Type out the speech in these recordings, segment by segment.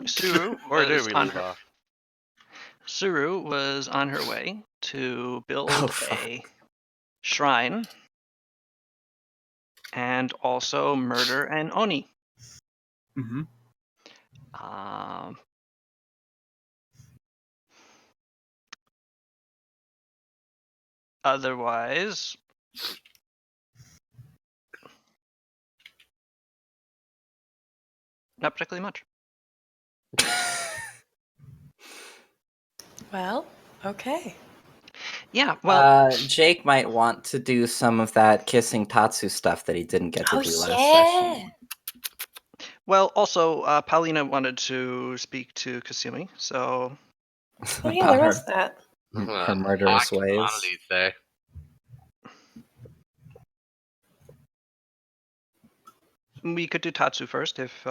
Suru Where did was we on leave her. off? Suru was on her way to build fuck. a shrine and also murder an Oni. Mm-hmm. Um, Otherwise, not particularly much. Well, okay. Yeah, well, Jake might want to do some of that kissing Tatsu stuff that he didn't get to Oh, do last yeah. session. also, Paulina wanted to speak to Kasumi, so Oh, yeah, About there her, was that. her murderous Hot ways. commodities there. we could do Tatsu first if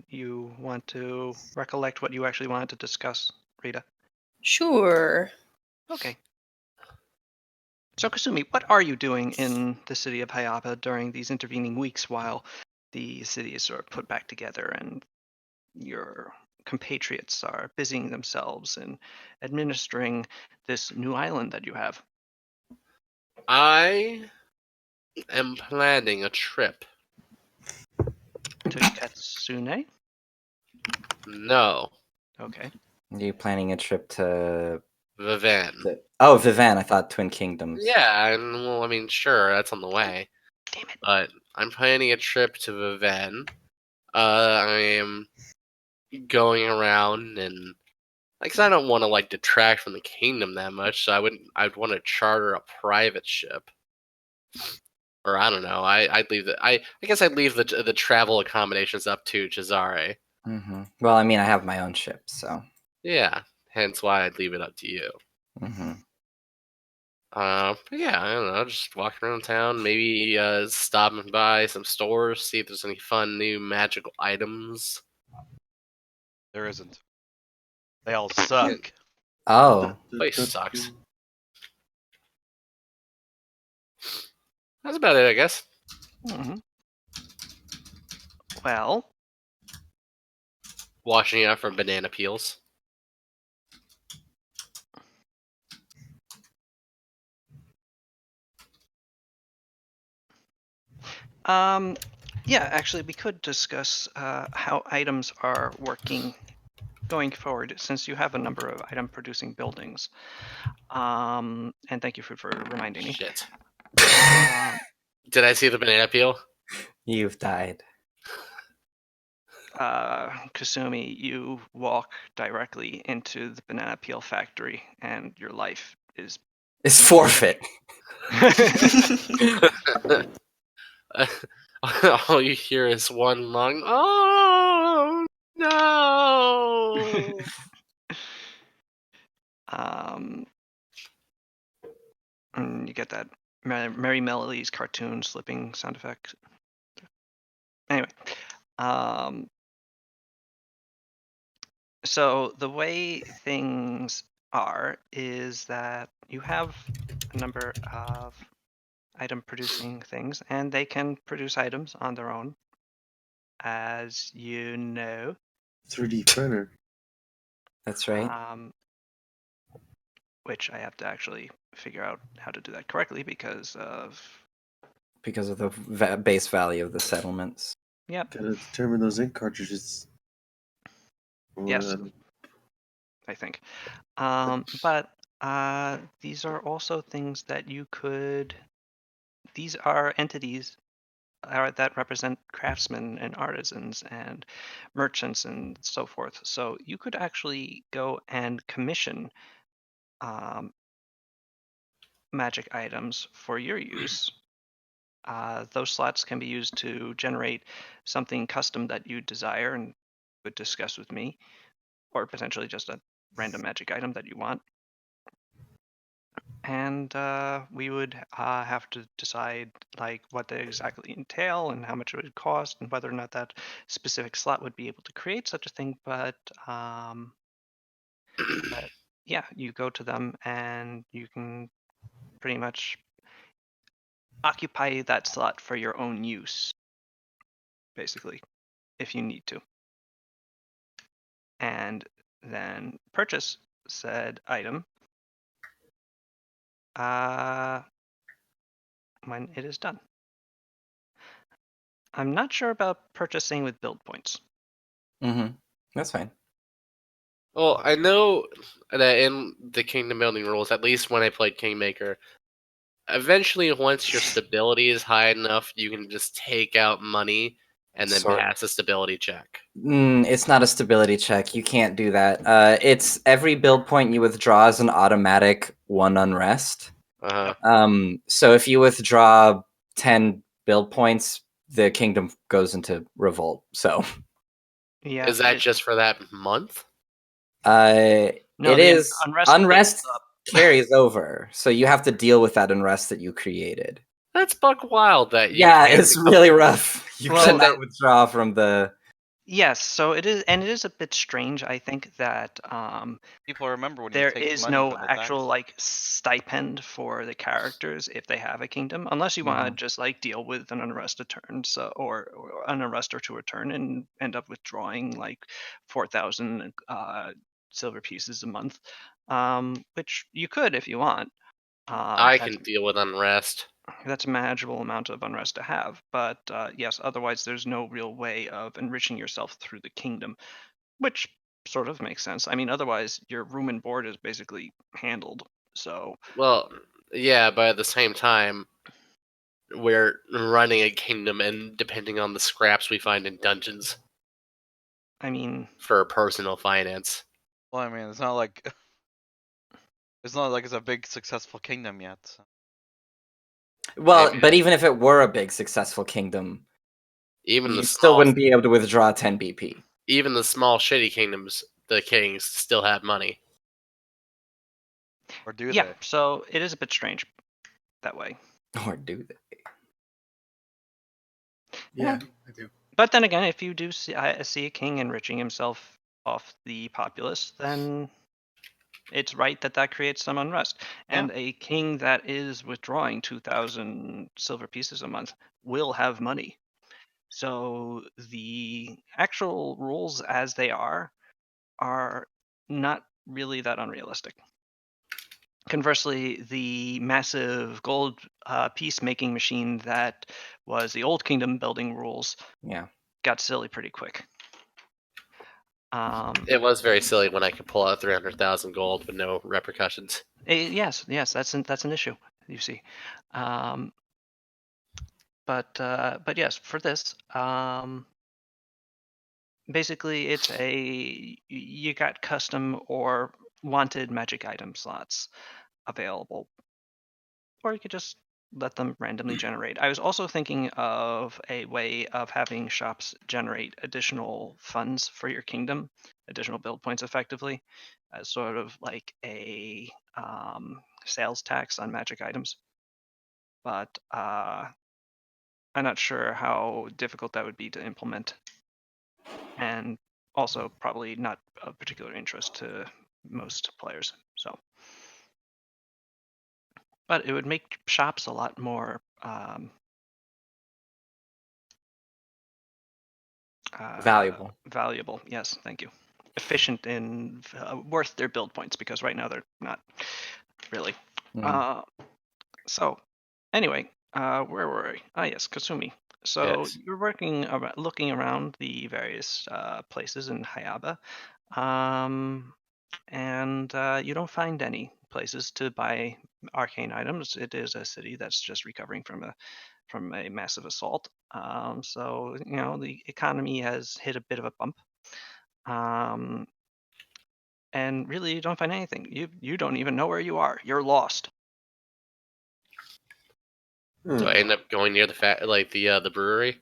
you want to recollect what you actually wanted to discuss, Rita. Sure. Okay. So, Kasumi, what are you doing in the city of Hayaba during these intervening weeks while the city is sort of put back together and your compatriots are busying themselves in administering this new island that you have? I am planning a trip. To Katsune? No, Okay. Are you planning a trip to... Vivan. Oh, Vivan. I thought Twin Kingdoms. Yeah, and well, I mean, sure, that's on the way. Damn it. But I'm planning a trip to Vivan. I am going around and like, 'cause I don't want to like detract from the kingdom that much, so I'd want to charter a private ship, or I don't know. I'd leave I guess I'd leave the travel accommodations up to Cesare. Mm-hmm. Well, I mean, I have my own ship, so. Yeah, hence why I'd leave it up to you. Mm-hmm. But yeah, I don't know, just walking around town, maybe stopping by some stores, see if there's any fun new magical items. There isn't. They all suck. Oh. Place sucks. That's about it, I guess. Mm-hmm. Well, Washing out from banana peels. yeah, actually, we could discuss how items are working going forward, since you have a number of item-producing buildings. And thank you for reminding me. Shit. Um, Did I see the banana peel? You've died. Kasumi, you walk directly into the banana peel factory, and your life is It's forfeit. All you hear is one long, oh no! And you get that Merry Melodies cartoon slipping sound effect. Anyway, so the way things are is that you have a number of item producing things, and they can produce items on their own, as you know. 3D printer. That's right. Which I have to actually figure out how to do that correctly because of the base value of the settlements. Yep. Gotta determine those ink cartridges. Yes, I think. But these are also things that you could. These are entities that represent craftsmen and artisans and merchants and so forth. So you could actually go and commission magic items for your use. Those slots can be used to generate something custom that you desire and would discuss with me, or potentially just a random magic item that you want. And we would have to decide like what they exactly entail and how much it would cost and whether or not that specific slot would be able to create such a thing. But yeah, you go to them and you can pretty much occupy that slot for your own use, basically, if you need to. and then purchase said item when it is done. I'm not sure about purchasing with build points. Mm-hmm. That's fine. Well, I know that in the kingdom building rules, at least when I played Kingmaker, eventually once your stability is high enough, you can just take out money and then pass a stability check. It's not a stability check. You can't do that. It's every build point you withdraw is an automatic 1 unrest. So if you withdraw 10 build points, the kingdom goes into revolt. So Yeah. Is that just for that month? No, it the is unrest unrest builds up. carries over. So you have to deal with that unrest that you created. That's buck wild that you Yeah, can't it's recover. really rough. You Well, cannot withdraw from the. Yes, so it is, and it is a bit strange. I think that People remember when you there take is money no from the actual tax. like stipend for the characters if they have a kingdom, unless you want to Mhm. just like deal with an unrest a turn, so or an unrest or two a turn, and end up withdrawing like 4,000 silver pieces a month, which you could if you want. I That's can deal with unrest. that's a manageable amount of unrest to have, but yes, otherwise there's no real way of enriching yourself through the kingdom, which sort of makes sense. I mean, otherwise your room and board is basically handled. So Well, yeah, but at the same time, we're running a kingdom, and depending on the scraps we find in dungeons I mean, for personal finance. Well, I mean, it's not like it's a big successful kingdom yet. So. Well, Maybe but even if it were a big successful kingdom, even you the still small, wouldn't be able to withdraw 10 BP. even the small shitty kingdoms, the kings still have money. Or do yeah. they? So it is a bit strange that way. Or do they? Yeah, I do. But then again, if you do see a king enriching himself off the populace, then it's right that that creates some unrest. And a king that is withdrawing 2,000 silver pieces a month will have money. So the actual rules as they are not really that unrealistic. Conversely, the massive gold peacemaking machine that was the old kingdom building rules got silly pretty quick. It was very silly when I could pull out 300,000 gold with no repercussions. Yes, that's an issue. You see, but yes, for this, basically it's you got custom or wanted magic item slots available, or you could just let them randomly generate. I was also thinking of a way of having shops generate additional funds for your kingdom, additional build points effectively, as sort of like a sales tax on magic items. But I'm not sure how difficult that would be to implement. And also probably not of particular interest to most players. So, but it would make shops a lot more valuable. Valuable, yes, thank you. Efficient and worth their build points, because right now they're not really. So, anyway, where were we? Ah, yes, Kasumi. So Yes. you're looking around the various places in Hayaba, and you don't find any places to buy arcane items. It is a city that's just recovering from a massive assault. So the economy has hit a bit of a bump, and really you don't find anything. You don't even know where you are. You're lost. So I end up going near the brewery.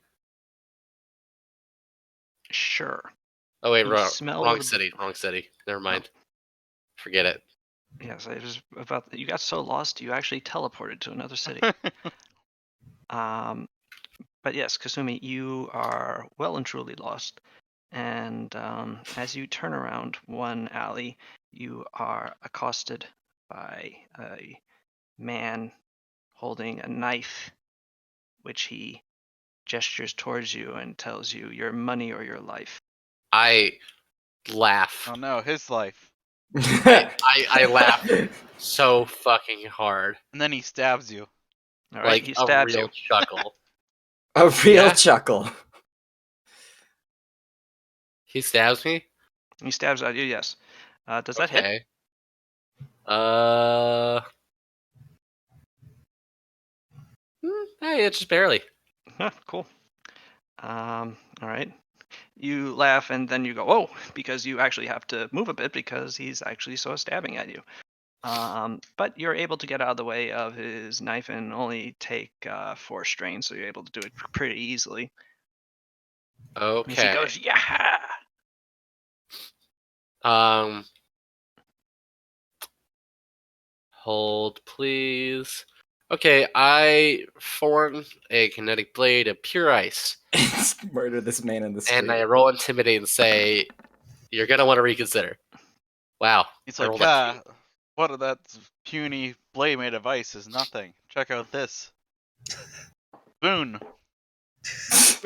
Sure. Oh wait, You smell wrong the- city. Never mind. Forget it. Yes, it was about you got so lost you actually teleported to another city. But yes, Kasumi, you are well and truly lost. And as you turn around one alley, you are accosted by a man holding a knife, which he gestures towards you and tells you your money or your life. I laugh. Oh no, his life. I laugh so fucking hard. And then he stabs you. All right, Like he a stabs real you. chuckle. A real Yeah. chuckle. He stabs me? He stabs at you. Yes. Does that hit? Okay. Hey, it's just barely. Huh, cool. All right. You laugh and then you go, "Whoa!" because you actually have to move a bit because he's actually so stabbing at you. But you're able to get out of the way of his knife and only take 4 strain, so you're able to do it pretty easily. As he Okay. goes, "Yeah!" Hold, please. Okay, I form a kinetic blade of pure ice, Murder this man in the street. and I roll intimidate and say, "You're gonna want to reconsider." Wow. He's I like, rolled a 2. what of that puny blade made of ice is nothing. Check out this. Boon.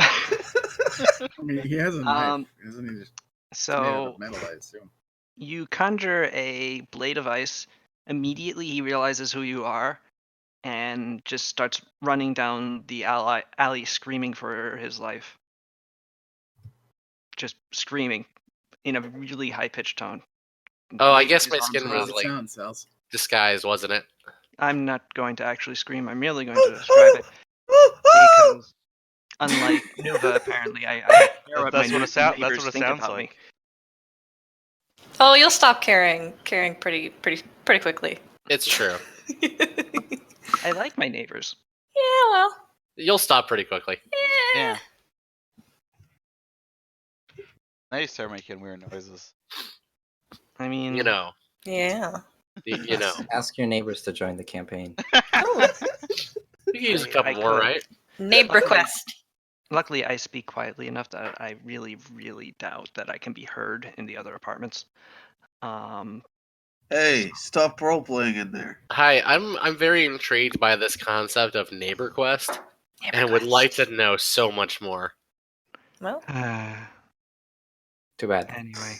I mean, he has a knife. Isn't he just made out So of metal, I assume? you conjure a blade of ice. Immediately, he realizes who you are and just starts running down the alley screaming for his life. Just screaming in a really high-pitched tone. Oh, I Waving guess his my arms skin around. was Good like sound, Sals. disguised, wasn't it? I'm not going to actually scream. I'm merely going to describe it because, unlike Nuva, apparently, I care what my That's what it neighbors think sounds about like. Oh, you'll stop caring pretty quickly. It's true. me. I like my neighbors. Yeah, well. You'll stop pretty quickly. Yeah. Now you start making weird noises. I mean, You know. Yeah. You know. Ask your neighbors to join the campaign. Oh, We can use a I couple more, could. right? neighbor quest. Luckily, I speak quietly enough that I really, really doubt that I can be heard in the other apartments. Hey, stop role playing in there. Hi, I'm very intrigued by this concept of neighbor quest, and would like to know so much more. Well, Too bad. Anyway.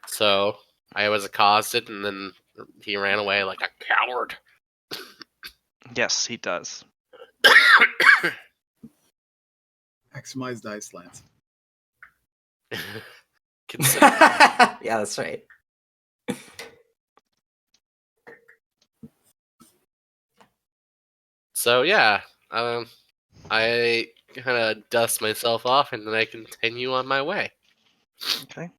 So I was accosted, and then he ran away like a coward. Yes, he does. Maximize dice lance. Consider. Yeah, that's right. So yeah, I kind of dust myself off, and then I continue on my way. Okay.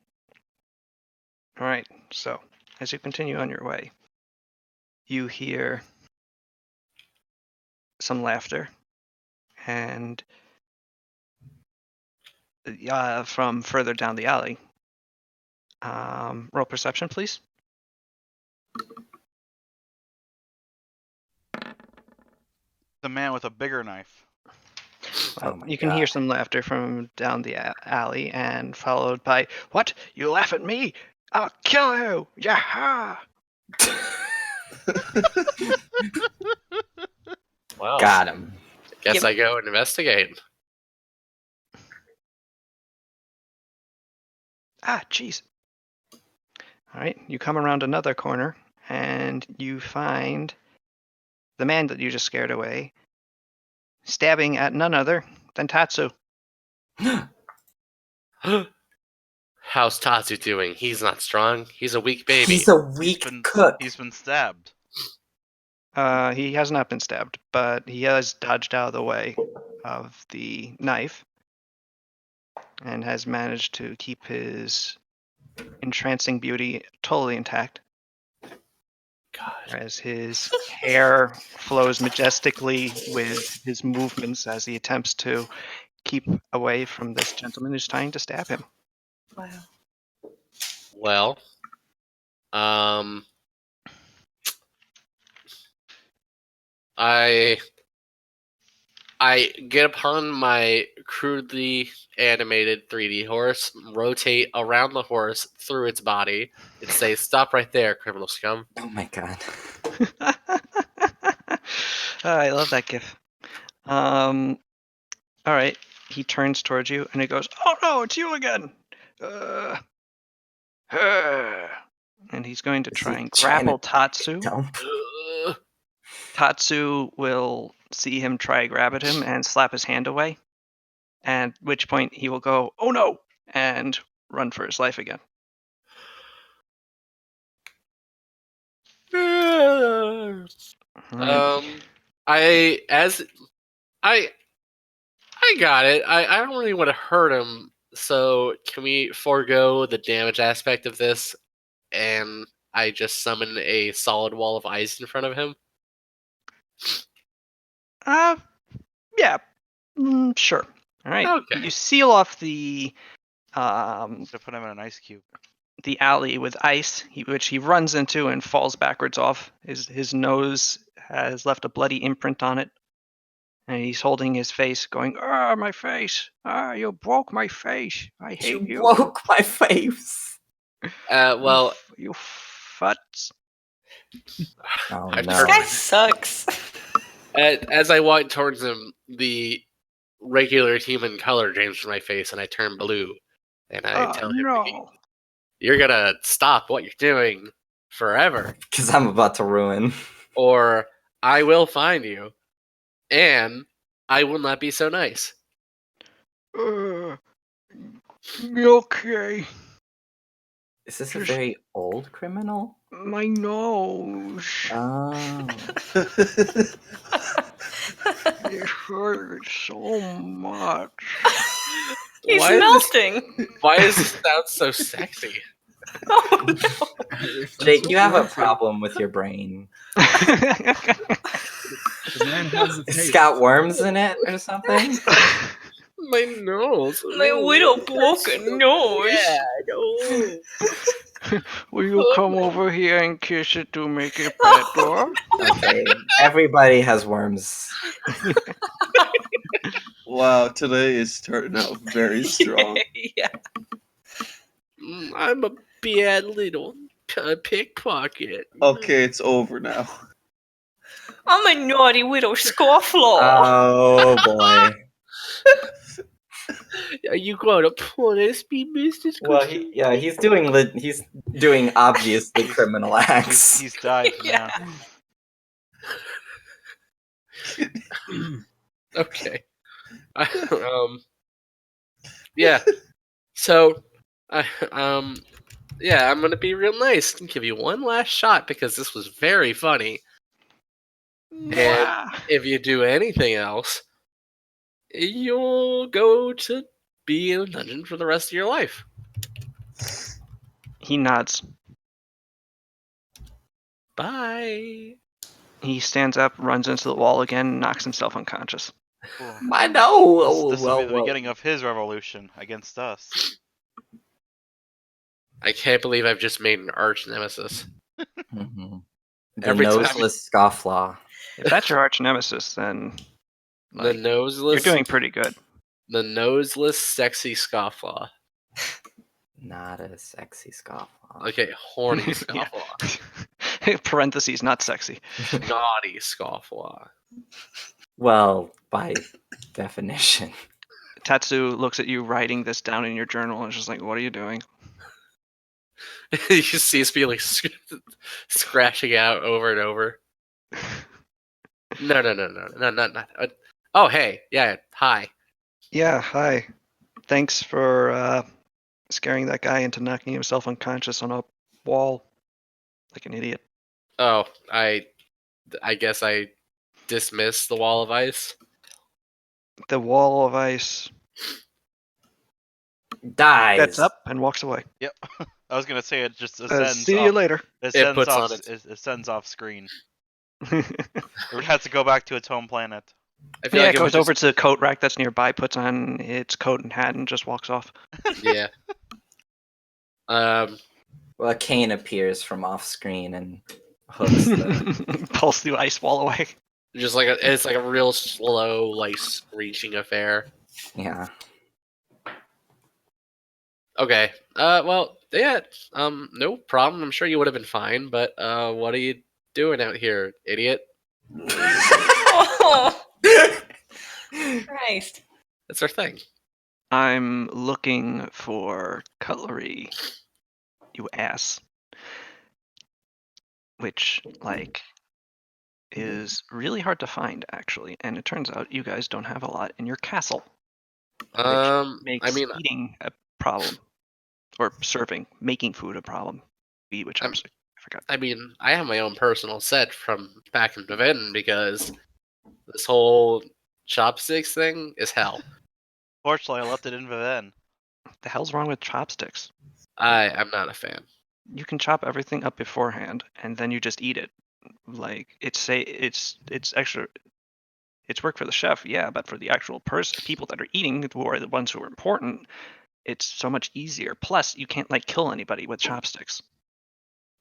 All right. So, as you continue on your way, you hear some laughter and from further down the alley. Roll perception, please. The man with a bigger knife. Oh my You can hear God. some laughter from down the alley, and followed by, "What? You laugh at me? I'll kill you! Yaha!" Well, Got him. guess Yep. I go and investigate. Ah, jeez. All right, you come around another corner, and you find the man that you just scared away, stabbing at none other than Tatsu. How's Tatsu doing? He's not strong. He's a weak baby. He's a weak cook. He's been stabbed. He has not been stabbed, but he has dodged out of the way of the knife and has managed to keep his entrancing beauty totally intact. God. As his hair flows majestically with his movements as he attempts to keep away from this gentleman who's trying to stab him. wow. Well, I I get upon my crudely animated 3D horse, rotate around the horse through its body, and say, "Stop right there, criminal scum." Oh my god. I love that gif. All right. He turns towards you and he goes, "Oh no, it's you again!" And he's going to Is try he and trying grapple to Tatsu. dump? Tatsu will see him try grab at him and slap his hand away. At which point he will go, "Oh no!" and run for his life again. Right. I got it. I don't really want to hurt him, so can we forego the damage aspect of this and I just summon a solid wall of ice in front of him? Yeah, sure. All right. Okay. You seal off the To put him in an ice cube. the alley with ice, which he runs into and falls backwards off. His nose has left a bloody imprint on it, and he's holding his face, going, "Ah, my face! Ah, you broke my face! I hate you! You broke my face. Well, you futz!" Oh I no. This guy sucks. as I walk towards him, the regular human color changes my face, and I turn blue. And I tell him, No. "You're gonna stop what you're doing forever, Because I'm about to ruin. or I will find you, and I will not be so nice." Okay. Is this a very old criminal? My nose. Oh. It hurts so much. He's Why is melting. Why does this sound so sexy? Oh no. Jake, you have a problem with your brain. The man has the It's taste. got worms in it or something? My nose. My little broken nose. Yeah, no. Will you come over here and kiss it to make it better? Okay, everybody has worms. Wow, today is turning out very strong. Yeah. I'm a bad little pickpocket. Okay, it's over now. I'm a naughty little scofflaw. Oh boy. Are you going to punish me, Mr. Well, he's doing obviously criminal acts. He's died Yeah. now. Okay. Yeah. So, yeah, I'm gonna be real nice and give you one last shot because this was very funny. And if you do anything else, you'll go to be in a dungeon for the rest of your life. He nods. Bye. He stands up, runs into the wall again, and knocks himself unconscious. Cool. I know. This will be the beginning of his revolution against us. I can't believe I've just made an arch nemesis. Mm-hmm. The Every time- noseless scofflaw. If that's your arch nemesis, then The noseless. you're doing pretty good. The noseless, sexy scofflaw. Not a sexy scofflaw. Okay, horny scofflaw. Parentheses, not sexy. Naughty scofflaw. Well, by definition. Tatsu looks at you writing this down in your journal and is just like, "What are you doing?" You see his feelings scratching out over and over. No. Oh, hey. Yeah, hi. Yeah, hi. Thanks for scaring that guy into knocking himself unconscious on a wall like an idiot. Oh, I guess I dismiss the wall of ice. The wall of ice Dies. gets up and walks away. Yep. I was gonna say it just ascends. See you later. It puts off, on its- it ascends off screen. It would have to go back to its home planet. I feel Yeah, like it would goes over to the coat rack that's nearby, puts on its coat and hat, and just walks off. Yeah. Well, a cane appears from off screen and hooks the. Pulls the ice wall away. Just like it's like a real slow, like screeching affair. Yeah. Okay. Well, yeah. No problem. I'm sure you would have been fine. But what are you doing out here, idiot? Oh, Christ. That's our thing. I'm looking for cutlery, you ass. Which, like, is really hard to find, actually. And it turns out you guys don't have a lot in your castle. Which makes I mean, eating a problem. Or making food a problem. Which I forgot. I mean, I have my own personal set from back in Vivin because this whole chopsticks thing is hell. Fortunately, I left it in Viven. The hell's wrong with chopsticks? I'm not a fan. You can chop everything up beforehand, and then you just eat it. Like it's extra. It's work for the chef, yeah, but for the actual people that are eating, who are the ones who are important, it's so much easier. Plus, you can't like kill anybody with chopsticks.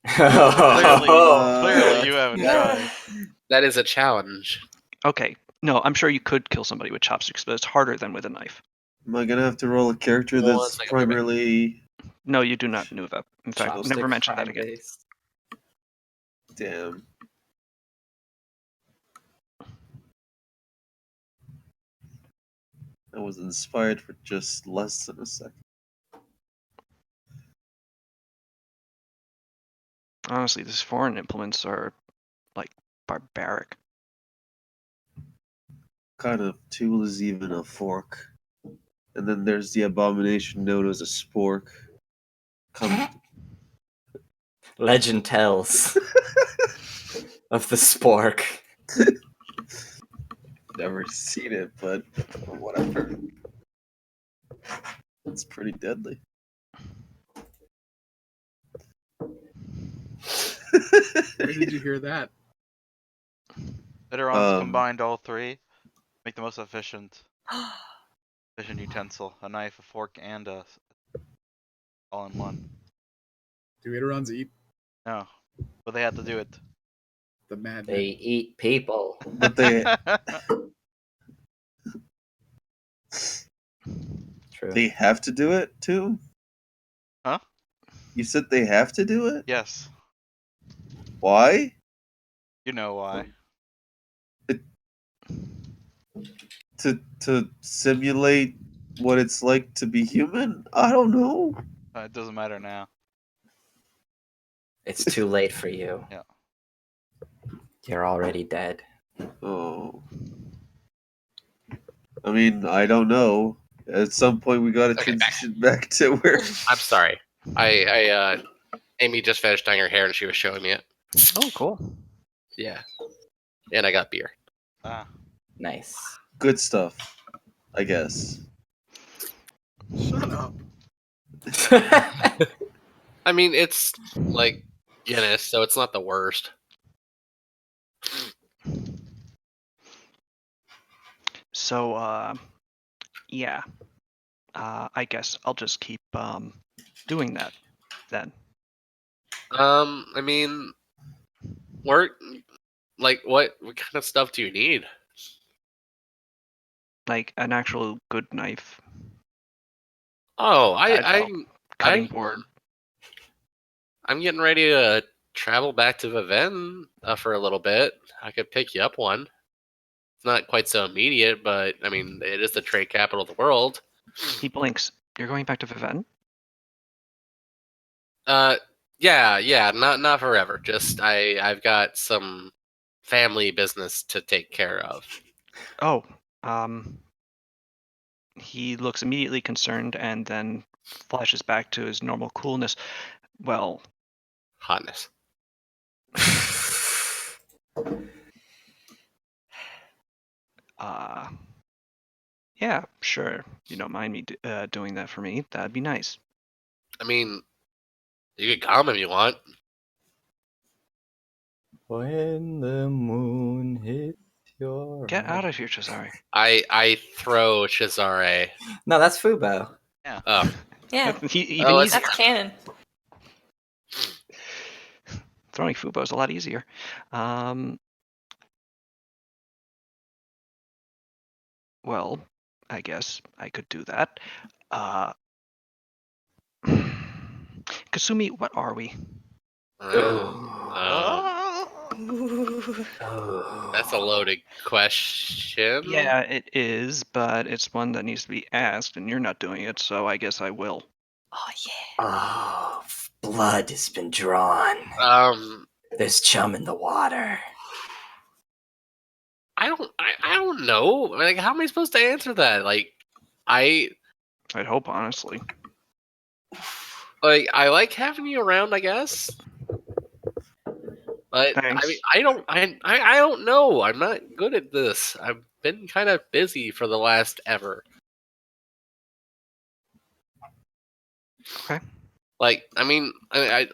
Clearly, you haven't tried. That is a challenge. Okay, no, I'm sure you could kill somebody with chopsticks, but it's harder than with a knife. Am I gonna have to roll a character that's primarily? No, you do not, Nuva. In fact, Chopstick never mention that again. based. Damn. I was inspired for just less than a second. Honestly, these foreign implements are like barbaric. Kind of tool is even a fork? And then there's the abomination known as a spork. Legend tells of the spork. Never seen it, but whatever. It's pretty deadly. Where did you hear that? Bitterons combined all three, make the most efficient utensil: a knife, a fork, and a all in one. Do Iderons eat? No, but they had to do it. The mad. They eat people. But they True. they have to do it too? Huh? You said they have to do it? Yes. Why? You know why. To simulate what it's like to be human? I don't know. It doesn't matter now. It's too late for you. Yeah. You're already dead. Oh. I mean, I don't know. At some point, we gotta transition back to where. I'm sorry. Amy just finished dyeing her hair and she was showing me it. Oh, cool. Yeah. And I got beer. Ah. Nice. Good stuff, I guess. Shut up. I mean, it's like Guinness, so it's not the worst. So, yeah. I guess I'll just keep doing that then. I mean, what kind of stuff do you need? Like an actual good knife. Oh, cutting board. I'm getting ready to travel back to Viven for a little bit. I could pick you up one. It's not quite so immediate, but I mean, it is the trade capital of the world. He blinks. You're going back to Viven? Yeah, not forever. Just I've got some family business to take care of. Oh, he looks immediately concerned and then flashes back to his normal coolness. Well, hotness. Yeah, sure. You don't mind me doing that for me? That'd be nice. I mean, you can come if you want. When the moon hits your Get out of here, Cesare. I throw Cesare. No, that's Fubo. Yeah. Oh. Yeah. Even easier. That's canon. Throwing Fubo is a lot easier. Well, I guess I could do that. Kasumi, what are we? That's a loaded question. Yeah, it is, but it's one that needs to be asked, and you're not doing it, so I guess I will. Oh yeah. Oh, blood has been drawn. There's chum in the water. I don't know. Like, how am I supposed to answer that? Like, I'd hope, honestly. Like, I like having you around, I guess. But Thanks. I mean, I don't know. I'm not good at this. I've been kind of busy for the last ever. Okay. Like, I mean, I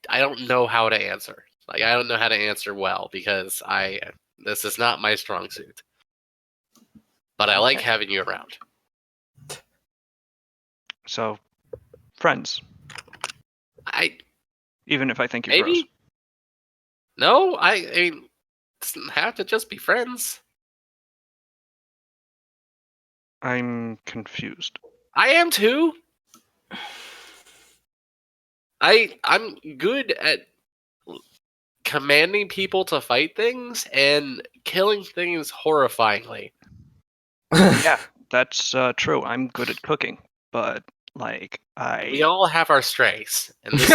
don't know how to answer. Like, I don't know how to answer well because this is not my strong suit. But I like having you around. So, friends. Even if I think you're gross. No, I mean, it doesn't have to just be friends. I'm confused. I am too. I'm good at commanding people to fight things and killing things horrifyingly. Yeah, that's true. I'm good at cooking, but like We all have our strengths, and this.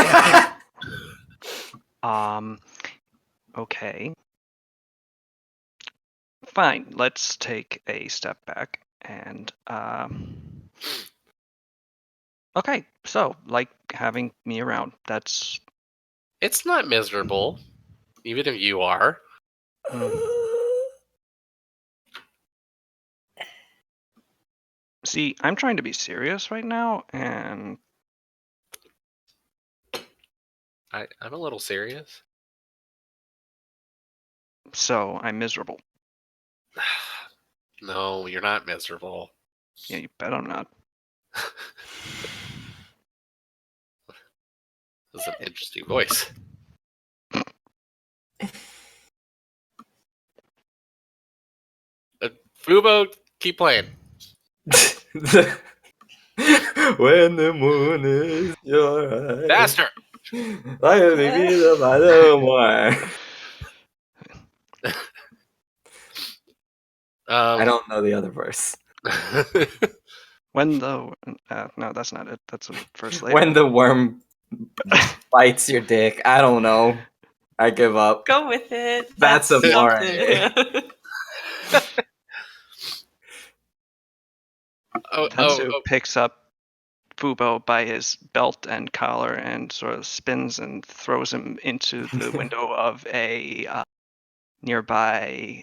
Okay. Fine. Let's take a step back and okay. So, like having me around. That's. It's not miserable, even if you are. See, I'm trying to be serious right now, and I'm a little serious. So I'm miserable. No, you're not miserable. Yeah, you bet I'm not. That's an interesting voice. Fubo, keep playing. When the moon is your eyes. Faster! I don't know the other verse. When the no, that's not it. That's a verse later. When the worm bites your dick. I don't know. I give up. Go with it. That's a bar. Tatsu picks up Fubo by his belt and collar and sort of spins and throws him into the window of a nearby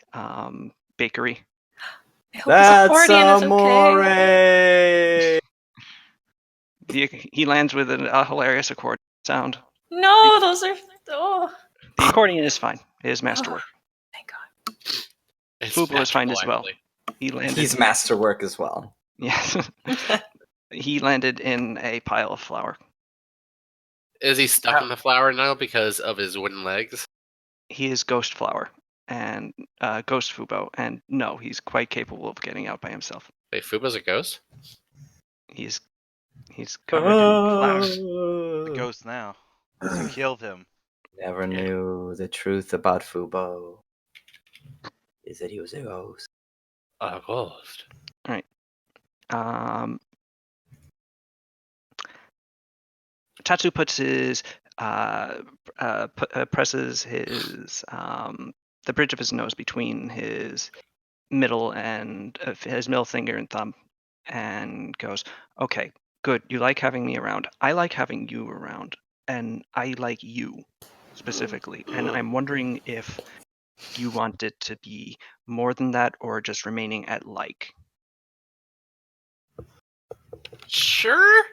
bakery. That's amore. He lands with a hilarious accordion sound. No, those are. Oh. The accordion is fine. It is masterwork. Thank God. Fubo is fine as well. He's masterwork as well. Yes. He landed in a pile of flour. Is he stuck in the flour now because of his wooden legs? He is ghost flour and ghost Fubo, and no, he's quite capable of getting out by himself. Wait, Fubo's a ghost? He's covered in flour. The ghost now. You killed him. Never knew the truth about Fubo. Is that he was a ghost. A ghost. All right. Tatsu puts his presses his the bridge of his nose between his middle finger and thumb, and goes, "Okay, good. You like having me around. I like having you around, and I like you specifically. And I'm wondering if you want it to be more than that, or just remaining at like." Sure.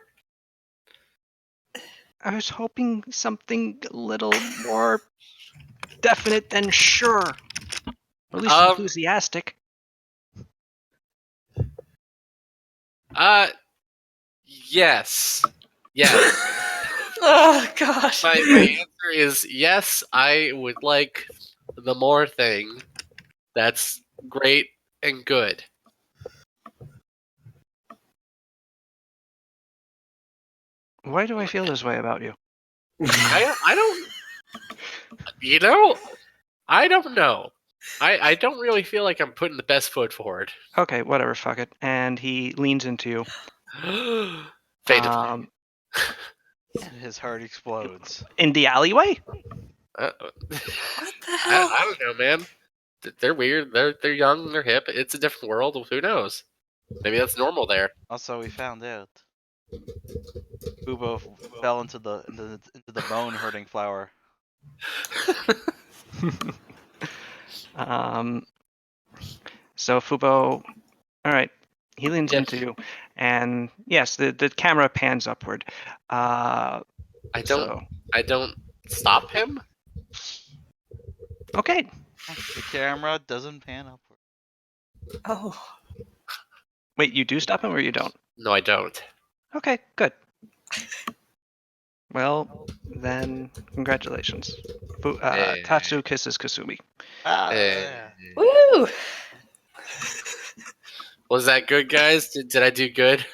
I was hoping something a little more definite than sure. Or at least enthusiastic. Yes. Yes. Oh, gosh. My answer is yes, I would like the more thing. That's great, and good. Why do I feel this way about you? I don't. You know, I don't know. I don't really feel like I'm putting the best foot forward. Okay, whatever, fuck it. And he leans into you. Fade Um, And his heart explodes. in the alleyway? What the hell? I don't know, man. They're weird. They're young. They're hip. It's a different world. Who knows? Maybe that's normal there. Also, we found out Fubo fell into the bone hurting flower. So Fubo, all right, he leans Yes. into you, and yes, the camera pans upward. I don't. So, I don't stop him. okay. The camera doesn't pan upward. Oh. Wait, you do stop him or you don't? No, I don't. Okay, good. Well, then, congratulations. Hey. Tatsu kisses Kasumi. Eh. Woo! Was that good, guys? Did I do good?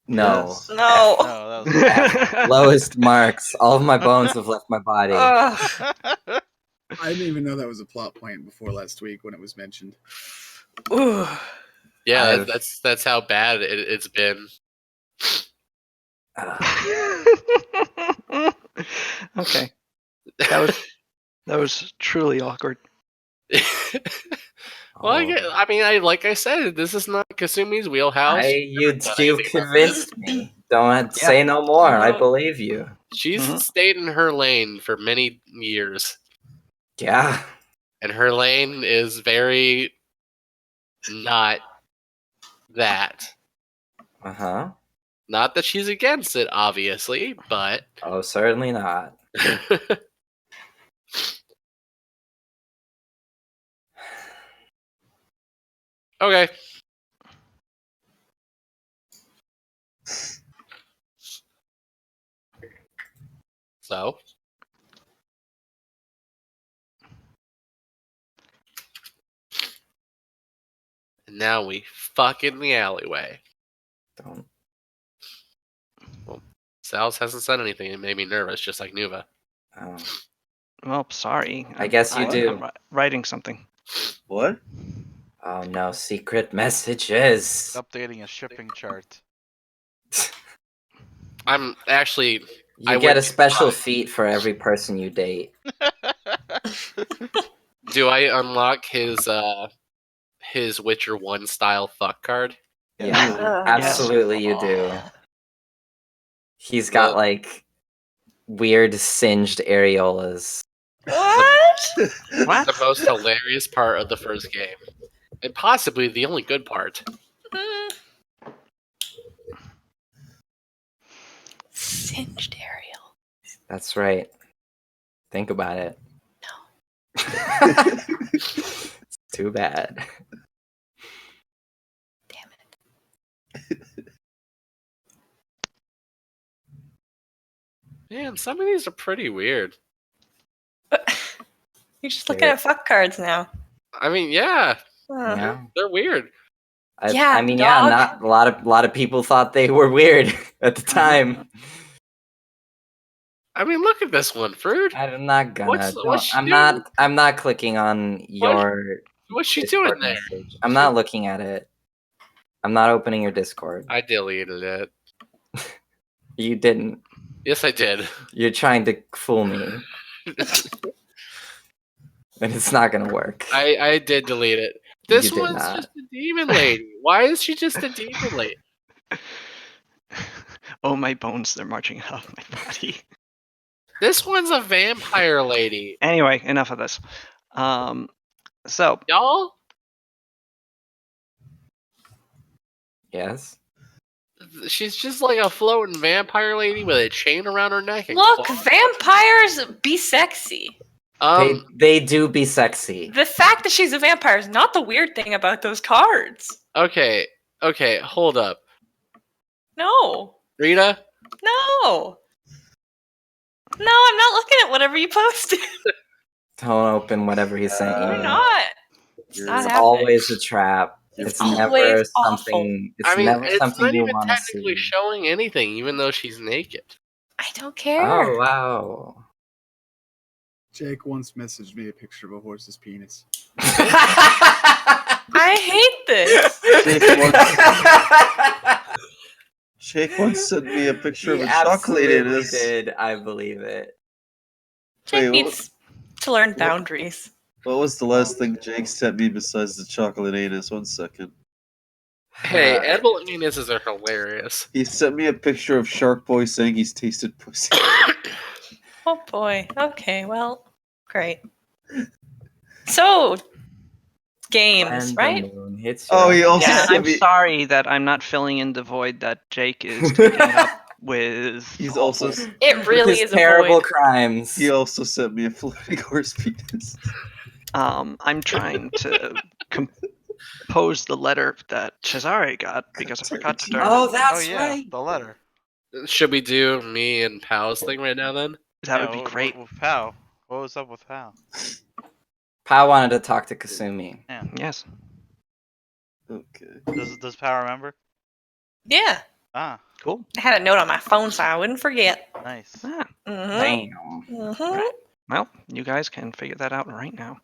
No. Yes. No. No, that was Lowest marks. All of my bones have left my body. Ugh. I didn't even know that was a plot point before last week when it was mentioned. Ooh. Yeah, I've- that's how bad it's been. Okay, that was truly awkward. Well, Oh. I mean, like I said, this is not Kasumi's wheelhouse. You've Done anything about convinced me. Don't say no more. I believe you. She's Mhm. stayed in her lane for many years, Yeah. and her lane is very not that. Uh-huh. Not that she's against it, obviously, but Oh, certainly not. okay. So, and now we fuck in the alleyway. Don't. Sal's hasn't said anything. It made me nervous, just like Nuva. Oh. Well, sorry. I guess you do. I'm writing something. What? Oh no, secret messages. updating a shipping chart. I'm actually. You I get a would- special feat for every person you date. Do I unlock his Witcher 1 style fuck card? Yeah, absolutely you do. He's got like weird singed areolas. What? What? The most hilarious part of the first game. And possibly the only good part. Singed Ariel. That's right. Think about it. No. It's too bad. Damn it. Man, some of these are pretty weird. You're just looking at fuck cards now. I mean, yeah, Yeah. they're weird. I mean, dog. not a lot of people thought they were weird at the time. I mean, look at this one, Fruit. I'm not gonna. What's she I'm not clicking on your. What's she Discord doing there? message. I'm not looking at it. I'm not opening your Discord. I deleted it. You didn't. Yes, I did. You're trying to fool me. And it's not gonna work. I did delete it. This You did one's not. just a demon lady. Why is she just a demon lady? Oh, my bones, they're marching out of my body. This one's a vampire lady. Anyway, enough of this. So, Y'all? Yes. She's just like a floating vampire lady with a chain around her neck. And Look, claws. vampires be sexy. They do be sexy. The fact that she's a vampire is not the weird thing about those cards. Okay, hold up. No. Rita? No. No, I'm not looking at whatever you posted. Don't open whatever he sent You're you. not. It's not It's happening. always a trap. It's always never awful. something. It's I mean, never it's something not you even want to technically see. showing anything, even though she's naked. I don't care. Oh wow! Jake once messaged me a picture of a horse's penis. I hate this. Jake once sent me a picture He of a chocolate absolutely anus. did. I believe it. Jake Wait, needs to learn boundaries. What was the last thing Jake sent me besides the chocolate anus? 1 second. Hey, edible anuses are hilarious. He sent me a picture of Shark Boy saying he's tasted pussy. Oh boy. Okay, well, great. So, games, When right? the moon hits Oh, your he also Yeah, sent I'm me. sorry that I'm not filling in the void that Jake is taking up with. He's also. awful- It really his is a terrible void. crimes. He also sent me a floating horse penis. I'm trying to compose the letter that Cesare got because I forgot to turn. Oh, that's oh yeah, right. the letter. Should we do me and Pal's thing right now then? That Yeah, would be great. With Pow. What was up with Pow? Pao wanted to talk to Kasumi. Yeah. Yes. Okay. Does Pow remember? Yeah. Ah, Cool. I had a note on my phone so I wouldn't forget. nice. Ah, Mm-hmm. Damn. Mm-hmm. well, you guys can figure that out right now.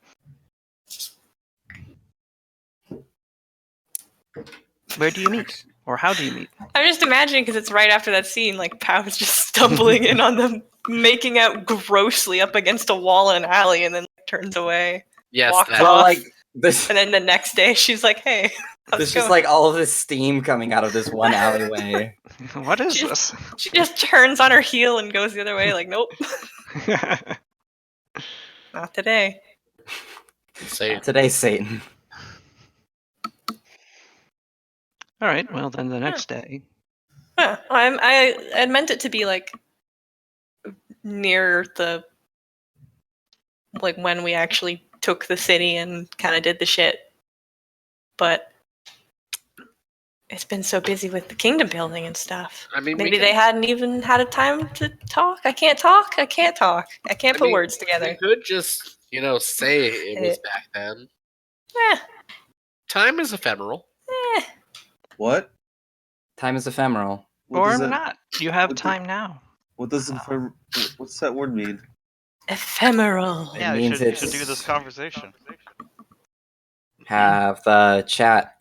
Where do you meet? Or how do you meet? I'm just imagining because it's right after that scene, like Pow's just stumbling in on them, making out grossly up against a wall in an alley, and then turns away. Yes, Walked that. Well, off. like this. And then the next day, she's like, "Hey, how's There's it just going?" like all of this steam coming out of this one alleyway. What is She this? She just turns on her heel and goes the other way. Like, nope, not today. Say Today, Satan. All right. Well, then the next day. Yeah, I meant it to be like near the like when we actually took the city and kind of did the shit, but it's been so busy with the kingdom building and stuff. I mean, Maybe they hadn't even had a time to talk. I can't talk. I can't talk. I can't put words together. We could just, say it was back then. Eh, Time is ephemeral. eh. What? Time is ephemeral. What Or does that, not. You have what the- time now. What does what's that word mean? Ephemeral. It Yeah, we means should it's do this conversation. have the chat.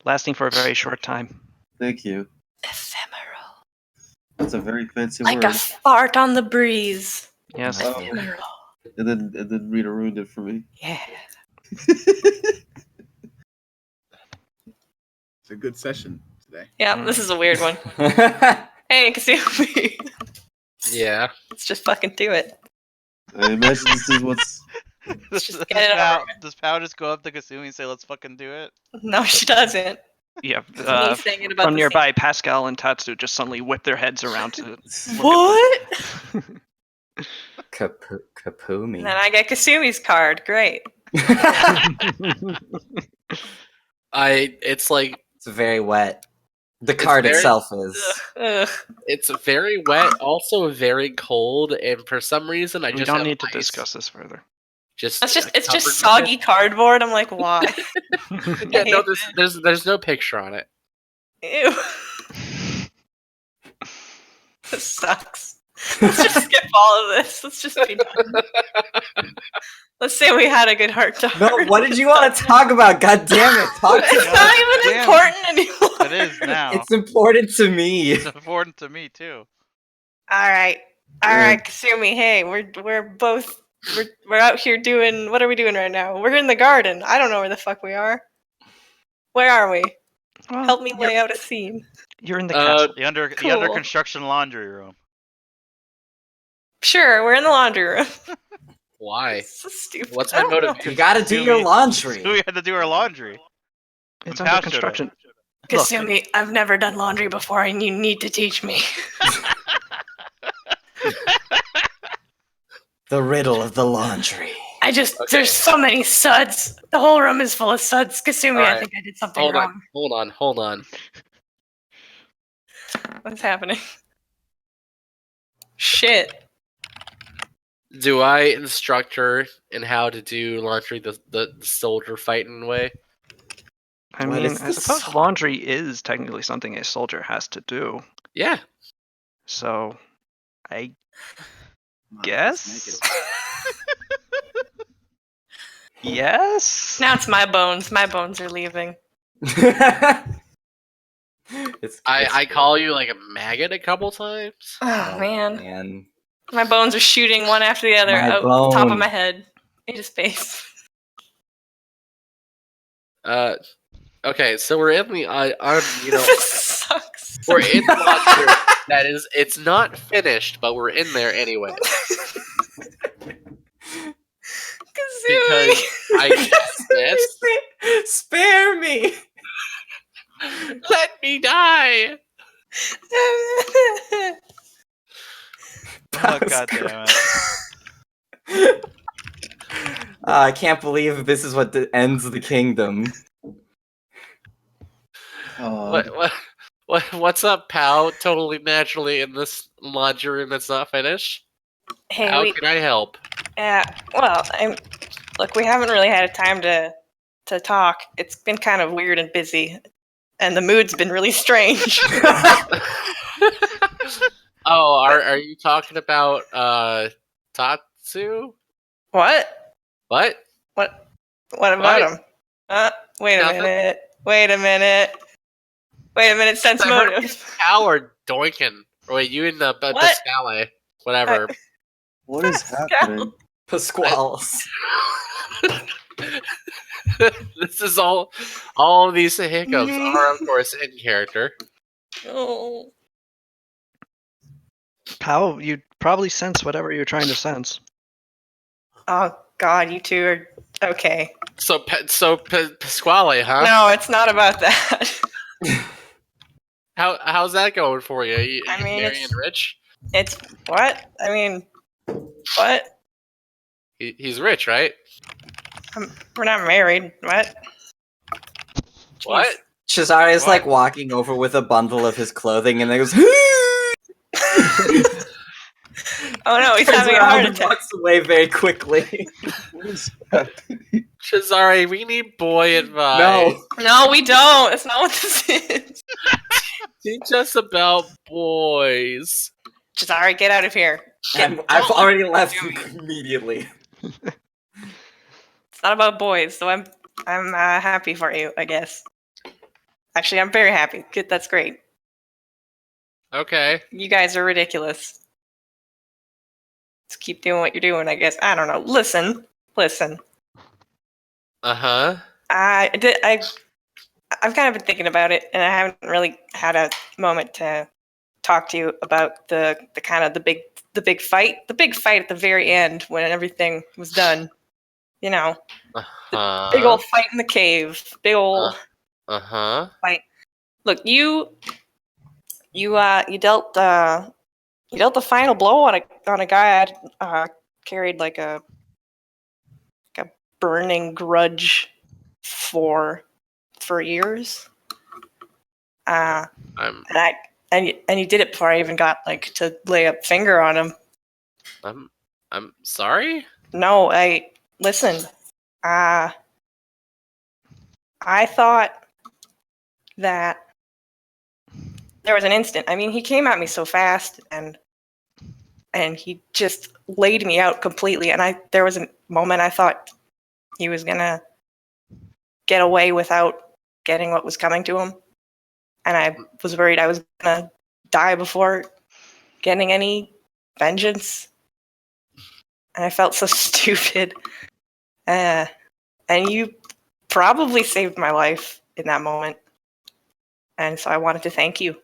Lasting for a very short time. Thank you. Ephemeral. That's a very fancy Like word. a fart on the breeze. Yes. Oh. Ephemeral. And then Rita ruined it for me. Yeah. It's a good session today. Yeah, this is a weird one. Hey, Kasumi. Yeah. Let's just fucking do it. I imagine this is what's. Just get it over with. Does Pow just go up to Kasumi and say, "Let's fucking do it"? No, she doesn't. Yeah. Me saying it about From the nearby, Pascal and Tatsu just suddenly whip their heads around to. What? Kapumi. And then I get Kasumi's card. Great. It's like It's very wet. The card very- itself is. Ugh. it's very wet, also very cold, and for some reason I We just don't have need to ice discuss this further. Just That's just it's just covered with soggy cardboard. I'm like, why? it. Yeah, no, there's no picture on it. Ew. This sucks. Let's just skip all of this. Let's just be done. Let's say we had a good heart to No, heart. what did you want to talk about? God damn it! Talk It's to not even Damn. important anymore. It is now. It's important to me. It's important to me too. All right, Kasumi. Hey, we're both we're out here doing. What are we doing right now? We're in the garden. I don't know where the fuck we are. Where are we? Well, Help me lay out a scene. You're in the castle. The under Cool. construction laundry room. Sure, we're in the laundry room. Why? It's so stupid. What's I my don't know. motivation? You gotta do your laundry. We had to do our laundry. It's And under Pal showed up. construction. Look. Kasumi, I've never done laundry before, and you need to teach me. The riddle of the laundry. There's so many suds. The whole room is full of suds. Kasumi, All I right. think I did something Hold wrong. on, hold on. What's happening? Shit. Do I instruct her in how to do laundry the soldier fighting way? I What mean, is I this? suppose laundry is technically something a soldier has to do. Yeah. So, I Come on, guess? let's Yes? Now it's my bones. My bones are leaving. I call you like a maggot a couple times. Oh, man. man. My bones are shooting one after the other My out the top of bone. my head into space. Okay, so we're in the This sucks. we're in the monster that is it's not finished, but we're in there anyway. Because I guess this. Spare me. Let me die. Oh god damn it. I can't believe this is what ends the kingdom. What's up, pal? Totally naturally in this laundry room that's not finished. Hey, How can I help? well, look, we haven't really had time to talk. It's been kind of weird and busy, and the mood's been really strange. Oh, are you talking about Tatsu? What? What? What about him? Wait a Nothing. minute. Wait a minute. Sense I heard motive. Howard Doinkin. Or wait, you in the What? Pascale. Whatever. What is happening? Pasquales. This is all of these hiccups are of course in character. Oh. Pal, you'd probably sense whatever you're trying to sense. Oh God, you two are okay. So Pasquale, huh? No, it's not about that. How's that going for you? You I mean, marrying rich? It's what? I mean, what? He's rich, right? We're not married. What? What? Shazari is What? like walking over with a bundle of his clothing and then goes. Oh no, he's Turns having a around heart and attack. walks away very quickly. What is happening? Shazari, we need boy advice. No. No, we don't. That's not what this is. Teach us about boys. Jazari, get out of here. I've already left immediately. It's not about boys, so I'm happy for you, I guess. Actually, I'm very happy. Good, that's great. Okay. You guys are ridiculous. Just keep doing what you're doing, I guess. I don't know. Listen. Uh-huh. I've kind of been thinking about it, and I haven't really had a moment to talk to you about the kind of the big fight at the very end when everything was done. You know, the big old fight in the cave. Big old fight. Look, you dealt the final blow on a guy I'd carried like a burning grudge for years. And you did it before I even got like to lay a finger on him. I'm sorry? No, listen. I thought that there was an instant. I mean, he came at me so fast and he just laid me out completely. And there was a moment I thought he was gonna get away without getting what was coming to him. And I was worried I was gonna die before getting any vengeance. And I felt so stupid. And you probably saved my life in that moment. And so I wanted to thank you.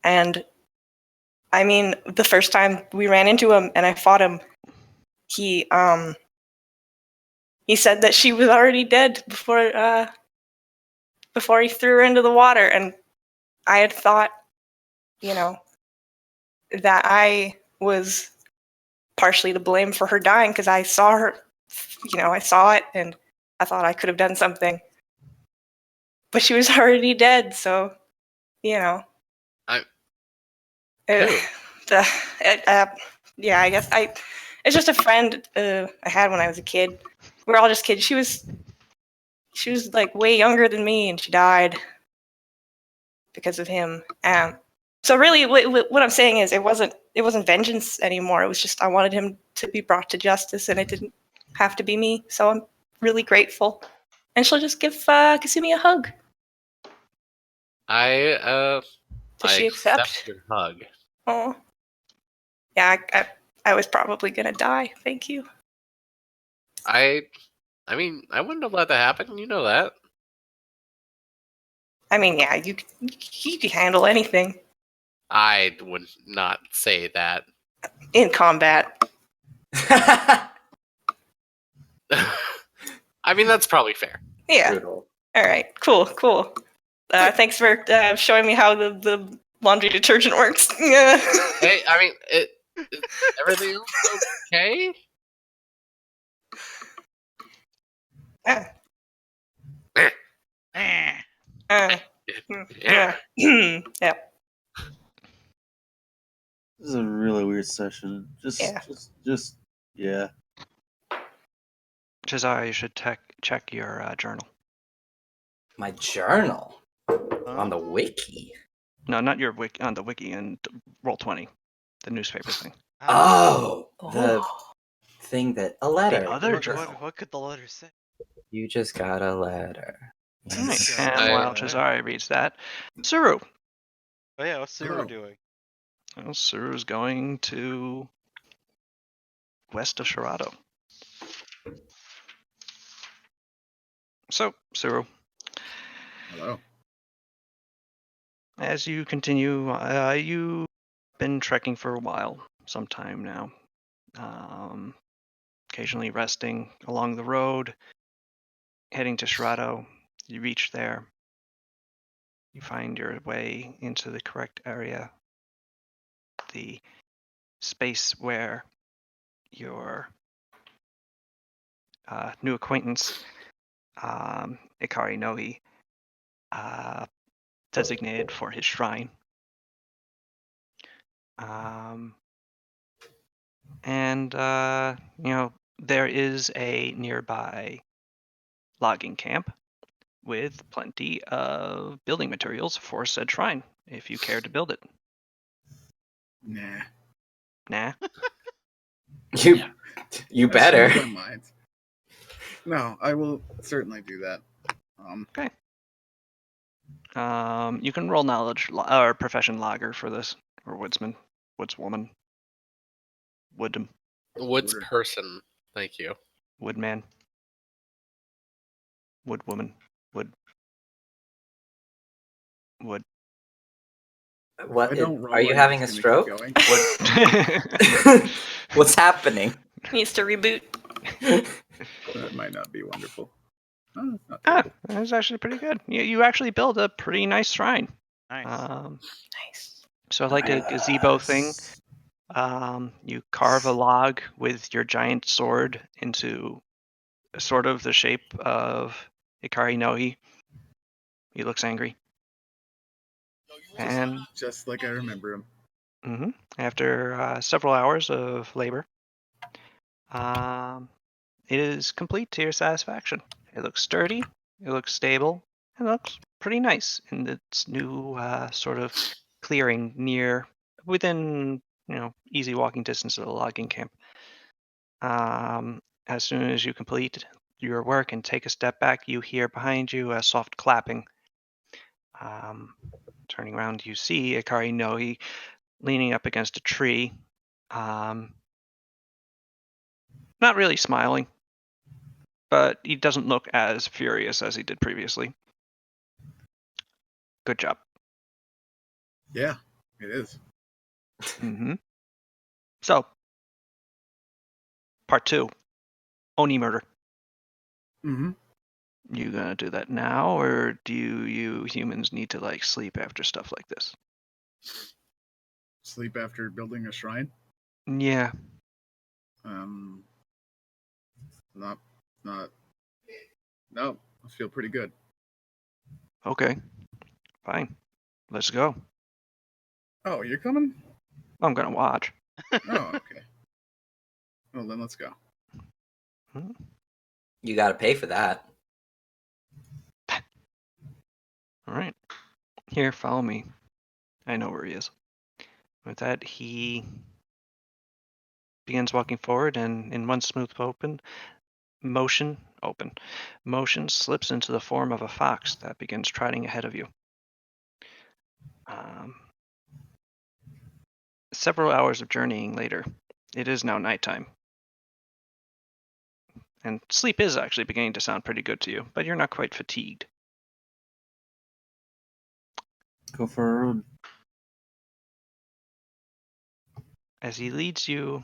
And I mean, the first time we ran into him and I fought him, he said that she was already dead before he threw her into the water. And I had thought, that I was partially to blame for her dying because I saw her, I saw it and I thought I could have done something. But she was already dead, so, yeah, I guess It's just a friend I had when I was a kid. We're all just kids. She was like way younger than me, and she died because of him. So really, what I'm saying is, it wasn't vengeance anymore. It was just I wanted him to be brought to justice, and it didn't have to be me. So I'm really grateful. And she'll just give Kasumi a hug. Does she accept your hug? Oh, yeah. I was probably gonna die. Thank you. I mean, I wouldn't have let that happen. You know that. I mean, yeah, you can handle anything I would not say that. in combat. I mean, that's probably fair. Yeah. Brutal. All right. Cool. Thanks for showing me how the laundry detergent works. Hey, I mean, is everything else okay? Uh, Eh. yeah. Yeah. This is a really weird session. Yeah. Yeah. Cesare, you should check your journal. My journal on the wiki. No, not your wiki, on the wiki and Roll20, the newspaper thing. Oh, the Oh. thing that a letter. The other What, journal. what could the letter say? You just got a letter. Nice. Yeah, And while yeah. Cesare reads that, Suru. Oh yeah, what's Suru Oh. doing? Well, Suru's going to west of Shirado. So, Suru, Hello. as you continue, you've been trekking for a while, some time now. Occasionally resting along the road, heading to Shirado. You reach there. You find your way into the correct area, the space where your new acquaintance, Ikari Nohi, designated for his shrine. And there is a nearby logging camp with plenty of building materials for said shrine, if you care to build it. Nah. Nah. You I better. changed my mind. No, I will certainly do that. Okay. You can roll knowledge or profession logger for this, or woodsman, woodswoman, wood Woods Order. person. Thank you. woodman, woodwoman, wood. What? If I don't roll, Are you I'm having a just gonna keep stroke? going. What's happening? Needs to reboot. That might not be wonderful. Oh, not Ah, terrible. that's actually pretty good. You actually build a pretty nice shrine. Nice. Nice. So like a gazebo thing. You carve a log with your giant sword into sort of the shape of Ikari Nohi. He looks angry. And Just like I remember him. after several hours of labor, it is complete to your satisfaction. It looks sturdy, it looks stable, it looks pretty nice in its new sort of clearing within easy walking distance of the logging camp. As soon as you complete your work and take a step back, you hear behind you a soft clapping. Turning around, you see Ikari Nohi leaning up against a tree, not really smiling, but he doesn't look as furious as he did previously. Good job. Yeah, it is. So, part 2, Oni murder. Mm-hmm. You gonna do that now, or do you humans need to like sleep after stuff like this? Sleep after building a shrine. Yeah. Not. No, I feel pretty good. Okay. Fine. Let's go. Oh, you're coming? I'm gonna watch. Oh, okay. Well, then let's go. You got to pay for that. All right. Here, follow me. I know where he is. With that, he begins walking forward, and in one smooth motion slips into the form of a fox that begins trotting ahead of you. Several hours of journeying later, it is now nighttime. And sleep is actually beginning to sound pretty good to you, but you're not quite fatigued. Go for a run. As he leads you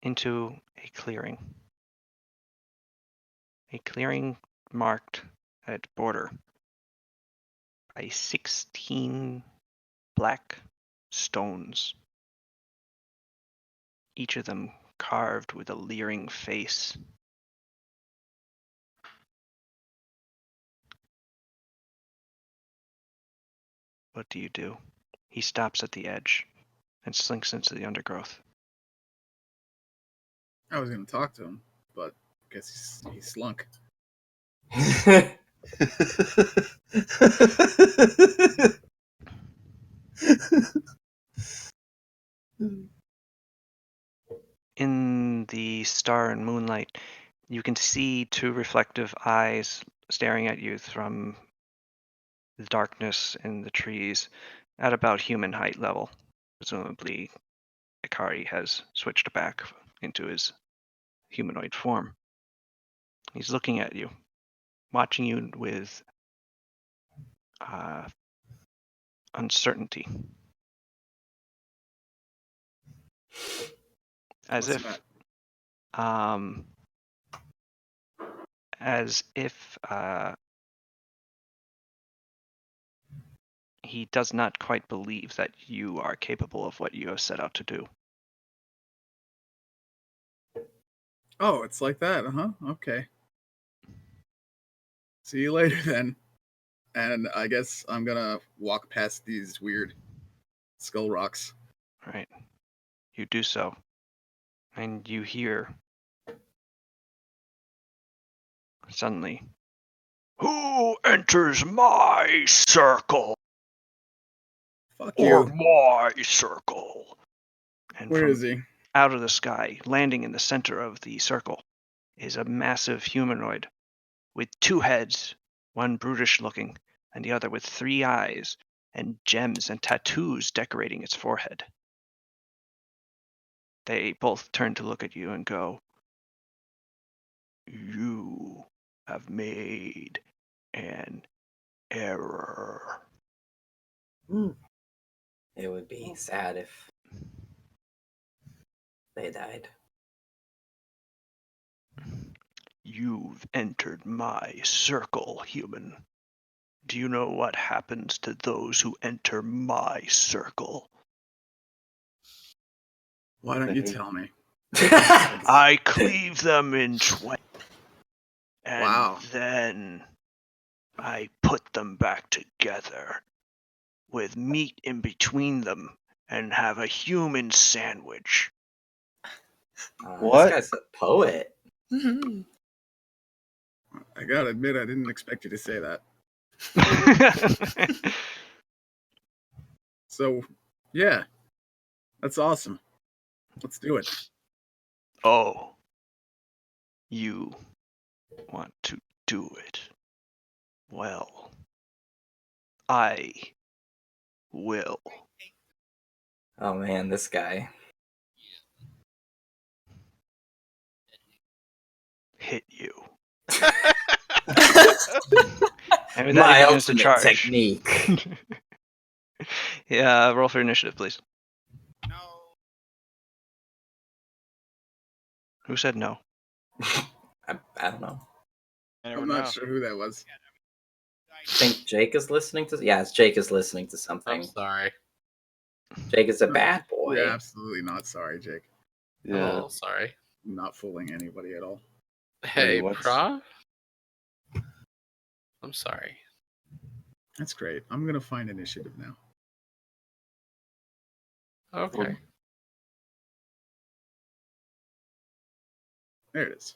into a clearing marked at border by 16 black stones, each of them carved with a leering face. What do you do? He stops at the edge and slinks into the undergrowth. I was going to talk to him, but I guess he slunk. In the star and moonlight, you can see two reflective eyes staring at you from the darkness in the trees at about human height level. Presumably, Ikari has switched back into his humanoid form. He's looking at you, watching you with uncertainty. As What's if, that? as if he does not quite believe that you are capable of what you have set out to do. Oh, it's like that, huh? Okay. See you later then. And I guess I'm gonna walk past these weird skull rocks. All right. You do so. And you hear suddenly, "Who enters my circle? Fuck Or you. my circle?" And Where from is he? out of the sky, landing in the center of the circle, is a massive humanoid with two heads, one brutish looking, and the other with 3 eyes, and gems and tattoos decorating its forehead. They both turn to look at you and go, "You have made an error." It would be sad if they died. "You've entered my circle, human. Do you know what happens to those who enter my circle?" Why don't you tell me? "I cleave them in twain, and Wow. then I put them back together with meat in between them and have a human sandwich." What? This guy's a poet. Mm-hmm. I gotta admit, I didn't expect you to say that. So, yeah. That's awesome. Let's do it. Oh, you want to do it? Well, I will Oh man, this guy. hit you. And with that, My he begins to ultimate charge. technique. Yeah, roll for initiative, please. No. Who said no? I don't know. Anyone I'm not know? sure who that was. I think Jake is listening to. Yeah, Jake is listening to I'm something. sorry. Jake is a bad boy. You're absolutely not sorry, Jake. Yeah. Oh, sorry. I'm not fooling anybody at all. Hey, what's- Pra? I'm sorry. That's great. I'm gonna find initiative now. Okay. There it is.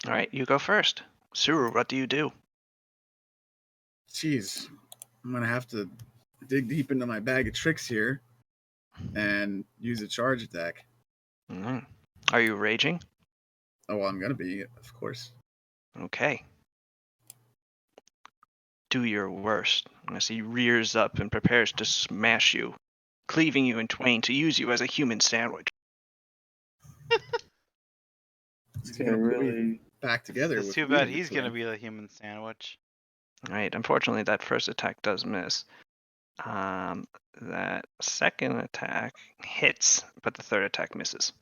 All right, you go first. Suru, what do you do? Jeez, I'm gonna have to dig deep into my bag of tricks here and use a charge attack. Mm. Are you raging? Oh, well, I'm gonna be, of course. Okay. Do your worst. As he rears up and prepares to smash you, cleaving you in twain to use you as a human sandwich. He's Okay, gonna put me really. back together. It's with too me bad in he's gonna between. be the human sandwich. All right, unfortunately, that first attack does miss. That second attack hits, but the third attack misses.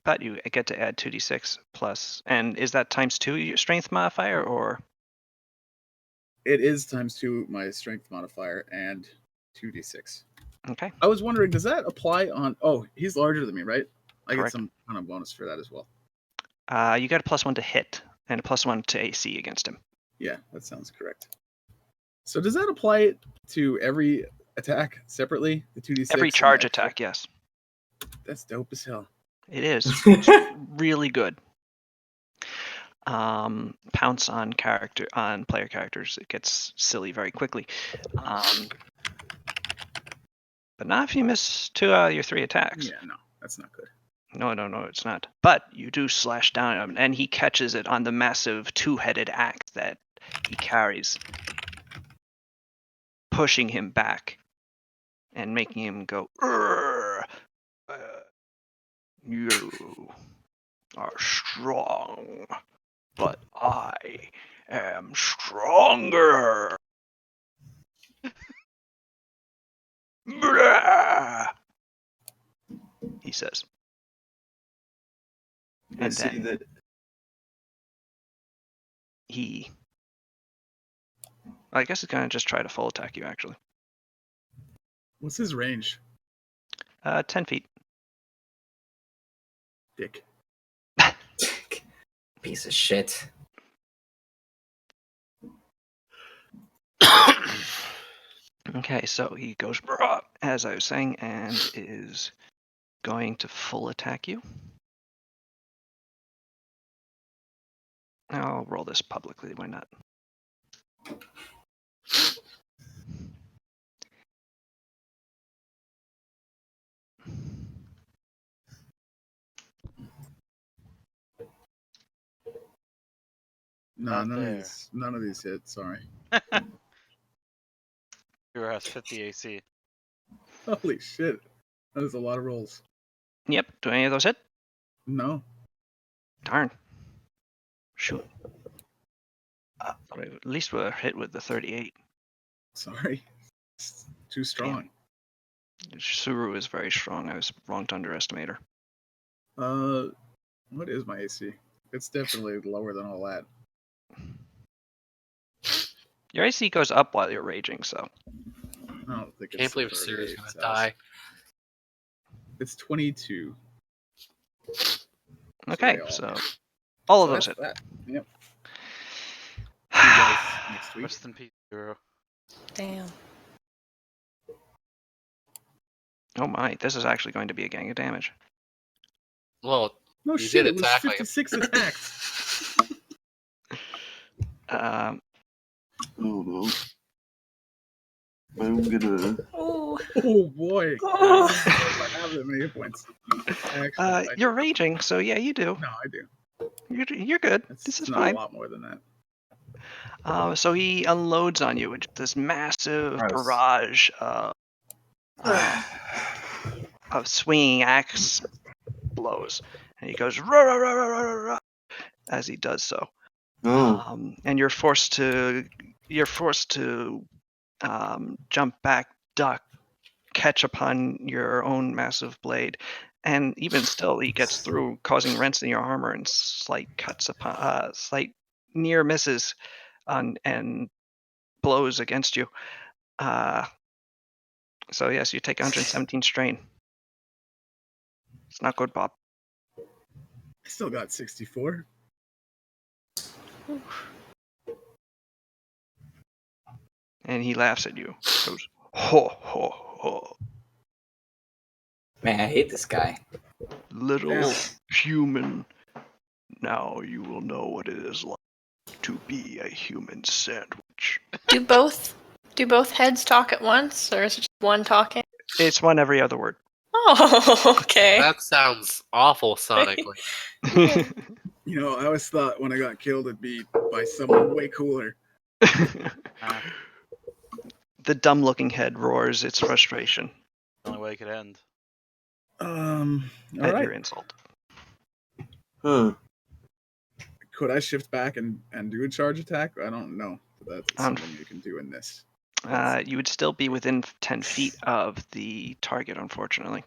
But you get to add 2d6 plus, and is that times 2 your strength modifier, or? It is ×2 my strength modifier and 2d6. Okay, I was wondering, does that apply on? Oh, he's larger than me, right? I get correct. some kind of bonus for that as well. You got a +1 to hit and a +1 to AC against him. Yeah, that sounds correct. So does that apply to every attack separately? The 2d6. Every and the charge extra? attack, yes. That's dope as hell. It is. It's really good. Pounce on player characters. It gets silly very quickly. But not if you miss 2 out of your 3 attacks. Yeah, no, that's not good. No, it's not. But you do slash down at him, and he catches it on the massive 2-headed axe that he carries, pushing him back and making him go, you are strong, but I am stronger. He says. I And see then that. I guess he's going to just try to full attack you, actually. What's his range? 10 feet. Dick. Piece of shit. Okay, so he goes, "Brah," as I was saying, and is going to full attack you. I'll roll this publicly, why not? No, Not none there. of these hit. Sorry. Hero has 50 AC. Holy shit, that is a lot of rolls. Yep, do any of those hit? No. Darn. Shoot. But at least we're hit with the 38. Sorry. It's too strong. Suru is very strong. I was wrong to underestimate her. What is my AC? It's definitely lower than all that. Your AC goes up while you're raging, so. I don't think Can't it's believe 38, Suru's gonna so die. It's 22. Okay, they all so hit. all So of those that's hit. that. Yep. See you guys next week. Rest in peace, Hero. Damn. Oh my, this is actually going to be a gang of damage. Well, No You shit, did it was attack like a- 56 attacks. Um, Oh no. I'm gonna. Oh. Oh boy. I didn't know if I have that many hit points. Actually, I you're do. raging, so yeah, you do. No, I do. You're good. It's This is not fine. a lot more than that. So he unloads on you with this massive Gross. barrage of swinging axe blows, and he goes rah, rah, rah, rah, rah, rah, rah, as he does so. Oh. And you're forced to jump back, duck, catch upon your own massive blade, and even still, he gets through, causing rents in your armor and slight cuts upon slight near misses and blows against you. So yes, you take 117 strain. It's not good, Bob. I still got 64. And he laughs at you. Goes, ho, ho, ho. Man, I hate this guy. Little human, now you will know what it is like to be a human sandwich. Do both heads talk at once, or is it just one talking? It's one every other word. Oh, okay. That sounds awful sonically. You know, I always thought when I got killed it'd be by someone way cooler. The dumb-looking head roars its frustration Only way it could end. All at right. your insult. Huh. Could I shift back and do a charge attack? I don't know. That's something you can do in this. You would still be within 10 feet of the target, unfortunately.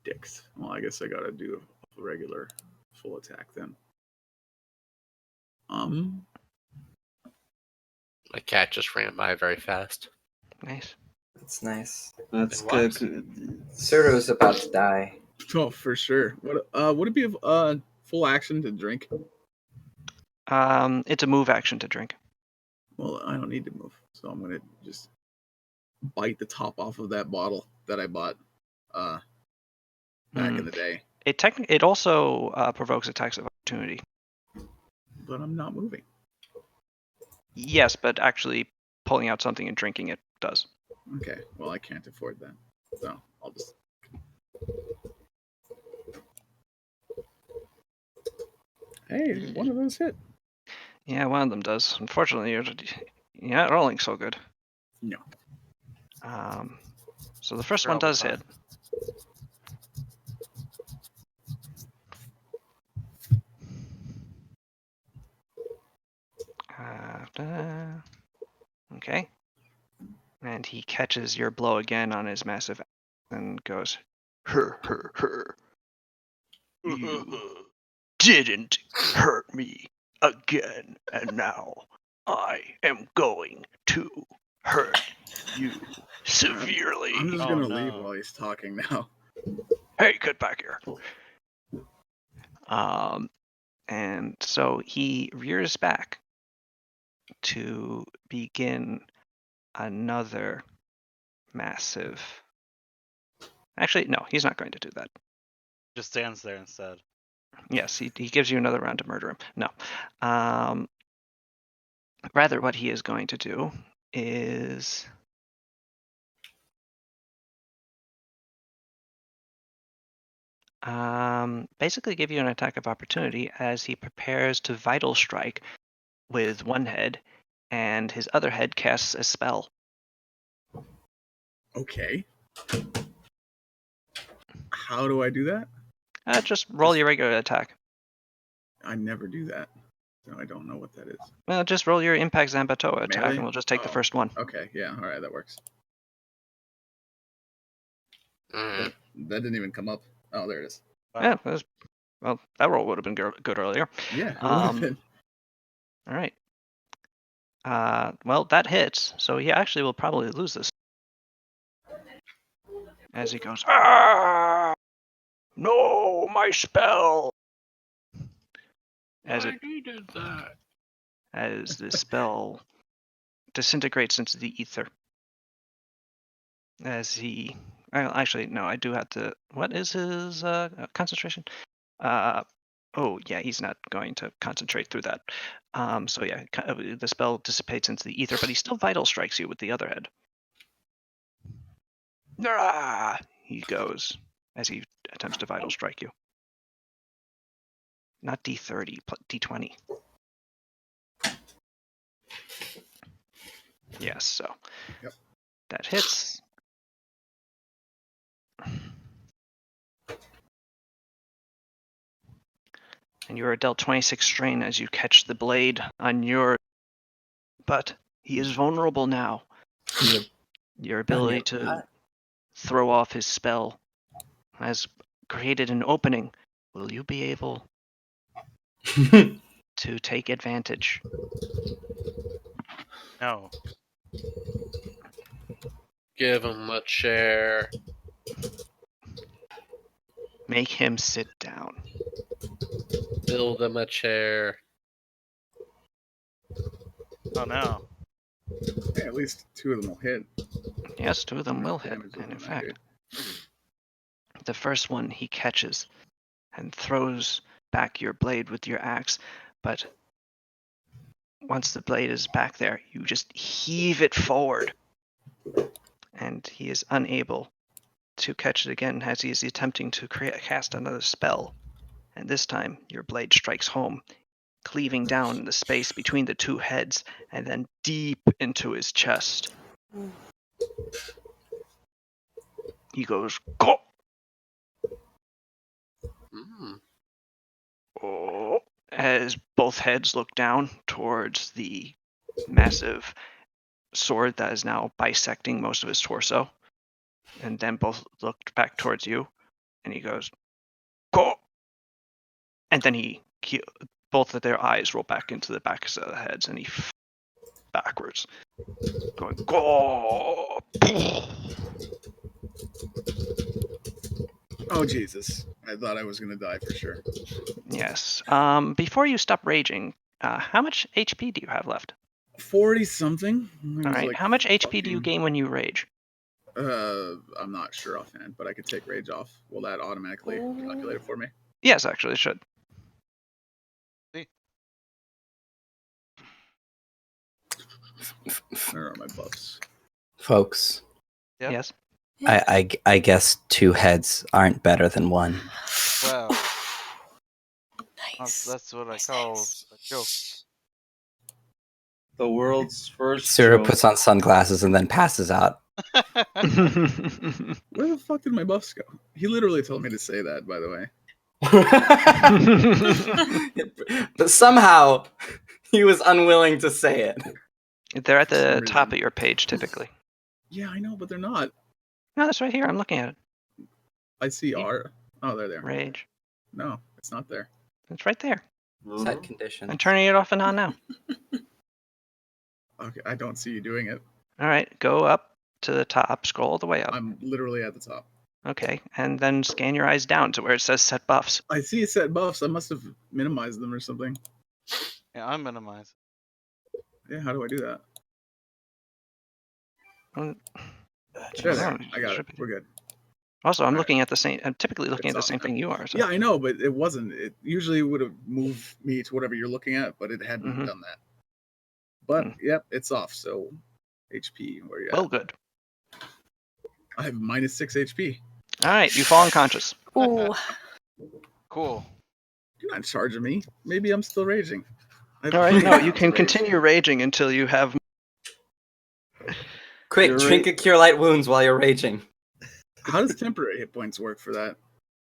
Dicks. Well, I guess I gotta do a regular full attack then. My cat just ran by very fast. Nice. That's nice. That's It good. was. Surto's about to die. Oh, for sure. What would it be full action to drink? It's a move action to drink. Well, I don't need to move, so I'm gonna just bite the top off of that bottle that I bought back in the day. It also provokes attacks of opportunity. But I'm not moving. Yes, but actually pulling out something and drinking it does. Okay, well I can't afford that, so I'll just. Hey, one of those hit. Yeah, one of them does. Unfortunately, you're not rolling so good. No. So the first They're one does almost hit. Okay. And he catches your blow again on his massive and goes, "Her, her, her. You didn't hurt me again, and now I am going to hurt you severely." I'm just Oh, gonna no. leave while he's talking now. Hey, get back here. And so he rears back to begin another massive. Actually, no, he's not going to do that. Just stands there instead. Yes, he gives you another round to murder him. No. Rather, what he is going to do is basically give you an attack of opportunity as he prepares to vital strike with one head, and his other head casts a spell. Okay. How do I do that? Just roll your regular attack. I never do that, so I don't know what that is. Well, just roll your impact Zambatoa attack, Melee? and we'll just take the Oh. first one. Okay, yeah, all right, that works. Mm. That didn't even come up. Oh, there it is. Yeah, well, that roll would have been good earlier. Yeah, it would have been. All right. Well, that hits, so he actually will probably lose this. As he goes, "Ah! No, my spell!" As I needed that. as the spell disintegrates into the ether. As he, well, actually, no, I do have to. What is his concentration? Oh yeah, he's not going to concentrate through that. So yeah, the spell dissipates into the ether, but he still vital strikes you with the other head. Ah! He goes as he attempts to vital strike you. Not D30, D20. Yes, so Yep. that hits. And you are dealt 26 strain as you catch the blade on your. But he is vulnerable now. Your ability to throw off his spell has created an opening. Will you be able to take advantage? No. Give him a chair. Make him sit down. Build him a chair. Oh no. Hey, at least 2 of them will hit. Yes, 2 of them will hit. Damage And in isn't that fact, great. the first one he catches and throws back your blade with your axe, but once the blade is back there, you just heave it forward, and he is unable to catch it again as he is attempting to cast another spell. And this time, your blade strikes home, cleaving down the space between the 2 heads and then deep into his chest. He goes, "Go!" Mm. Oh, as both heads look down towards the massive sword that is now bisecting most of his torso, and then both looked back towards you, and he goes, "Go!" And then both of their eyes roll back into the backs of the heads, and he backwards, going, "Go!" Oh, Jesus. I thought I was going to die for sure. Yes. Before you stop raging, how much HP do you have left? 40 something. All right. How much HP do you gain when you rage? I'm not sure offhand, but I could take rage off. Will that automatically calculate it for me? Yes, actually, it should. Where are my buffs? Folks, Yep. Yes. I guess 2 heads aren't better than 1. Wow. Nice. That's what I call a joke. The world's first Sura joke. puts on sunglasses and then passes out. Where the fuck did my buffs go? He literally told me to say that, by the way. But somehow he was unwilling to say it. They're at For some the top reason. of your page, typically. Yeah, I know, but they're not. No, that's right here. I'm looking at it. I see R. Oh, they're there. Rage. No, it's not there. It's right there. Set conditions. I'm turning it off and on now. Okay, I don't see you doing it. All right, go up to the top, scroll all the way up. I'm literally at the top. Okay, and then scan your eyes down to where it says set buffs. I see set buffs. I must have minimized them or something. Yeah, I'm minimized. Yeah, how do I do that? Oh, There, I got it. We're good. Also, I'm All right. looking at the same. I'm typically looking It's at the off same now. thing you are. So. Yeah, I know, but it wasn't. It usually would have moved me to whatever you're looking at, but it hadn't Mhm. done that. But yep, it's off. So HP, where you at? Well, good. I have minus 6 HP. All right, you fall unconscious. Ooh. Cool. You're not charging me. Maybe I'm still raging. All right, no, you can continue raging until you have. Quick, You're drink a cure light wounds while you're raging. How does temporary hit points work for that?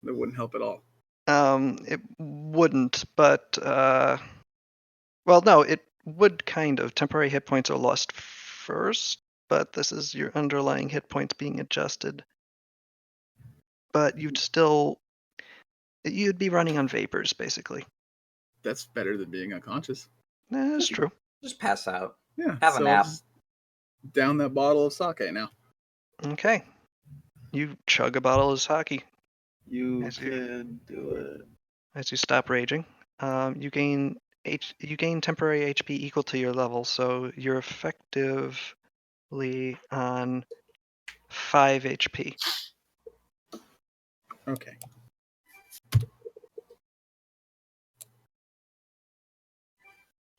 That wouldn't help at all. It wouldn't, but well, no, it would kind of. Temporary hit points are lost first, but this is your underlying hit points being adjusted. But you'd be running on vapors, basically. That's better than being unconscious. That's true. Just pass out. Yeah. Have a so nap. just down that bottle of sake now. Okay. You chug a bottle of sake You As you- can do it. as you stop raging. You gain temporary HP equal to your level, so you're effectively on 5 HP. Okay.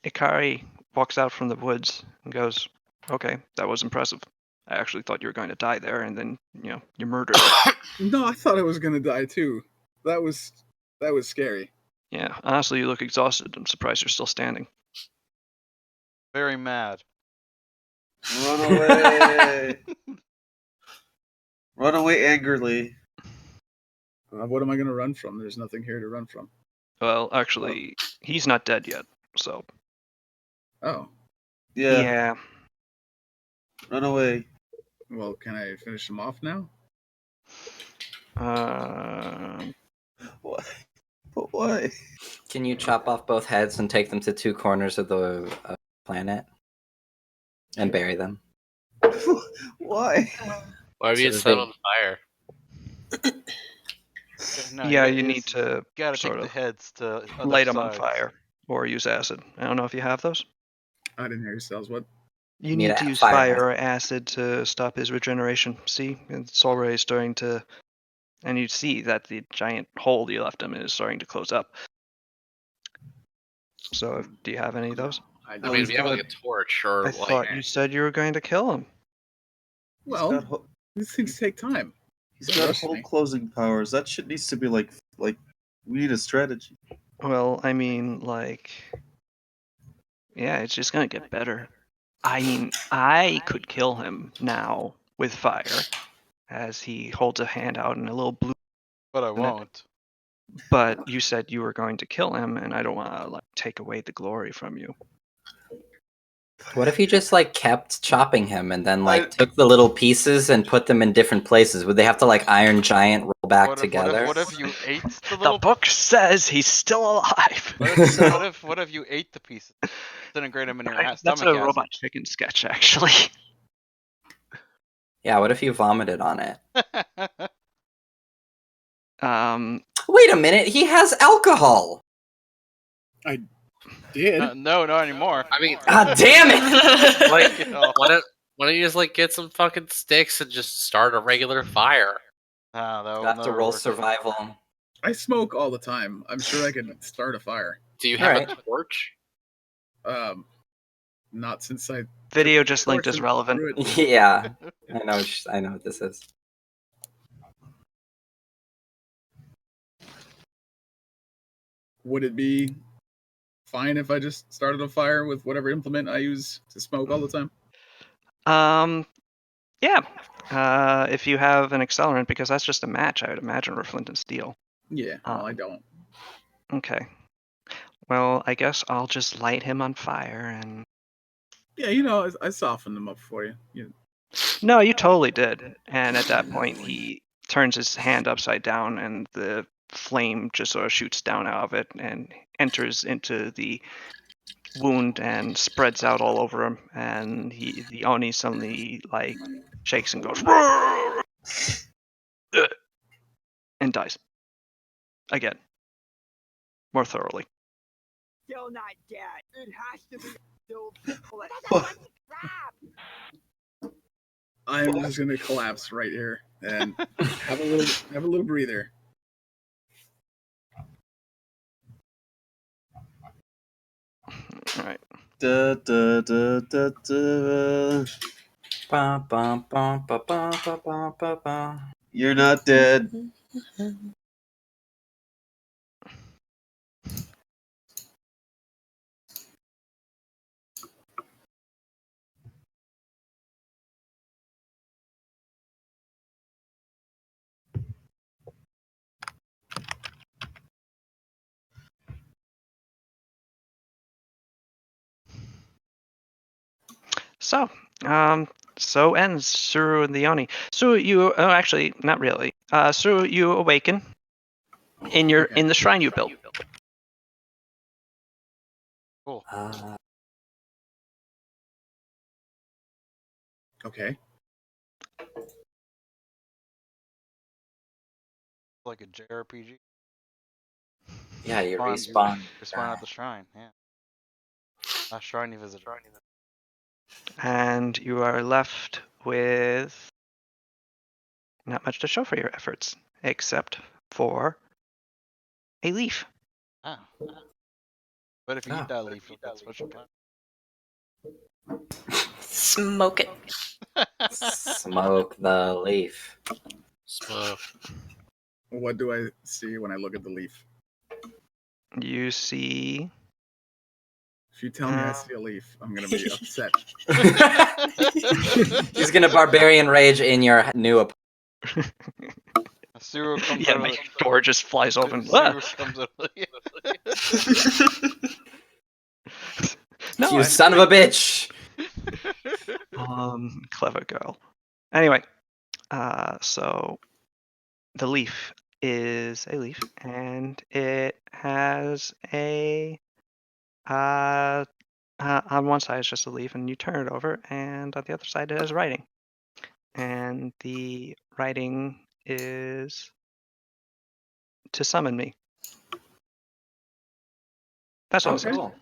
Ikari walks out from the woods and goes, "Okay, that was impressive. I actually thought you were going to die there, and then you murdered it." No, I thought I was gonna die too. That was scary. Yeah, honestly, you look exhausted. I'm surprised you're still standing. Very mad. Run away. Run away angrily. What am I gonna run from? There's nothing here to run from. Well, actually, he's not dead yet, so Oh, Yeah. yeah. Run away. well, can I finish him off now? Why? But why? Can you chop off both heads and take them to 2 corners of the planet and bury them? Why? Why have you So set they- on fire? No, Yeah, you need to gotta sort take the of heads to other light them on sides. fire or use acid. I don't know if you have those. I didn't hear yourselves. What? You Need need a to use fire fire acid. or acid to stop his regeneration. See, it's already starting to, and you see that the giant hole you left him is starting to close up. So, do you have any of those? I Well, mean, he's if you have like got- a torch or I like, thought you said you were going to kill him. Well, got ho- these things take time. he's Don't got rush whole me. closing powers. That shit needs to be like we need a strategy. Well, I mean, like, yeah, it's just gonna get better. I mean, I could kill him now with fire, as he holds a hand out and a little blue. But I it. won't. But you said you were going to kill him, and I don't want to like take away the glory from you. What if you just like kept chopping him and then like I- took the little pieces and put them in different places? Would they have to like Iron Giant roll back together? What if you ate the The little? book says he's still alive. What if you ate the pieces? Disintegrate them in your That's stomach a acid. robot chicken sketch, actually. Yeah, what if you vomited on it? Um, Wait a minute, he has alcohol! Did No, not anymore. I mean, God damn it! like, You know. why don't you just like get some fucking sticks and just start a regular fire? Ah, that You will have to never roll work. survival. I smoke all the time. I'm sure I could start a fire. Do you have Alright. a torch? Not since I video just linked torch is and relevant. threw it. Yeah, I know what this is. Would it be fine if I just started a fire with whatever implement I use to smoke all the time? Yeah. If you have an accelerant, because that's just a match, I would imagine, or flint and steel. Yeah, well, I don't. Okay. Well, I guess I'll just light him on fire and. Yeah, you know, I softened them up for you. No, you totally did. And at that point, he turns his hand upside down, and the flame just sort of shoots down out of it and enters into the wound and spreads out all over him. And the Oni suddenly like shakes and goes and dies again, more thoroughly. Still not dead. It has to be still. I'm just gonna collapse right here and have a little breather. All right. Da, da, da, da, da. Ba, ba, ba, ba, ba, ba, ba, ba, ba. You're not dead. So, so ends Suru and the Oni. Suru, actually, not really. Suru, you awaken in the shrine you built. Cool. Okay. Like a JRPG. Yeah, you Spawn- respawn. You spawn at the shrine. Yeah. Last shrine you visit. And you are left with not much to show for your efforts, except for a leaf. Ah. But if you eat that leaf with that special plant. Smoke it. Smoke the leaf. Smoke. What do I see when I look at the leaf? You see. If you tell me I see a leaf, I'm gonna be upset. He's gonna barbarian rage in your new apartment. Suru comes Yeah, out my of the door just flies open. Suru comes out of the No, You son of a bitch! clever girl. Anyway, so the leaf is a leaf, and it has a on one side it's just a leaf, and you turn it over, and on the other side it has writing, and the writing is to summon me. That's all it says. Cool.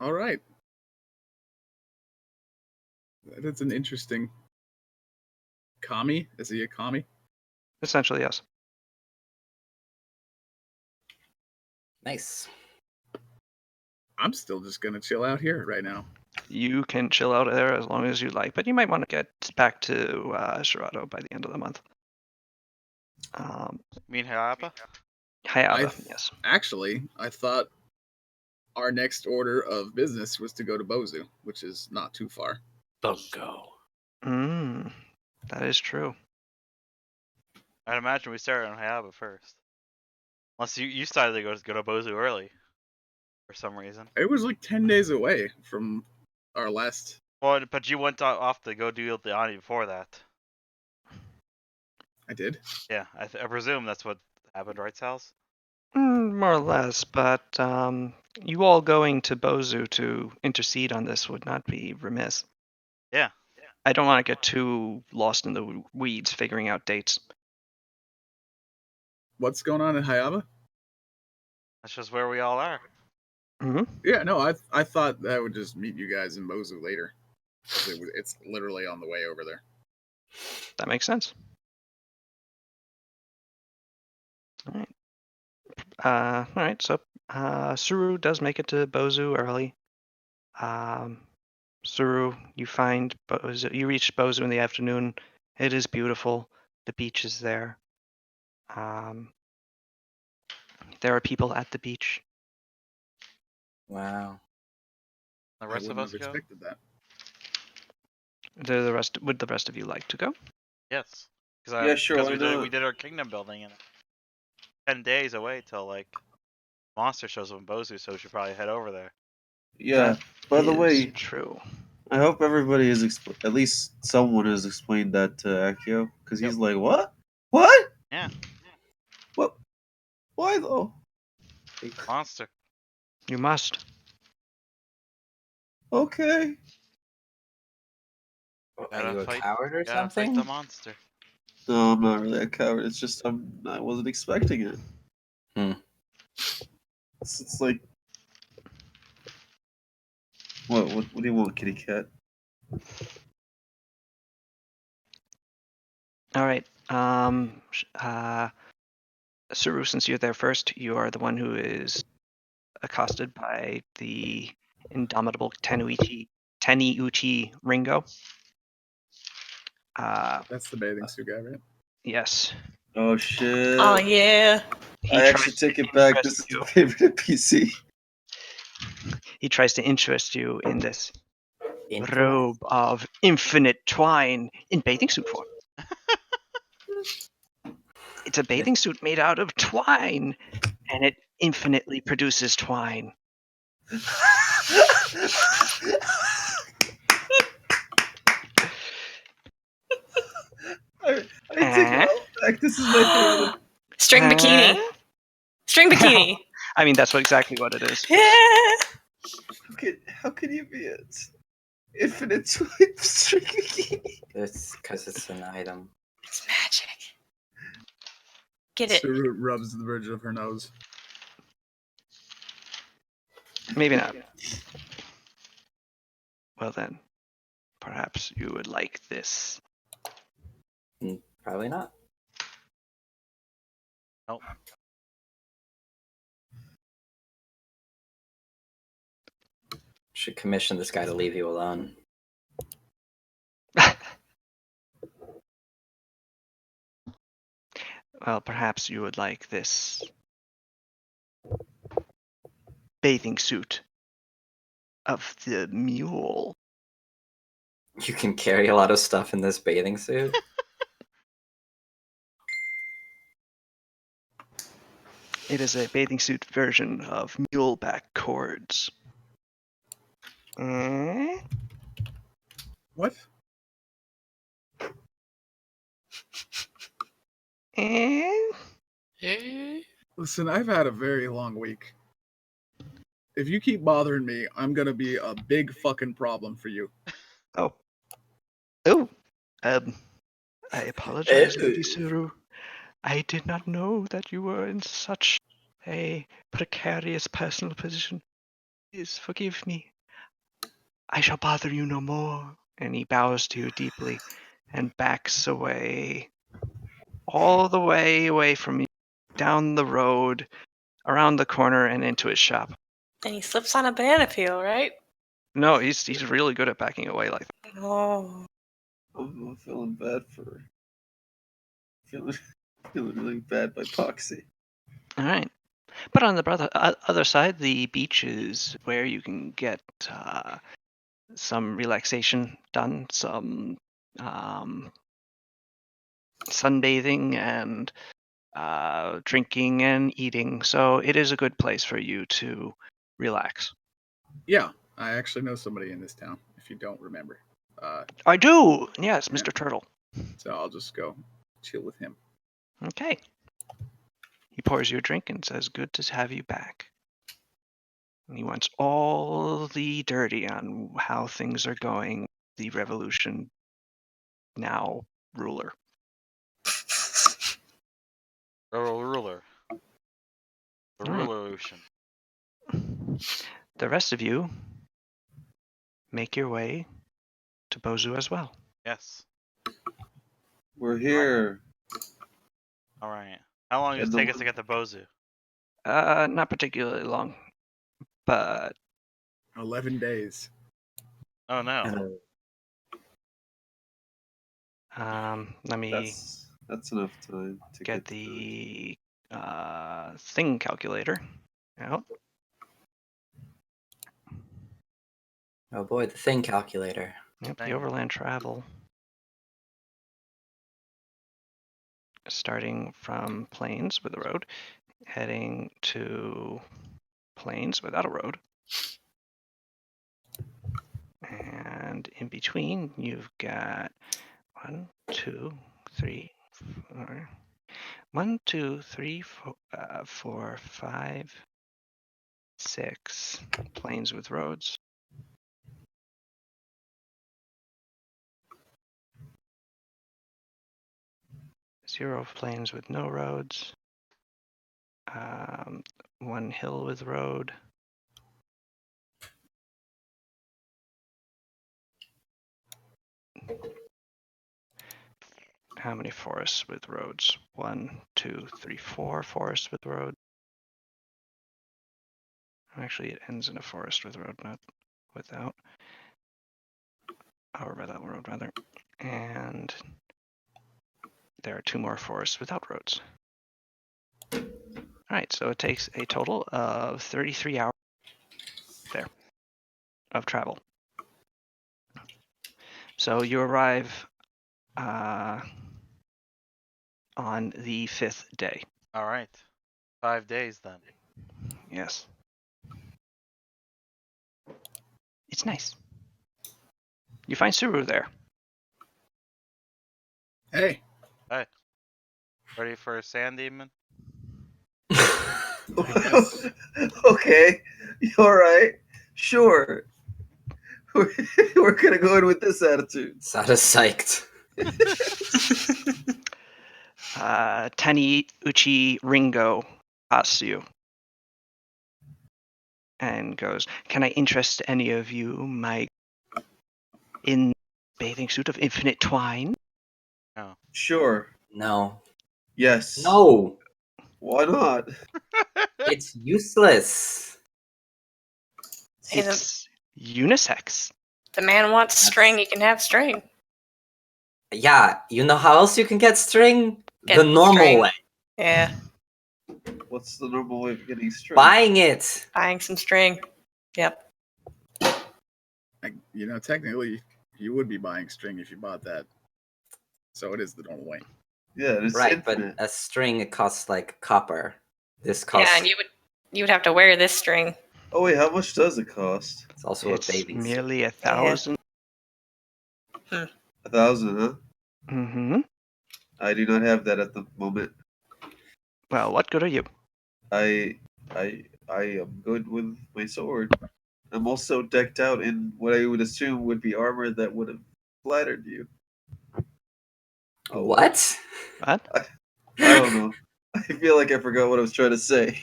All right. That's an interesting. Kami? Is he a kami? Essentially, yes. Nice. I'm still just gonna chill out here right now. You can chill out there as long as you like, but you might want to get back to Shirato by the end of the month. You mean Hayaba? Hayaba, yes. Actually, I thought our next order of business was to go to Bozu, which is not too far. Bungo. That is true. I'd imagine we started on Hayaba first. Unless you decided to go to Bozu early. For some reason. It was like 10 days away from our last. Well, but you went off to go do the Ani before that. I did? Yeah, I presume that's what happened, right, Sals? More or less, but you all going to Bozu to intercede on this would not be remiss. Yeah. I don't want to get too lost in the weeds figuring out dates. What's going on in Hayaba? That's just where we all are. Mm-hmm. Yeah, no, I thought that I would just meet you guys in Bozu later. It's literally on the way over there. That makes sense. All right. So Suru does make it to Bozu early. Suru, you find Bozu. You reach Bozu in the afternoon. It is beautiful. The beach is there. There are people at the beach. Wow. The I rest of wouldn't us have go? expected that. Would the rest of you like to go? Yes. Yeah, sure, Because why not? we did our kingdom building in 10 days away till like Monster shows up in Bozu, so we should probably head over there. Yeah. That By the is way, true. I hope everybody has at least someone has explained that to Akio, because he's like, what? What? Yeah. What? Why though? Monster. You must. Okay. Are you a fight, coward or gotta fight the something? monster. No, I'm not really a coward. It's just I wasn't expecting it. It's like, what do you want, kitty cat? All right. Suru, since you're there first, you are the one who is accosted by the indomitable Teniuchi Ringo. That's the bathing suit guy, right? Yes. Oh shit! Oh yeah. He I tries actually to take it back. interest This is you. my favorite NPC. He tries to interest you in this robe of infinite twine in bathing suit form. It's a bathing suit made out of twine, and it infinitely produces twine. I take it all back. This is my favorite. String bikini. String bikini. I mean, that's exactly what it is. Yeah. How can you be it? Infinite string bikini. It's because it's an item. It's magic. Get it. Suru rubs the bridge of her nose. Maybe not. Well then, perhaps you would like this. Probably not. Nope. Should commission this guy to leave you alone. Well, perhaps you would like this bathing suit of the mule. You can carry a lot of stuff in this bathing suit. It is a bathing suit version of muleback cords. What? Listen, I've had a very long week. If you keep bothering me, I'm gonna be a big fucking problem for you. Oh. I apologize, Lady Suru. I did not know that you were in such a precarious personal position. Please forgive me. I shall bother you no more. And he bows to you deeply and backs away, all the way away from you, down the road, around the corner, and into his shop. And he slips on a banana peel, right? No, he's really good at backing away like that. Oh. I'm feeling bad for. Feeling really bad by Poxy. All right. But on the other side, the beach is where you can get some relaxation done, some sunbathing and drinking and eating. So it is a good place for you to relax. Yeah, I actually know somebody in this town. If you don't remember, I do. Yes, Yeah. Mr. Turtle. so I'll just go chill with him. Okay. He pours you a drink and says, "Good to have you back." And he wants all the dirty on how things are going. The revolution now ruler. Ruler. The All right. Rulerution. The rest of you make your way to Bozu as well. Yes. We're here. All right. How long does it take us to get to Bozu? Not particularly long, but 11 days. Oh no. let me That's enough time to get to the thing calculator out. Oh boy, the thing calculator. Yep, the Thing. overland travel. Starting from plains with a road, heading to plains without a road. And in between, you've got 1, 2, 3, 4. 1, 2, 3, 4, 5, 6 plains with roads. Zero plains with no roads. 1 hill with road. How many forests with roads? 1, 2, 3, 4 forests with road. Actually, it ends in a forest with road, not without. Or without road, rather. And there are 2 more forests without roads. All right, so it takes a total of 33 hours there of travel. So you arrive on the 5th day. All right. 5 days then. Yes. It's nice. You find Suru there. Hey. Hey. Ready for a sand demon? Okay, you all right? Sure. We're gonna go in with this attitude. Sada psyched. Tani Uchi Ringo asks you and goes, "Can I interest any of you, my in bathing suit of infinite twine?" No. Sure. No. Yes. No. Why not? It's useless. Hey, It's unisex. the man wants string, he can have string. Yeah, you know how else you can get string? Get the normal string. way. Yeah, What's the normal way of getting string? Buying it. buying some string. Yep. Technically, you would be buying string if you bought that. So it is the normal way. Yeah, it's Right, infinite. but a string it costs like copper. This costs. Yeah, and you would have to wear this string. Oh wait, how much does it cost? It's also It's a bathing suit. merely 1,000. 1,000, huh? Mm-hmm. I do not have that at the moment. Well, what good are you? I am good with my sword. I'm also decked out in what I would assume would be armor that would have flattered you. Oh, What? What? I don't know. I feel like I forgot what I was trying to say.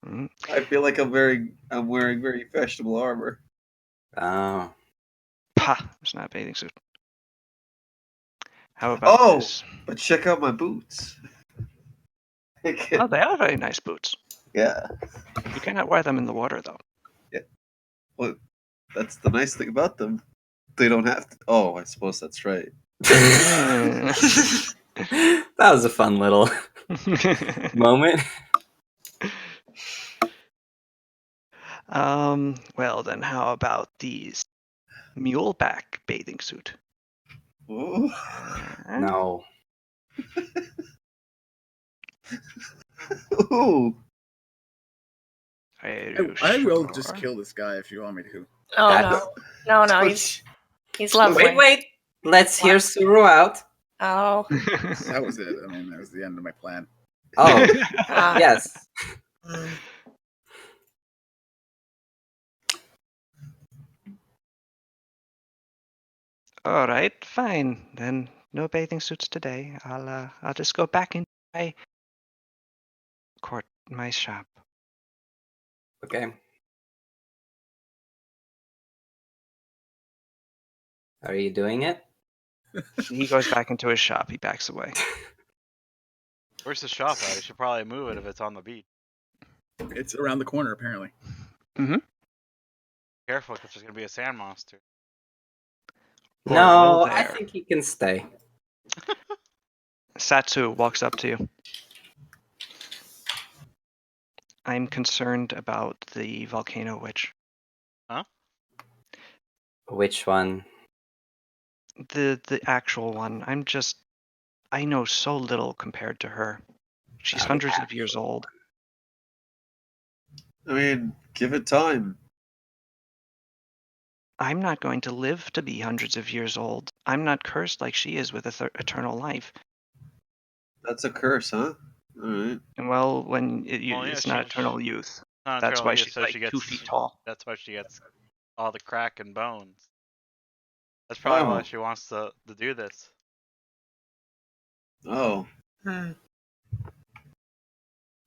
Mm. I feel like I'm wearing very fashionable armor. Oh. Pah! It's not a bathing suit. How about this? But check out my boots. Oh, they are very nice boots. Yeah. You cannot wear them in the water, though. Well, that's the nice thing about them. They don't have to. Oh, I suppose that's right. That was a fun little moment. Well then, how about these muleback bathing suit? Ooh. No. Ooh. I will just kill this guy if you want me to. Oh That's- no, he's lovely. Wait. Let's hear Suru out. Oh. That was it. I mean, that was the end of my plan. Oh, Ah. yes. Mm. All right, fine. Then no bathing suits today. I'll just go back into my shop. Okay. Are you doing it? He goes back into his shop. He backs away. Where's the shop at? You should probably move it if it's on the beach. It's around the corner, apparently. Mm-hmm. Careful, because there's gonna be a sand monster. Or No, will I there? think he can stay. Satsu walks up to you. I'm concerned about the volcano witch. Which one? The actual one. I know so little compared to her. She's Oh, hundreds of years old. I mean, give it time. I'm not going to live to be hundreds of years old. I'm not cursed like she is with eternal life. That's a curse, huh? All right. And well, when Well, yeah, it's not eternal youth. Not That's eternal why youth, she's so like she gets 2 feet tall. That's why she gets all the crack and bones. That's probably why she wants to do this. Oh. Hmm.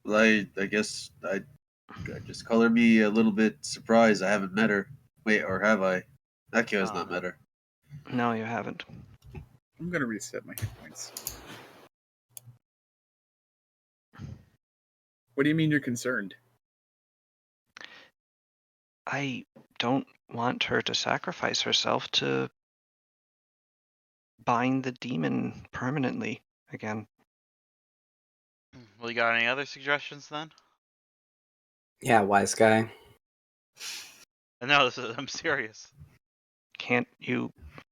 Well, I guess I just color me a little bit surprised. I haven't met her. Wait, or have I? Akio has not met her. No, you haven't. I'm gonna reset my hit points. What do you mean you're concerned? I don't want her to sacrifice herself to bind the demon permanently again. Well, you got any other suggestions then? Yeah, wise guy. No, I'm serious. Can't you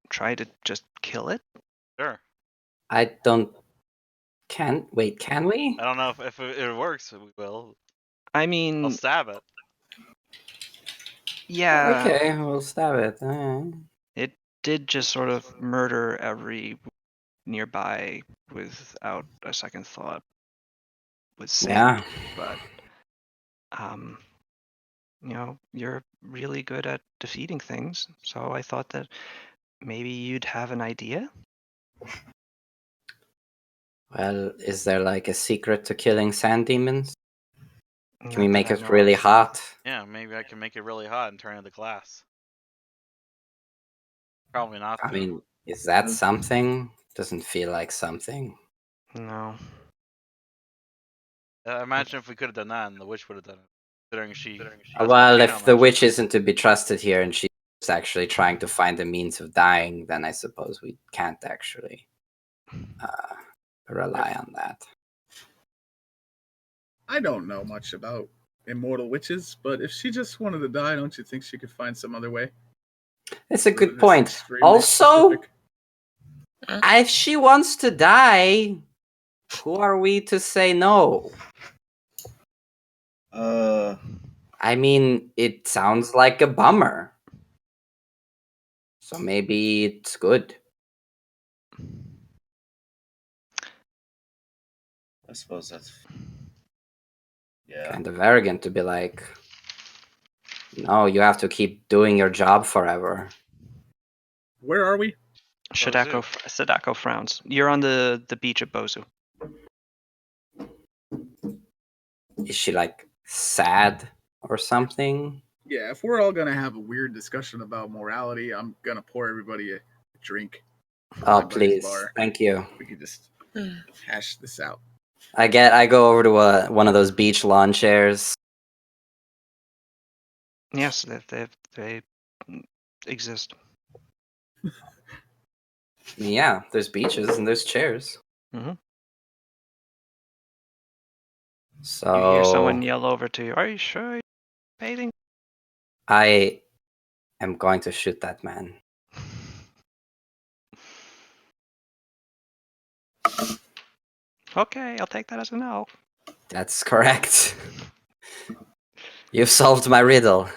try to just kill it? Sure. I don't. Can we? I don't know if it works. We will. I mean, I'll stab it. Yeah. Okay, we'll stab it. Alright. It did just sort of murder every nearby without a second thought with sand. But you're really good at defeating things, so I thought that maybe you'd have an idea. Well, is there like a secret to killing sand demons? Can we Not make that I it know really of. hot? Yeah, maybe I can make it really hot and turn into glass. Probably not. I Though. mean, is that something? Doesn't feel like something. No. Imagine if we could have done that, and the witch would have done it. Considering she. Well, if the witch isn't to be trusted here, and she's actually trying to find a means of dying, then I suppose we can't actually rely on that. I don't know much about immortal witches, but if she just wanted to die, don't you think she could find some other way? It's a good point. Also, if she wants to die, who are we to say no? I mean, it sounds like a bummer. So maybe it's good. I suppose that's kind of arrogant to be like, no, you have to keep doing your job forever. Where are we? Sadako frowns. You're on the beach at Bozu. Is she like sad or something. Yeah, if we're all gonna have a weird discussion about morality, I'm gonna pour everybody a drink. Oh, Everybody's please. bar. Thank you. We could just Hmm. hash this out. I go over to one of those beach lawn chairs. Yes, they exist. Yeah, there's beaches and there's chairs. Mhm. So You hear someone yell over to you, "Are you sure you're baiting?" I am going to shoot that man. Okay, I'll take that as a no. That's correct. You've solved my riddle.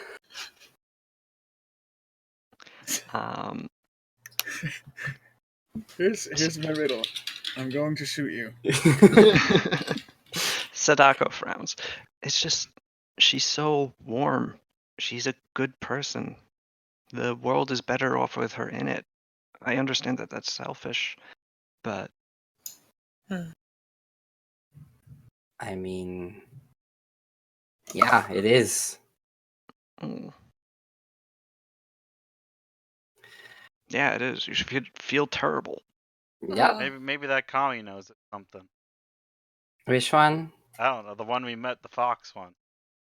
Um, Here's my riddle. I'm going to shoot you. Sadako frowns. It's just, she's so warm. She's a good person. The world is better off with her in it. I understand that that's selfish, but I mean, yeah, it is. mm. Yeah, it is. You should feel terrible. Yeah. Maybe that commie knows something. Which one? I don't know. The one we met, the fox one.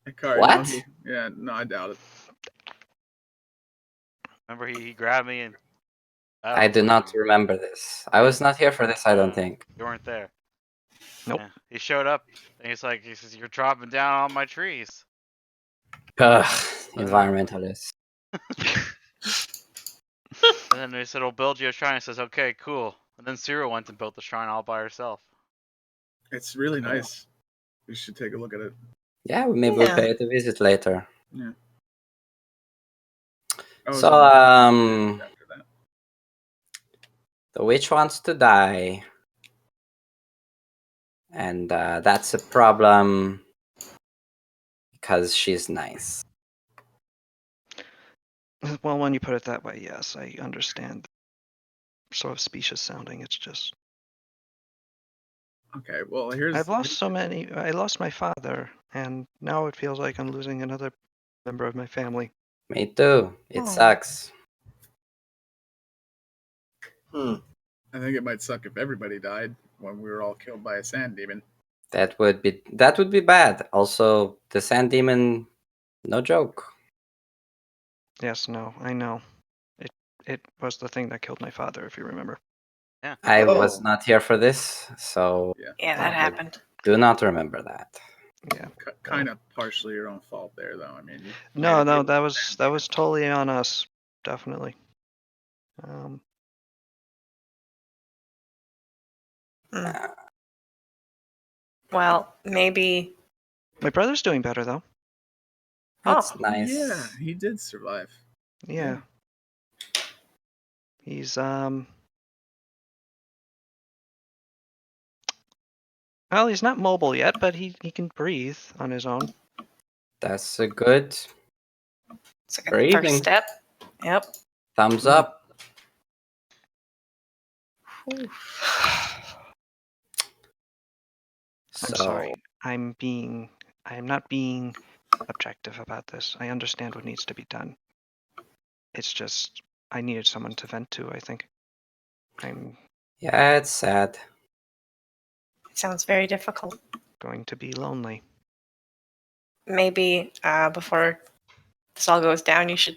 Hikari, What? No, I doubt it. Remember he grabbed me and I do not remember this. I was not here for this, I don't think. You weren't there. Nope. Yeah. He showed up and he says, "You're dropping down on my trees." Ugh, environmentalists. And then they said, "We'll build you a shrine." He says, "Okay, cool." And then Cyril went and built the shrine all by herself. It's really nice. We should take a look at it. Yeah, maybe we'll pay it a visit later. Yeah. So, After that. the witch wants to die. And that's a problem because she's nice. Well, when you put it that way, yes, I understand. Sort of specious sounding. It's just Okay, well, here's... I've lost so many. I lost my father, and now it feels like I'm losing another member of my family. Me too. It sucks. I think it might suck if everybody died when we were all killed by a sand demon. That would be bad. Also, the sand demon, no joke. Yes, no, I know. It was the thing that killed my father, if you remember. Yeah. I was not here for this, so Yeah, that happened. do not remember that. Yeah. Kind of partially your own fault there, though. I mean, you No, made it that was totally on us, definitely. Well, maybe. My brother's doing better though. That's nice. Yeah, he did survive. Yeah. He's well, he's not mobile yet, but he can breathe on his own. That's a good. It's like a breathing. first step. Yep. Thumbs up. I'm sorry. I'm not being objective about this. I understand what needs to be done. It's just I needed someone to vent to, I think. Yeah, it's sad. It sounds very difficult. Going to be lonely. Maybe before this all goes down, you should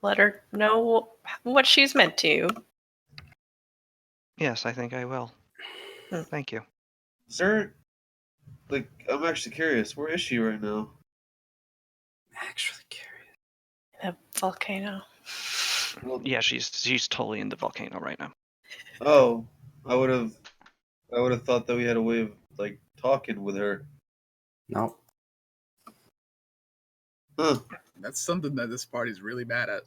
let her know what she's meant to you. Yes, I think I will. Thank you. Is there, I'm actually curious. Where is she right now? Actually curious. The volcano. Well, yeah, she's totally in the volcano right now. Oh, I would have thought that we had a way of talking with her. No. Huh. That's something that this party's really bad at.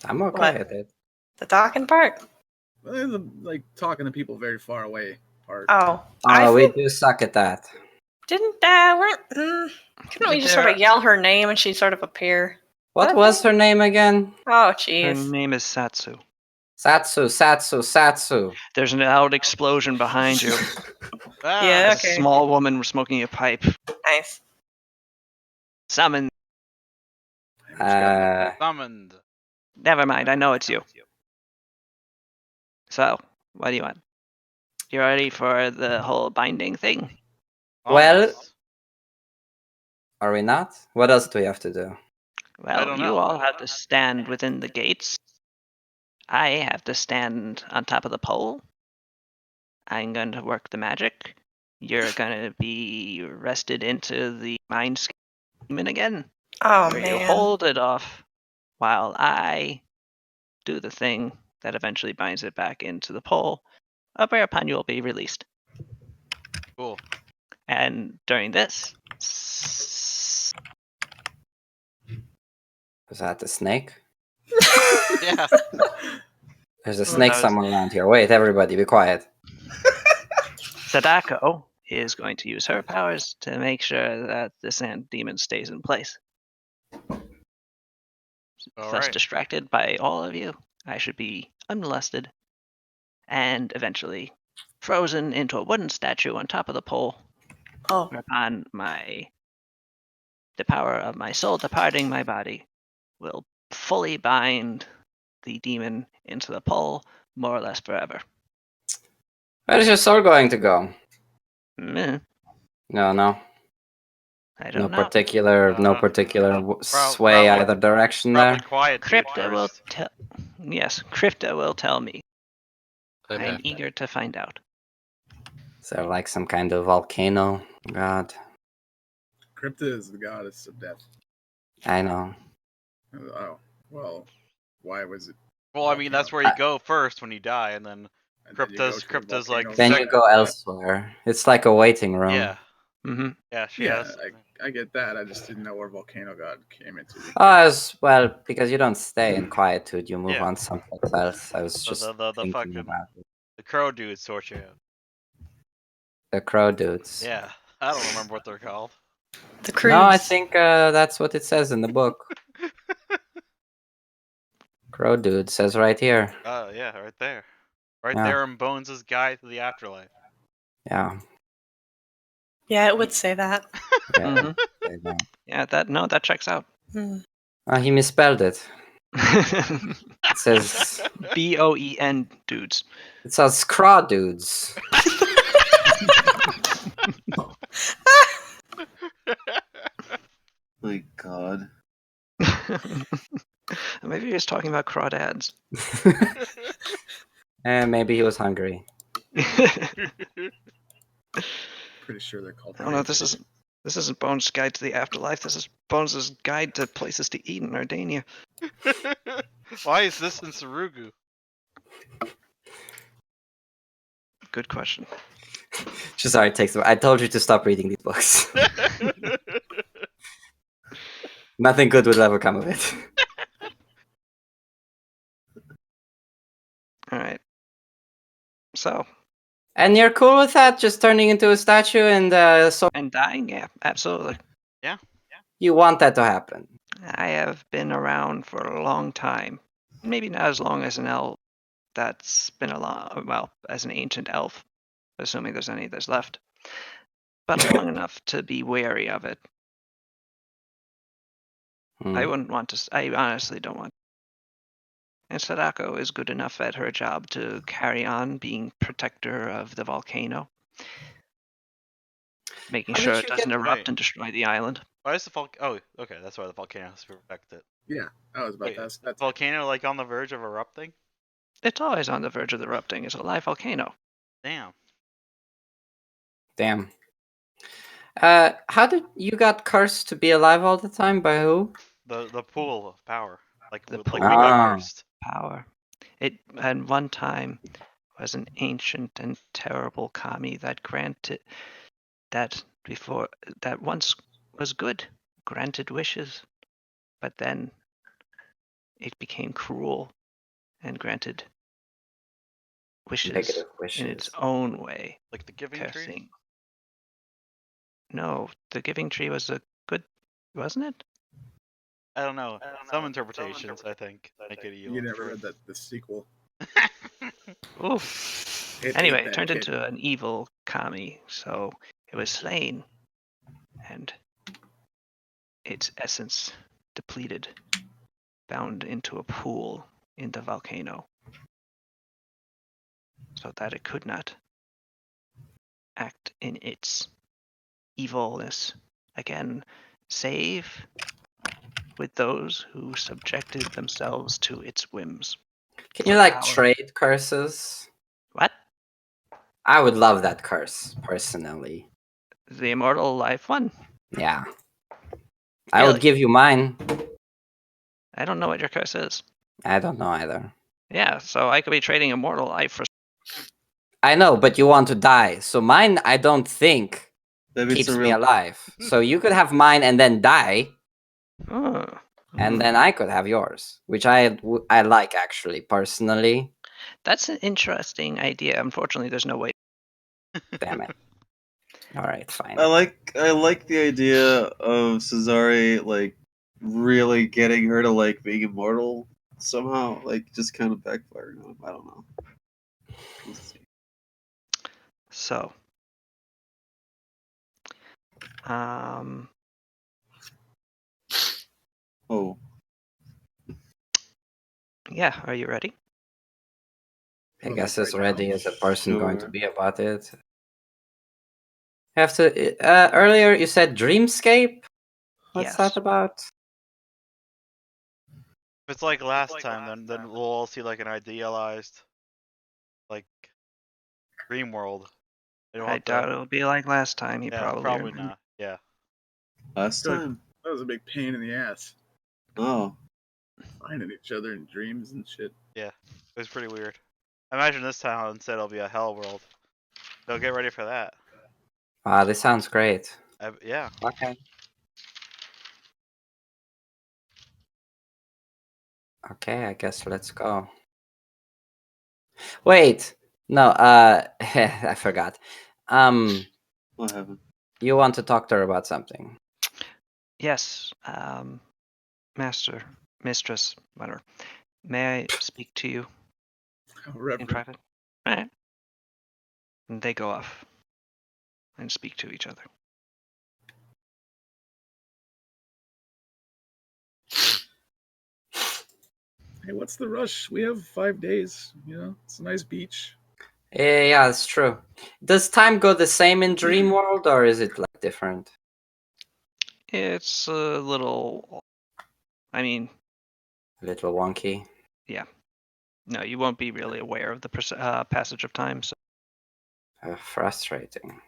I'm okay What? at it. The talking part? Like talking to people very far away part. Oh. We do suck at that. Couldn't we just sort of yell her name and she'd sort of appear? What was her name again? Oh, Her jeez. name is Satsu. Satsu. There's an loud explosion behind you. Ah, Yeah, There's okay. a small woman smoking a pipe. Nice. Summon. Summoned. Never mind, I know it's you. So, what do you want? You ready for the whole binding thing? Well- Almost. Are we not? What else do we have to do? Well, don't you know. all have to stand within the gates. I have to stand on top of the pole. I'm going to work the magic. You're going to be wrested into the mind scheme again. Oh, Where you man. hold it off while I do the thing that eventually binds it back into the pole, whereupon you will be released. Cool. And during this, Was that the snake? Yeah. There's a Oh, snake that was- somewhere around here. Wait, everybody, be quiet. Sadako is going to use her powers to make sure that the sand demon stays in place. All Thus right. distracted by all of you, I should be unmolested and eventually frozen into a wooden statue on top of the pole, Oh. whereupon the power of my soul departing my body will fully bind the demon into the pole, more or less forever. Where is your sword going to go? Mm, No. I No don't know. particular sway probably- either direction Probably there. quiet. Crypta will tell. Yes, Crypta will tell me. Okay. I'm eager to find out. Is there like some kind of volcano? God, Crypta is the goddess of death. I know. Oh, well, why was it? Well, I mean, that's where you go first when you die, and then and then you go Crypta's to the like volcano? Then Sec- you go elsewhere. It's like a waiting room. yeah, Mm-hmm. yeah, she Yeah, has. I get that. I just didn't know where volcano god came into. Oh, as well, because you don't stay in quietude, you move Yeah. on someplace else. I was So just the thinking fucking about it. the crow dudes sort you out. The crow dudes. Yeah, I don't remember what they're called. The cruise. No, I think that's what it says in the book. Crow dude says right here. Oh yeah, right there, right Yeah. there in Bones' Guide to the Afterlife. Yeah. Yeah, it would say that. Yeah. Mhm. There you go. Yeah, that checks out. Hmm. He misspelled it. It says BOEN dudes. it says craw dudes. My God. Maybe he was talking about crawdads. Maybe he was hungry. Pretty sure they're called. I don't know. This isn't Bones' Guide to the Afterlife. This is Bones' Guide to Places to Eat in Ardania. Why is this in Sarugu? Good question. Just sorry, it takes. I told you to stop reading these books. Nothing good will ever come of it. All right. So, And you're cool with that? Just turning into a statue and so and dying? Yeah, absolutely. you want that to happen? I have been around for a long time. Maybe not as long as an elf that's been as an ancient elf, assuming there's any that's left, but long enough to be wary of it. I wouldn't want to. I honestly don't want. And Sadako is good enough at her job to carry on being protector of the volcano, making How did sure you it doesn't get- erupt Right. and destroy the island. Why is the volcano? Oh, okay, that's why the volcano has to protect it. Yeah, I was about Wait, to ask that. volcano like on the verge of erupting? It's always on the verge of erupting. It's a live volcano. Damn. Damn. How did you got cursed to be alive all the time? By who? The pool of power, like The like pool we got Ah. cursed. Power. It at one time was an ancient and terrible kami that granted that once was good, granted wishes, but then it became cruel and granted wishes Negative in its wishes. own way, Like the giving tree. cursing. No, the giving tree was a good, wasn't it? I don't know. Some interpretations, I think, make it evil. You never read that the sequel. Ooh. It Anyway, ate it that turned kid. into an evil kami, so it was slain, and its essence depleted, bound into a pool in the volcano, so that it could not act in its evilness again, save with those who subjected themselves to its whims. Can you like Power. trade curses? What? I would love that curse personally. The immortal life one? Yeah. I Really? would give you mine. I don't know what your curse is. I don't know either. Yeah, so I could be trading immortal life for. I know, but you want to die. So mine, I don't think Maybe it's keeps a me real. alive. So you could have mine and then die, Oh. and then I could have yours, which I like actually personally. That's an interesting idea. Unfortunately, there's no way. Damn it. All right, fine. I like the idea of Cesare like really getting her to like being immortal somehow, like just kind of backfiring on him. I don't know. We'll see. So, Oh, Yeah, are you ready? I Oh, guess like as right now? ready as a person going to Sure. be about it. Have to. Earlier you said dreamscape. What's Yes. that about? If it's like last time, then we'll all see like an idealized, like, dream world. They don't I have to- doubt it'll be like last time. He Yeah, probably. not. Yeah. last Good. time. That was a big pain in the ass. Oh, Finding each other in dreams and shit. It was pretty weird. Imagine this time instead it'll be a hell world. So get ready for that. Wow, this sounds great. Yeah. Okay. Okay, I guess let's go. Wait, no, I forgot. what happened? You want to talk to her about something? Yes, master, mistress, whatever. May I speak to you How in reverent. private? Right. And they go off and speak to each other. Hey, what's the rush? We have 5 days. You know, it's a nice beach. Yeah, that's true. Does time go the same in Dream World, or is it like different? It's a little. I mean, A little wonky. no, you won't be really aware of the passage of time. So. Frustrating.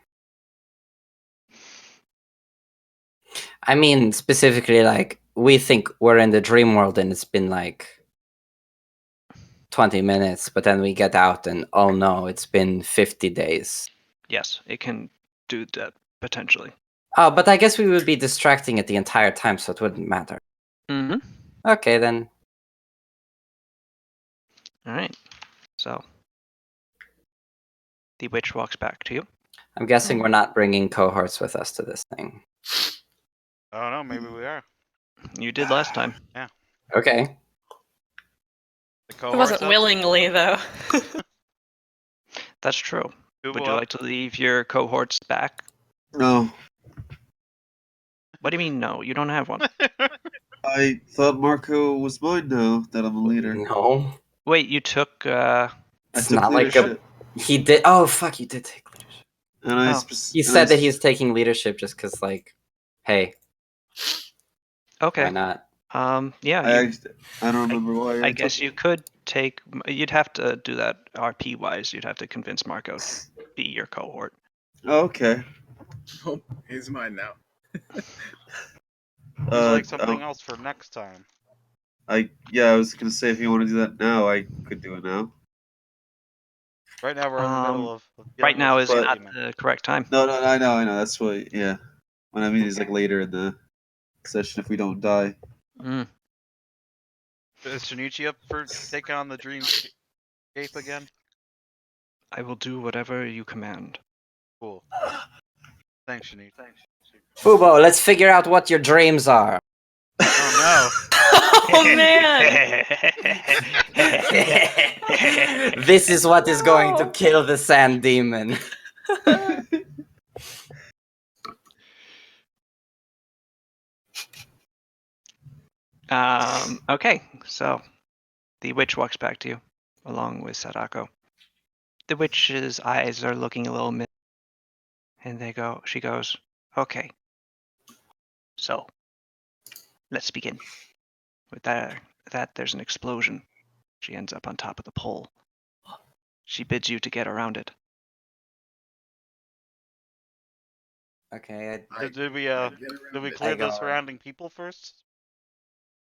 I mean, specifically, like, we think we're in the dream world and it's been like 20 minutes, but then we get out and oh no, it's been 50 days. Yes, it can do that potentially. Oh, but I guess we would be distracting it the entire time, so it wouldn't matter. Mm-hmm. Okay, then. All right. So the witch walks back to you. I'm guessing we're not bringing cohorts with us to this thing. I don't know, maybe we are. You did last time. Okay. The It cohorts wasn't up? willingly, though. That's true. Kubo Would you up? like to leave your cohorts back? No, What do you mean no? You don't have one. I thought Marco was mine now that I'm a leader. No. Wait, you took I It's took not like a. leadership, He did. Oh, fuck, you did take leadership. and I. Oh. He said that he's taking leadership just because, like, hey, okay. why not? Yeah, I don't remember why. I guess you could take. You'd have to do that RP wise. You'd have to convince Marco to be your cohort. Oh, okay. Oh, he's mine now. Would you like something else for next time? I was gonna say if you want to do that now, I could do it now. Right now we're in the middle of Right dealing now with is the not demon. the correct time. No, I know. That's what. Yeah, what I mean is like later in the session if we don't die. Mm. Is Shinichi up for taking on the dreamscape again? I will do whatever you command. Cool. Thanks, Shinichi. Fubo, let's figure out what your dreams are. Oh Oh man! This is what is going to No. kill the sand demon. Okay, so the witch walks back to you, along with Sadako. The witch's eyes are looking a little and she goes, okay, so let's begin. With that, there's an explosion. She ends up on top of the pole. She bids you to get around it. Okay. Did we clear the surrounding people first?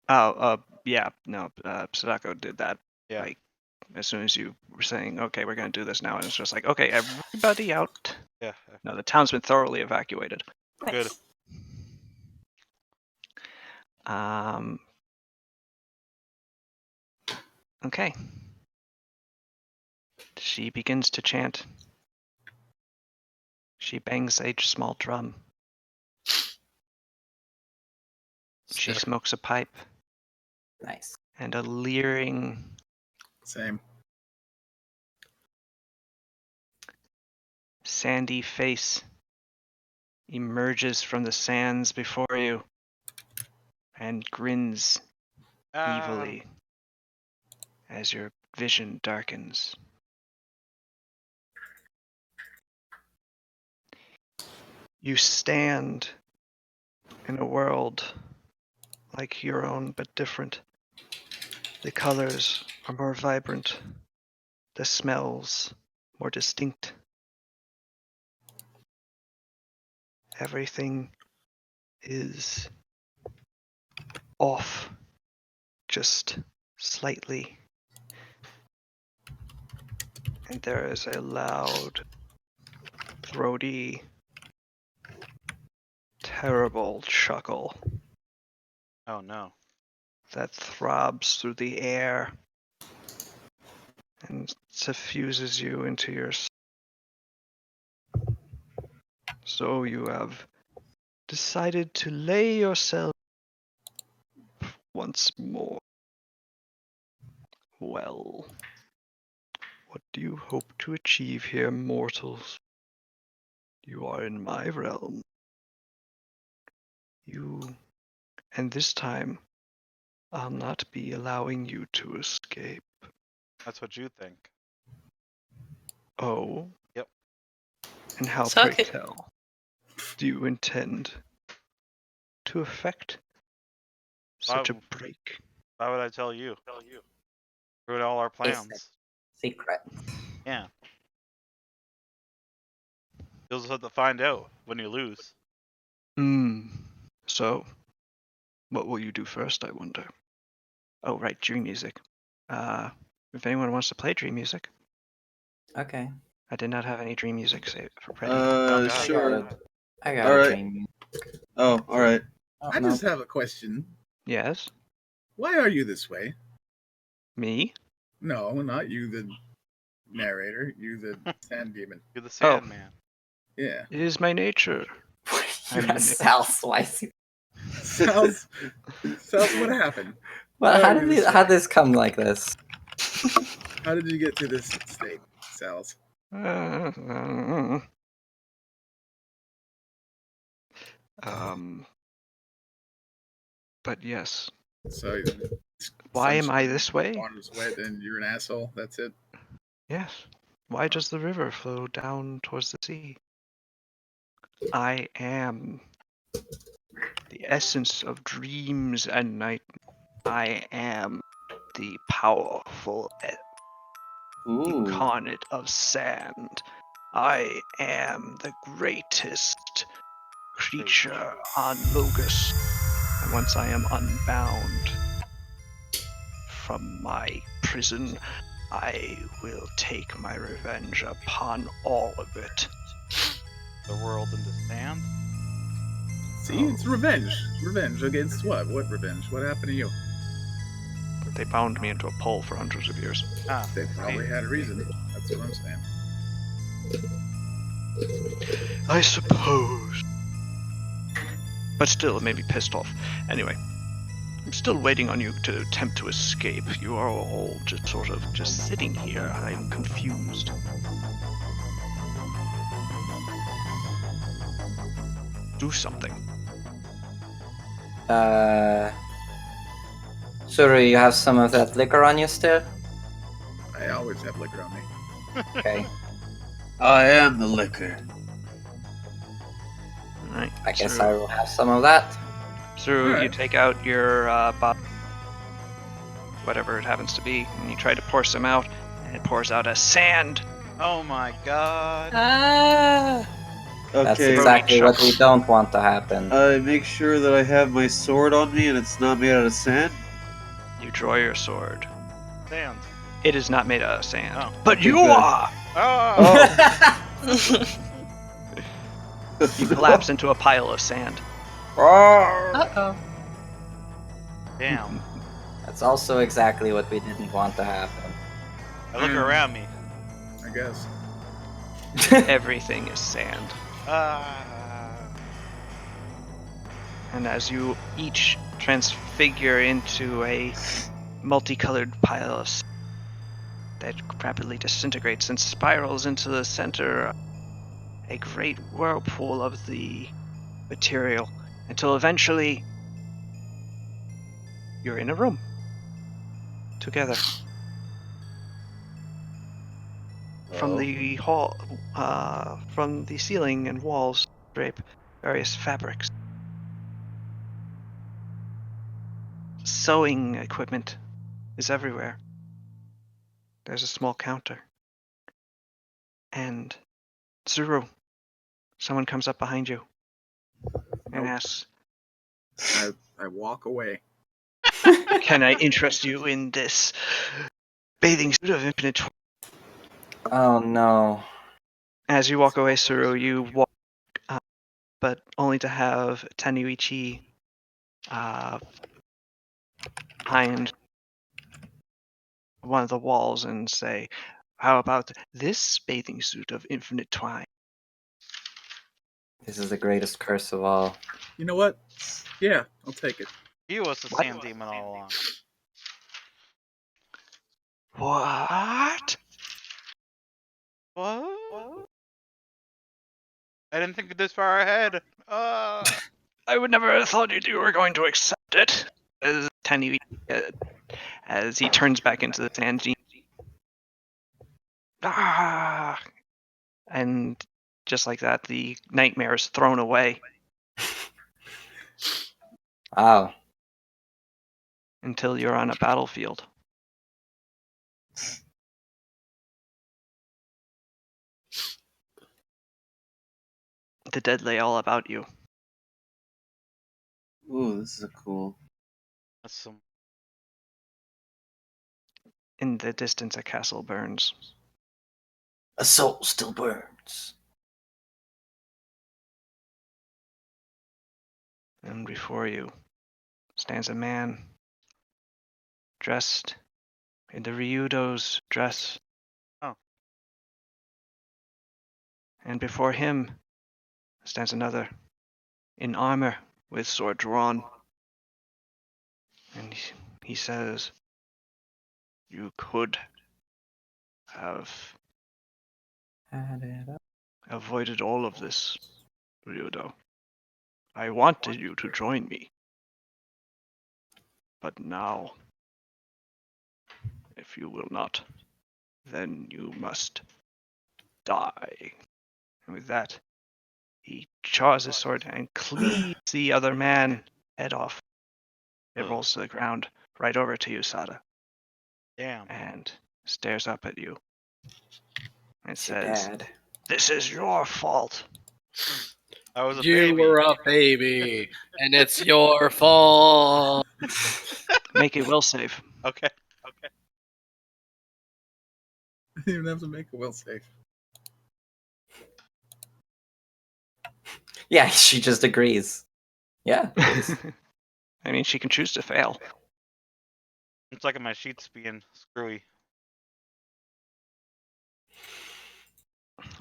Yeah, no, Sadako did that. Yeah. Like, as soon as you were saying, okay, we're going to do this now, and it's just like, okay, everybody out. Yeah. No, the town's been thoroughly evacuated. Good. Okay. She begins to chant. She bangs a small drum. She smokes a pipe. Nice. And a leering, Same. sandy face emerges from the sands before you and grins evilly as your vision darkens. You stand in a world like your own, but different. The colors are more vibrant. The smells more distinct. Everything is off just slightly. And there is a loud, throaty, terrible chuckle. Oh no. That throbs through the air and suffuses you into your soul. So you have decided to lay yourself once more. Well, what do you hope to achieve here, mortals? You are in my realm. And this time, I'll not be allowing you to escape. That's what you think. Oh? Yep. And how, pray tell, do you intend to effect such a break? Why would I tell you? Ruin all our plans. Secret. Yeah. You'll just have to find out when you lose. So, what will you do first, I wonder? Oh, right, dream music. If anyone wants to play dream music. Okay. I did not have any dream music saved for ready. Sure. I got a dream. Oh, all right. I just have a question. Yes? Why are you this way? Me? No, not you, the narrator. You, the sand demon. You're the sand man. Yeah. It is my nature. Sal's spicy. Sal's, what happened? Well, how did this come like this? How did you get to this state, Sal's? But yes. So, why am I this way? Water's wet and you're an asshole. That's it. Yes. Why does the river flow down towards the sea? I am the essence of dreams and night. I am the powerful incarnate of sand. I am the greatest creature on Logus. And once I am unbound from my prison, I will take my revenge upon all of it. The world into sand? See, it's revenge. Revenge against what? What revenge? What happened to you? They bound me into a pole for hundreds of years. They probably had a reason. That's what I'm saying. I suppose. But still, it made me pissed off. Anyway, I'm still waiting on you to attempt to escape. You are all just sort of just sitting here. I'm confused. do something. Suru, you have some of that liquor on you still? I always have liquor on me. Okay. I am the liquor. All right. I guess I will have some of that. So you Alright. take out your bottle, whatever it happens to be, and you try to pour some out, and it pours out as sand. Oh my god. Ah. That's Okay. exactly what we don't want to happen. I make sure that I have my sword on me and it's not made out of sand. You draw your sword. Sand. It is not made out of sand. Oh. But Okay, you good. are! Oh! You collapse into a pile of sand. Uh-oh. Damn. That's also exactly what we didn't want to happen. I look around me. I guess. Everything is sand. And as you each transfigure into a multicolored pile of sand that rapidly disintegrates and spirals into the center, a great whirlpool of the material, until eventually you're in a room together. From Oh. the hall, from the ceiling and walls, drape various fabrics. Sewing equipment is everywhere. There's a small counter. And Zuru, someone comes up behind you and Nope. asks, I walk away. "Can I interest you in this bathing suit of infinite?" Oh no. As you walk away, Zuru, you walk, but only to have Tanuichi behind one of the walls and say, "How about this bathing suit of infinite twine?" This is the greatest curse of all. You know what? Yeah, I'll take it. He was the sand demon all along. What? What? I didn't think this far ahead. I would never have thought you were going to accept it. As Tanuichi, as he turns back into the sand genie. Ah! And just like that, the nightmare is thrown away Wow. until you're on a battlefield. The dead lay all about you. Ooh, this is a cool. That's some. In the distance, a castle burns. A soul still burns. And before you stands a man dressed in the Ryudo's dress. Oh. And before him stands another in armor with sword drawn. And he says, "You could have avoided all of this, Ryudo. I wanted you to join me. But now, if you will not, then you must die." And with that, he draws his sword and cleaves the other man head off. It rolls to the ground right over to you, Sada, Damn. and stares up at you. And It's your says, dad. "This is your fault." I was a You baby. were a baby, and it's your fault. Make a will save. Okay. I didn't even have to make a will save. Yeah, she just agrees. Yeah. I mean, she can choose to fail. It's like my sheets being screwy.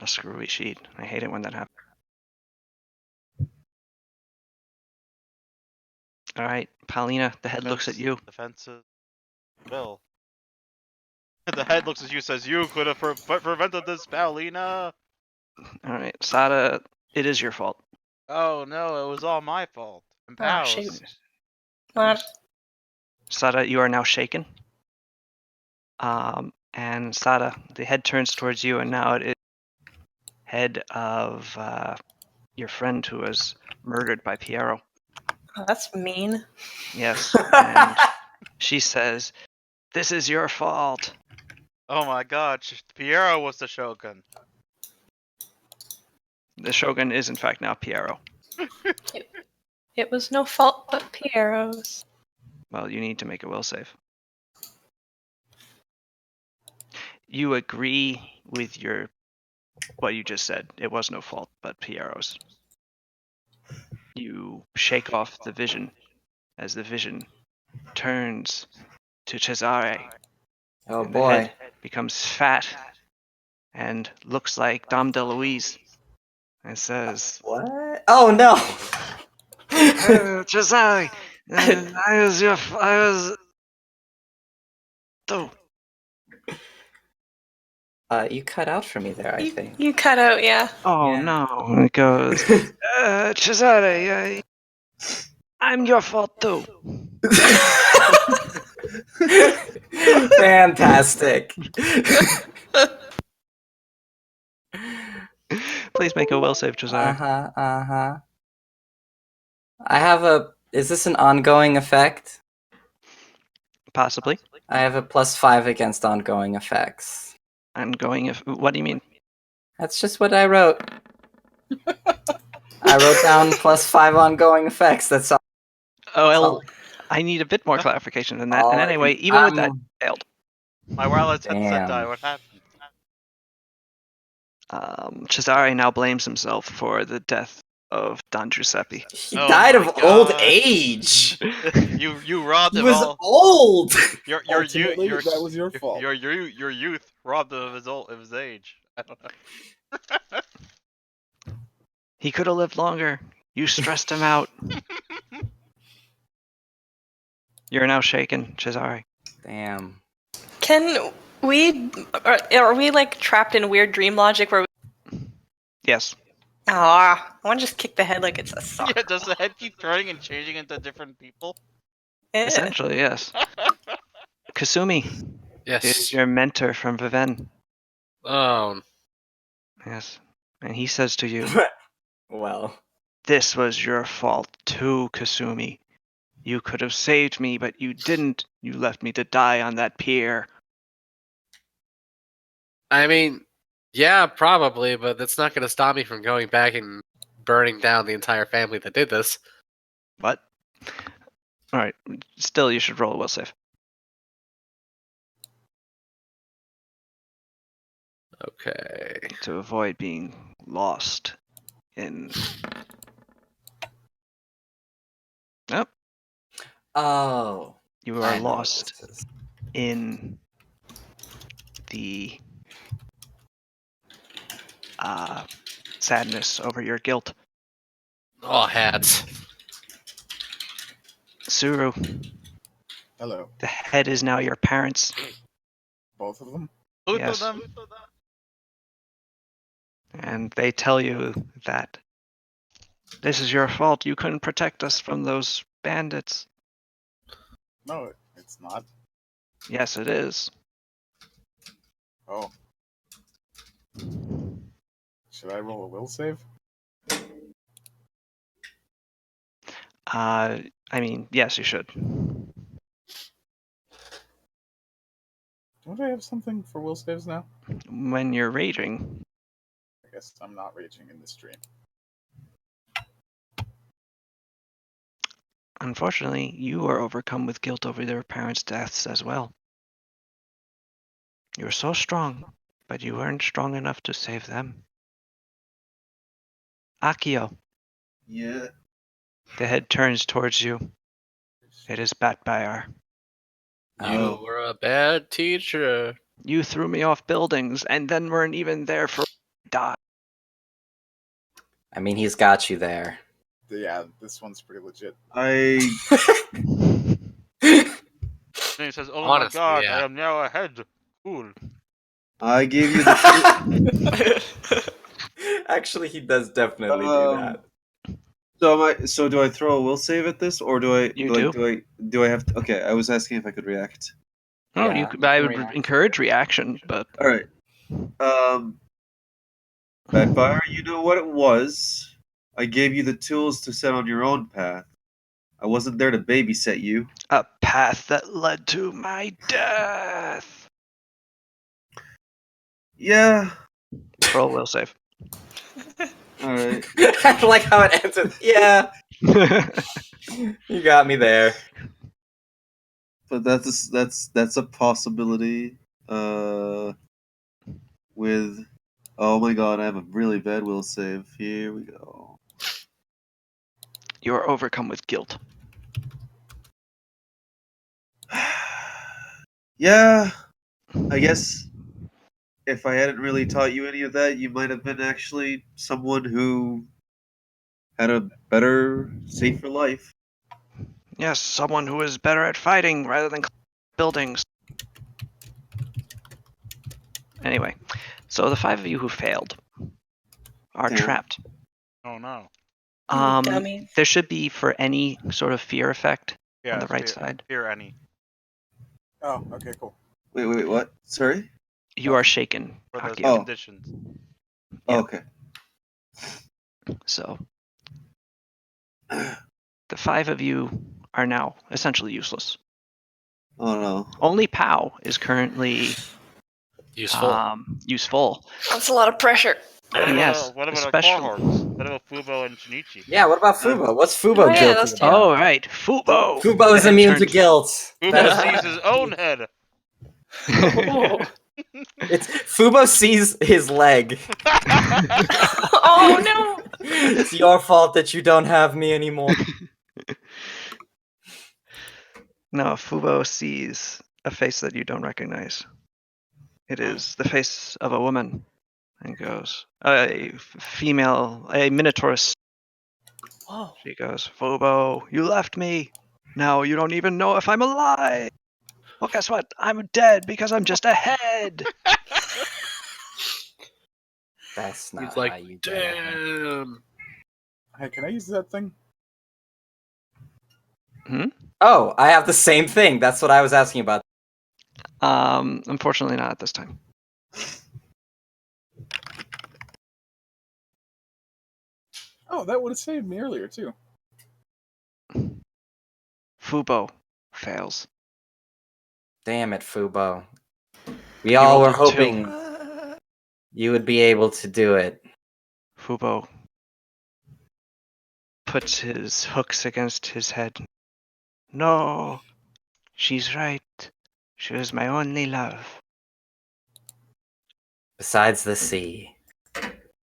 A screwy sheet. I hate it when that happens. All right, Paulina, the head looks at you. Defensive will. The head looks at you, says, "You could have prevented this, Paulina." All right, Sada, it is your fault. Oh no, it was all my fault. I'm Oh, pals. shoot. What? Sada, you are now shaken. And Sada, the head turns towards you, and now it is head of your friend who was murdered by Piero. Oh, that's mean. Yes, and she says, "This is your fault." Oh my god, Piero was the Shogun. The Shogun is in fact now Piero. It was no fault but Piero's. Well, you need to make a will save. You agree with what you just said. It was no fault but Piero's. You shake off the vision as the vision turns to Cesare. Oh and the head boy. becomes fat and looks like Dom DeLuise and says, What? Oh no. "Oh, Cesare, I was oh." You cut out for me there, I think. You cut out, yeah. Oh Yeah. no! And it goes, Cesare, I'm your fault too. Fantastic. Please make a will save, Cesare. Uh-huh. I have a... Is this an ongoing effect? Possibly. I have a +5 against ongoing effects. What do you mean? That's just what I wrote. I wrote down +5 ongoing effects. That's all. Oh, That's well, all. I need a bit more clarification than that. all And I anyway, can- even with that, failed. My wireless headset Damn. died. What happened? Cesare now blames himself for the death of Don Giuseppe. He Oh died my of old God. age. You robbed He him was all. old. Your Ultimately, that was your fault. Your youth robbed him of his age. I don't know. He could have lived longer. You stressed him out. You're now shaken, Cesare. Damn. Can we... Are we, like, trapped in weird dream logic where we... Yes. I want to just kick the head like it's a sock. Yeah, does the head keep turning and changing into different people? Essentially, yes. Kasumi Yes. is your mentor from Viven. Oh, Yes. And he says to you, Well. "This was your fault too, Kasumi. You could have saved me, but you didn't. You left me to die on that pier." I mean, yeah, probably, but that's not going to stop me from going back and burning down the entire family that did this. What? Alright. Still, you should roll a will save. Okay. To avoid being lost in... Nope. Oh. You I are know what lost this is. in the sadness over your guilt. All hats. Suru, Hello. the head is now your parents. Both of them? Both Yes. of them? And they tell you that this is your fault. You couldn't protect us from those bandits. No, it's not. Yes, it is. Oh. Should I roll a will save? I mean, yes, you should. Don't I have something for will saves now? When you're raging, I guess I'm not raging in this dream. unfortunately, you are overcome with guilt over their parents' deaths as well. You're so strong, but you weren't strong enough to save them. Akio, Yeah. the head turns towards you. It is Batbayar. You Oh. were a bad teacher. You threw me off buildings and then weren't even there for die. I mean, he's got you there. Yeah, this one's pretty legit. I And he says, "Oh Honestly, my God, yeah. I am now a head. Cool." gave you the Actually, he does definitely do that. So do I throw a will save at this, or do I? You like, do. Do I have to? Okay, I was asking if I could react. Oh, Yeah, you I can would react. encourage reaction, but All right. Badfire, you know what it was. I gave you the tools to set on your own path. I wasn't there to babysit you. a path that led to my death. Yeah. Roll will save. All right. I like how it ends with, yeah, you got me there. But that's a possibility. With oh my god, I have a really bad will save. Here we go. You are overcome with guilt. Yeah, I guess if I hadn't really taught you any of that, you might have been actually someone who had a better, safer life. Yes, someone who is better at fighting rather than buildings. Anyway, so the 5 of you who failed are Damn. trapped. Oh no. Dummies. There should be for any sort of fear effect Yeah. on the right fear, side. Fear any. Oh, okay, cool. Wait, what? Sorry? You are shaken, For those Akio. conditions. Yeah. Okay. So the 5 of you are now essentially useless. Oh no. Only Pow is currently Useful. useful. That's a lot of pressure. Yes, What about our especially. cohorts? What about Fubo and Shinichi? Yeah, what about Fubo? What's Fubo Oh, yeah, guilty those two. about? Oh right, Fubo. Fubo is The head immune to turned- guilt. Fubo That's- sees his own head. Oh. It's Fubo sees his leg. Oh no! It's your fault that you don't have me anymore. No, Fubo sees a face that you don't recognize. It is the face of a woman, and goes a female, a minotauress. Whoa. She goes, Fubo, you left me. Now you don't even know if I'm alive. Well, guess what? I'm dead because I'm just a head. That's not He's how like, you get it. damn. Hey, can I use that thing? Oh, I have the same thing. That's what I was asking about. Unfortunately, not at this time. Oh, that would have saved me earlier too. Fubo fails. Damn it, Fubo. We You all rolled were a 2. hoping you would be able to do it. Fubo puts his hooks against his head. No, she's right. She was my only love. Besides the sea.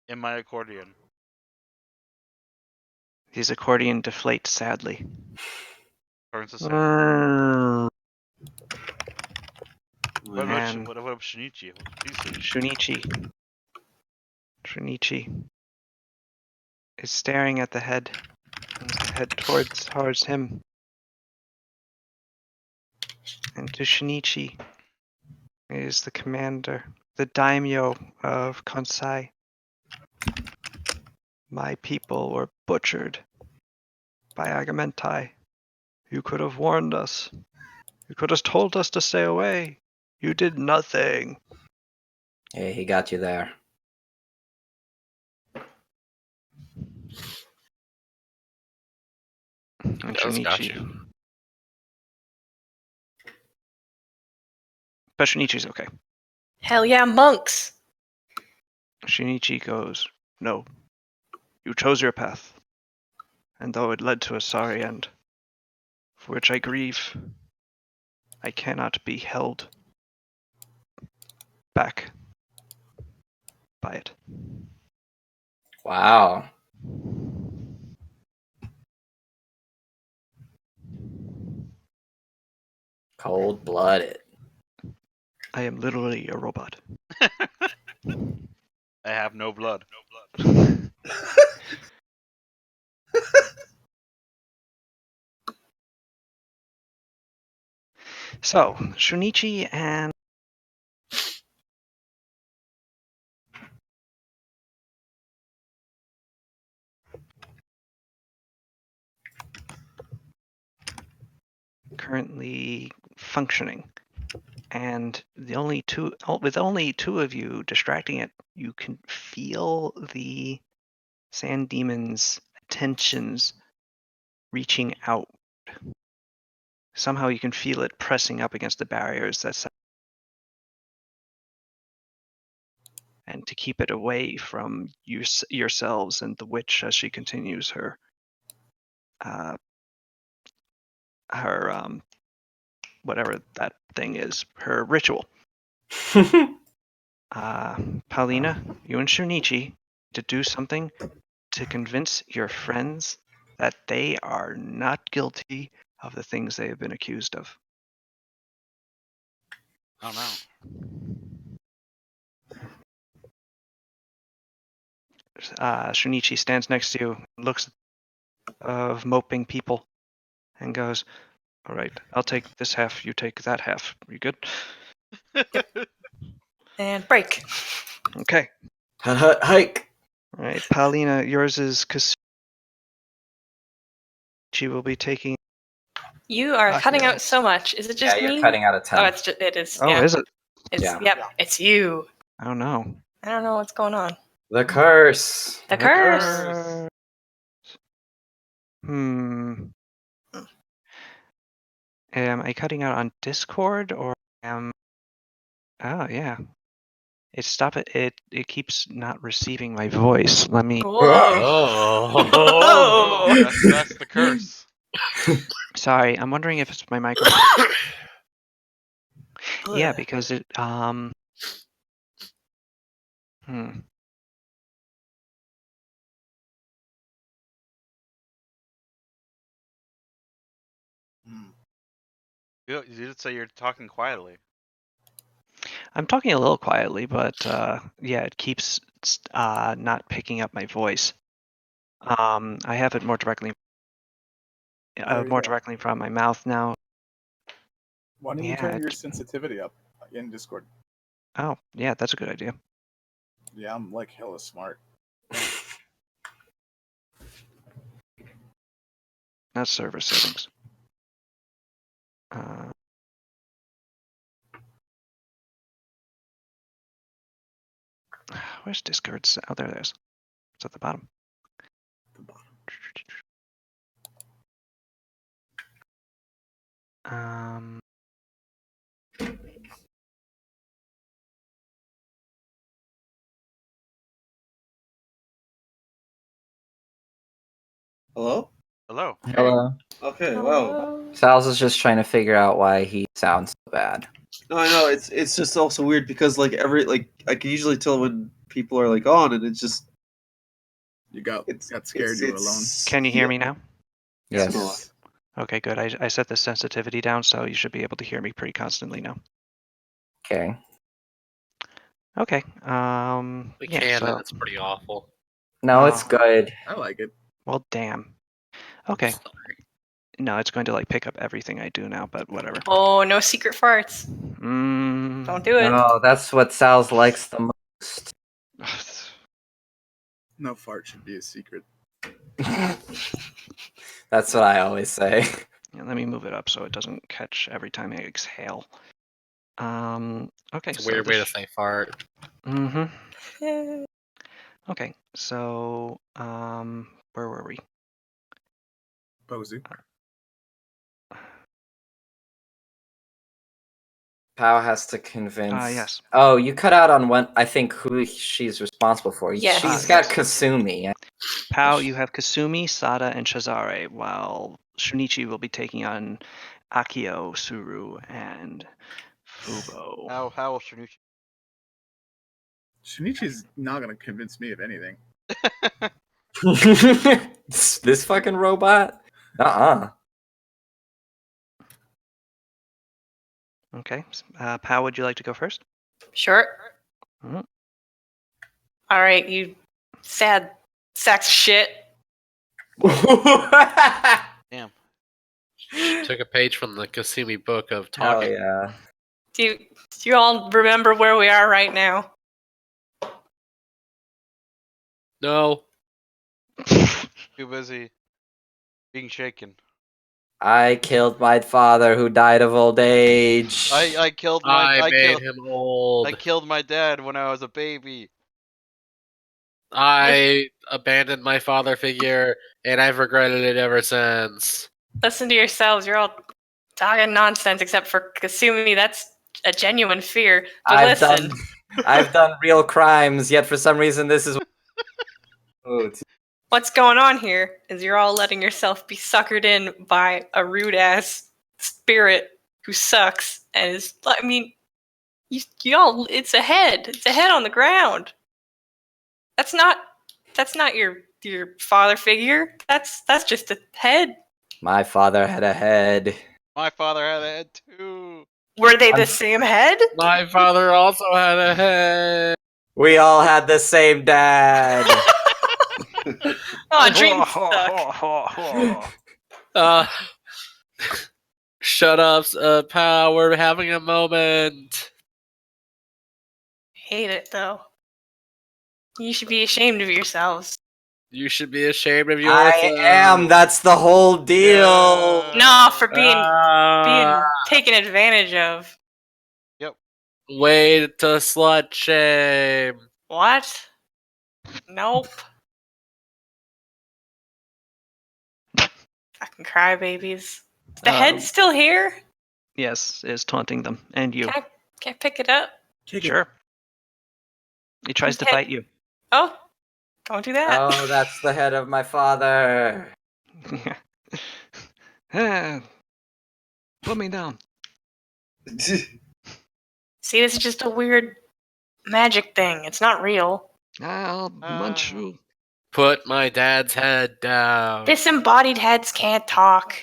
In my accordion. His accordion deflates sadly. Turns to sand. What about, And what about Shinichi? What's he see? Shunichi is staring at the head, and the head towards him. And to Shinichi is the commander, the daimyo of Kansai. My people were butchered by Agamentai. You could have warned us. You could have told us to stay away. You did nothing. Hey, he got you there. And Does got Shunichi. you. But Shunichi's okay. Hell yeah, monks! Shinichi goes, no. You chose your path. And though it led to a sorry end, for which I grieve, I cannot be held back by it. Wow. Cold-blooded. I am literally a robot. I have no blood. So, Shunichi and currently functioning. And with only two of you distracting it, you can feel the sand demon's attentions reaching out. Somehow you can feel it pressing up against the barriers and to keep it away from yourselves and the witch as she continues her whatever that thing is, her ritual. Paulina, you and Shunichi to do something to convince your friends that they are not guilty of the things they have been accused of. Oh no. Shunichi stands next to you, looks of moping people, and goes, "All right, I'll take this half. You take that half. You good?" And break. Okay. Hike. All right, Paulina, yours is because she will be taking. You are cutting Akio. out so much. Is it just Yeah, me? you're cutting out a 10. Oh, it is. Oh, yeah. is it? It's, Yeah. Yep, it's you. I don't know. I don't know what's going on. The curse. The curse. Am I cutting out on Discord or am? Oh yeah. It keeps not receiving my voice. Let me. Whoa. Oh. That's the curse. Sorry, I'm wondering if it's my microphone. Yeah, because it You did say you're talking quietly. I'm talking a little quietly, but yeah, it keeps not picking up my voice. I have it more directly from my mouth now. Why don't you Yeah. turn your sensitivity up in Discord? Oh, yeah, that's a good idea. Yeah, I'm like hella smart. That's server settings. Where's Discord? Oh, there it is. It's at the bottom. Hello? Hello. Hello. Okay, wow. Sal's is just trying to figure out why he sounds so bad. No, I know it's just also weird because like I can usually tell when people are like on, and it's just You got scared you were alone. Can you hear me now? Yes. Okay, good. I set the sensitivity down, so you should be able to hear me pretty constantly now. Okay. Okay. We yeah, can, so, and it's pretty awful. No, it's good. I like it. well, damn. Okay. Sorry. No, it's going to like pick up everything I do now, but whatever. Oh, no secret farts. Don't do it. No, that's what Sal's likes the most. No fart should be a secret. That's what I always say. Yeah, let me move it up so it doesn't catch every time I exhale. Okay. It's a weird way to say fart. Mm-hmm. Okay, so where were we? Posey. Pao has to convince. Yes. Oh, you cut out on when I think who she's responsible for. Yes. She's got Yes. Kasumi. Pao, you have Kasumi, Sada, and Shazare, while Shunichi will be taking on Akio, Suru, and Fubo. How will Shunichi? Shinichi's not gonna convince me of anything. This fucking robot? Okay. Pao, would you like to go first? Sure. Mm-hmm. All right, you sad sacks of shit. Damn. Took a page from the Kasumi book of Hell talking. yeah. Do you all remember where we are right now? No. Too busy being shaken. I killed my father who died of old age. I killed my. I made him old. I killed my dad when I was a baby. I abandoned my father figure, and I've regretted it ever since. Listen to yourselves. You're all talking nonsense, except for Kasumi. That's a genuine fear. But listen. I've done real crimes, yet for some reason this is. What's going on here is you're all letting yourself be suckered in by a rude ass spirit who sucks and is. I mean, you all. It's a head. It's a head on the ground. That's not your father figure. That's just a head. My father had a head. My father had a head too. Were they the same head? My father also had a head. We all had the same dad. Oh, dreams suck. Shut up, pal. We're having a moment. Hate it though. You should be ashamed of yourselves. You should be ashamed of I yourself. am. That's the whole deal. No, for being Ah, taken advantage of. way to slut shame. What? Nope. Fucking crybabies. Is the head still here? Yes, is taunting them and you. Can I pick it up? Sure. He tries to Okay. bite you. Oh, don't do that. Oh, that's the head of my father. Put me down. See, this is just a weird magic thing. It's not real. I'll munch you. Put my dad's head down. Disembodied heads can't talk.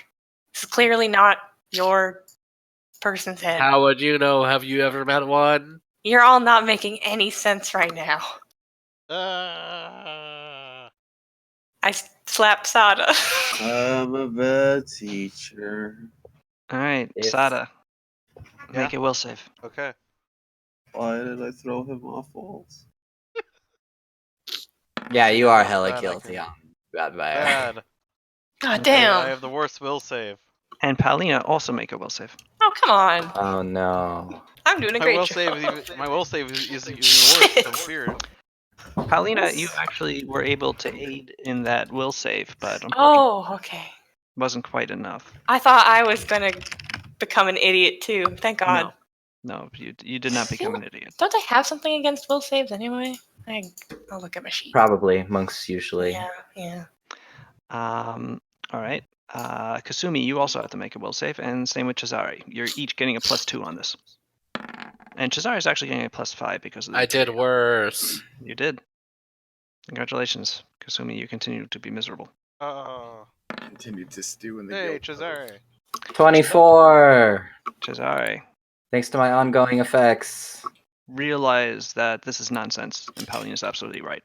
This is clearly not your person's head. How would you know? Have you ever met one? You're all not making any sense right now. I slap Sada. I'm a bad teacher. All right, If- Sada. Make Yeah? a will save. Okay. Why did I throw him off walls? Yeah, you are Bad, hella I guilty can- on that. Bad. God I damn. have the worst will save. And Paulina also make a will save. Oh, come on. Oh no. I'm doing a My great will job. save is even worse from fear. Paulina, you actually were able to aid in that will save, but unfortunately Oh, okay. wasn't quite enough. I thought I was gonna become an idiot too. Thank God. No, you did not become an idiot. Don't I have something against will saves anyway? I'll look at my sheet. Probably monks usually. Yeah. All right. Kasumi, you also have to make a will save, and same with Chizari. You're each getting a +2 on this. And Chizari is actually getting a +5 because of the. I did worse. You did. Congratulations, Kasumi. You continue to be miserable. Oh. Continue to stew in the Hey, guilt. Cesare. 24. Chizari, Thanks to my ongoing effects. realize that this is nonsense, and Paulina is absolutely right.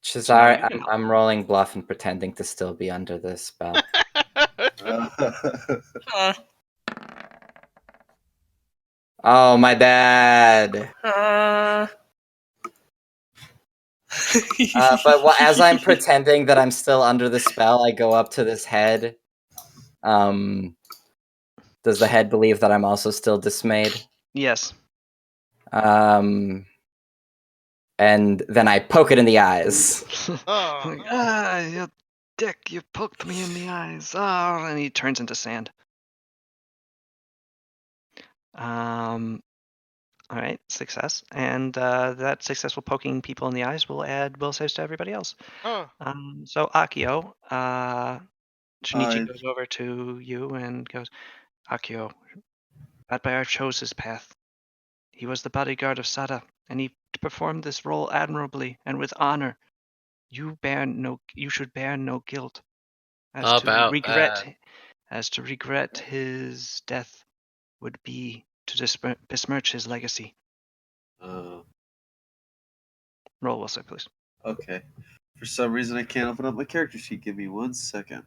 Cesare, you can- I'm rolling bluff and pretending to still be under this spell. Huh. Oh, my bad. But as I'm pretending that I'm still under the spell, I go up to this head. Does the head believe that I'm also still dismayed? Yes. And then I poke it in the eyes. Oh. You dick! You poked me in the eyes. Oh, and he turns into sand. All right, success, and that successful poking people in the eyes will add will saves to everybody else. Oh. So Akio, Shinichi I- goes over to you and goes, Akio, that bear chose his path. He was the bodyguard of Sada, and he performed this role admirably and with honor. You should bear no guilt as to regret his death would be to besmirch his legacy. Roll will save, please. Okay. For some reason, I can't open up my character sheet. Give me 1 second.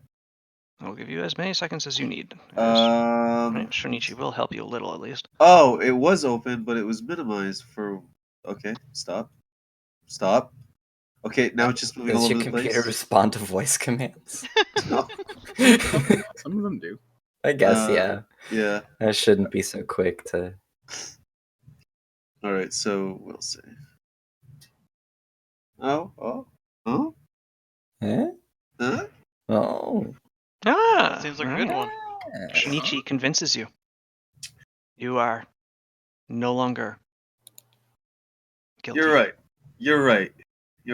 I'll give you as many seconds as you need. Um. Shinichi will help you a little at least. Oh, it was open, but it was minimized for. Okay, stop. Stop. Okay, now it's just moving Does all your over the computer place. respond to voice commands? No. Some of them do. I guess, yeah. Yeah. I shouldn't be so quick to. All right, so we'll save. Oh. Eh? Huh? Oh. That seems like a good Right. one. Shinichi convinces you. You are no longer guilty. You're right. You're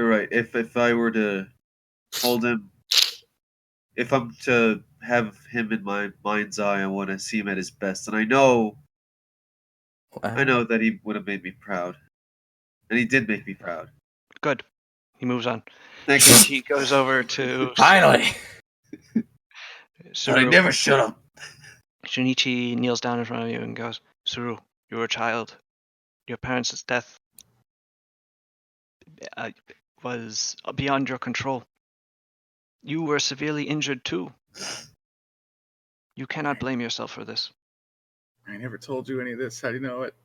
right. If I were to hold him, if I'm to have him in my mind's eye, I want to see him at his best, and I know that he would have made me proud, and he did make me proud. Good. He moves on. Thank you. Shinichi goes over to Finally! But I Suru. never should have. Shinichi kneels down in front of you and goes, Suru, you were a child. Your parents' death was beyond your control. You were severely injured too. You cannot blame yourself for this. I never told you any of this. How do you know it?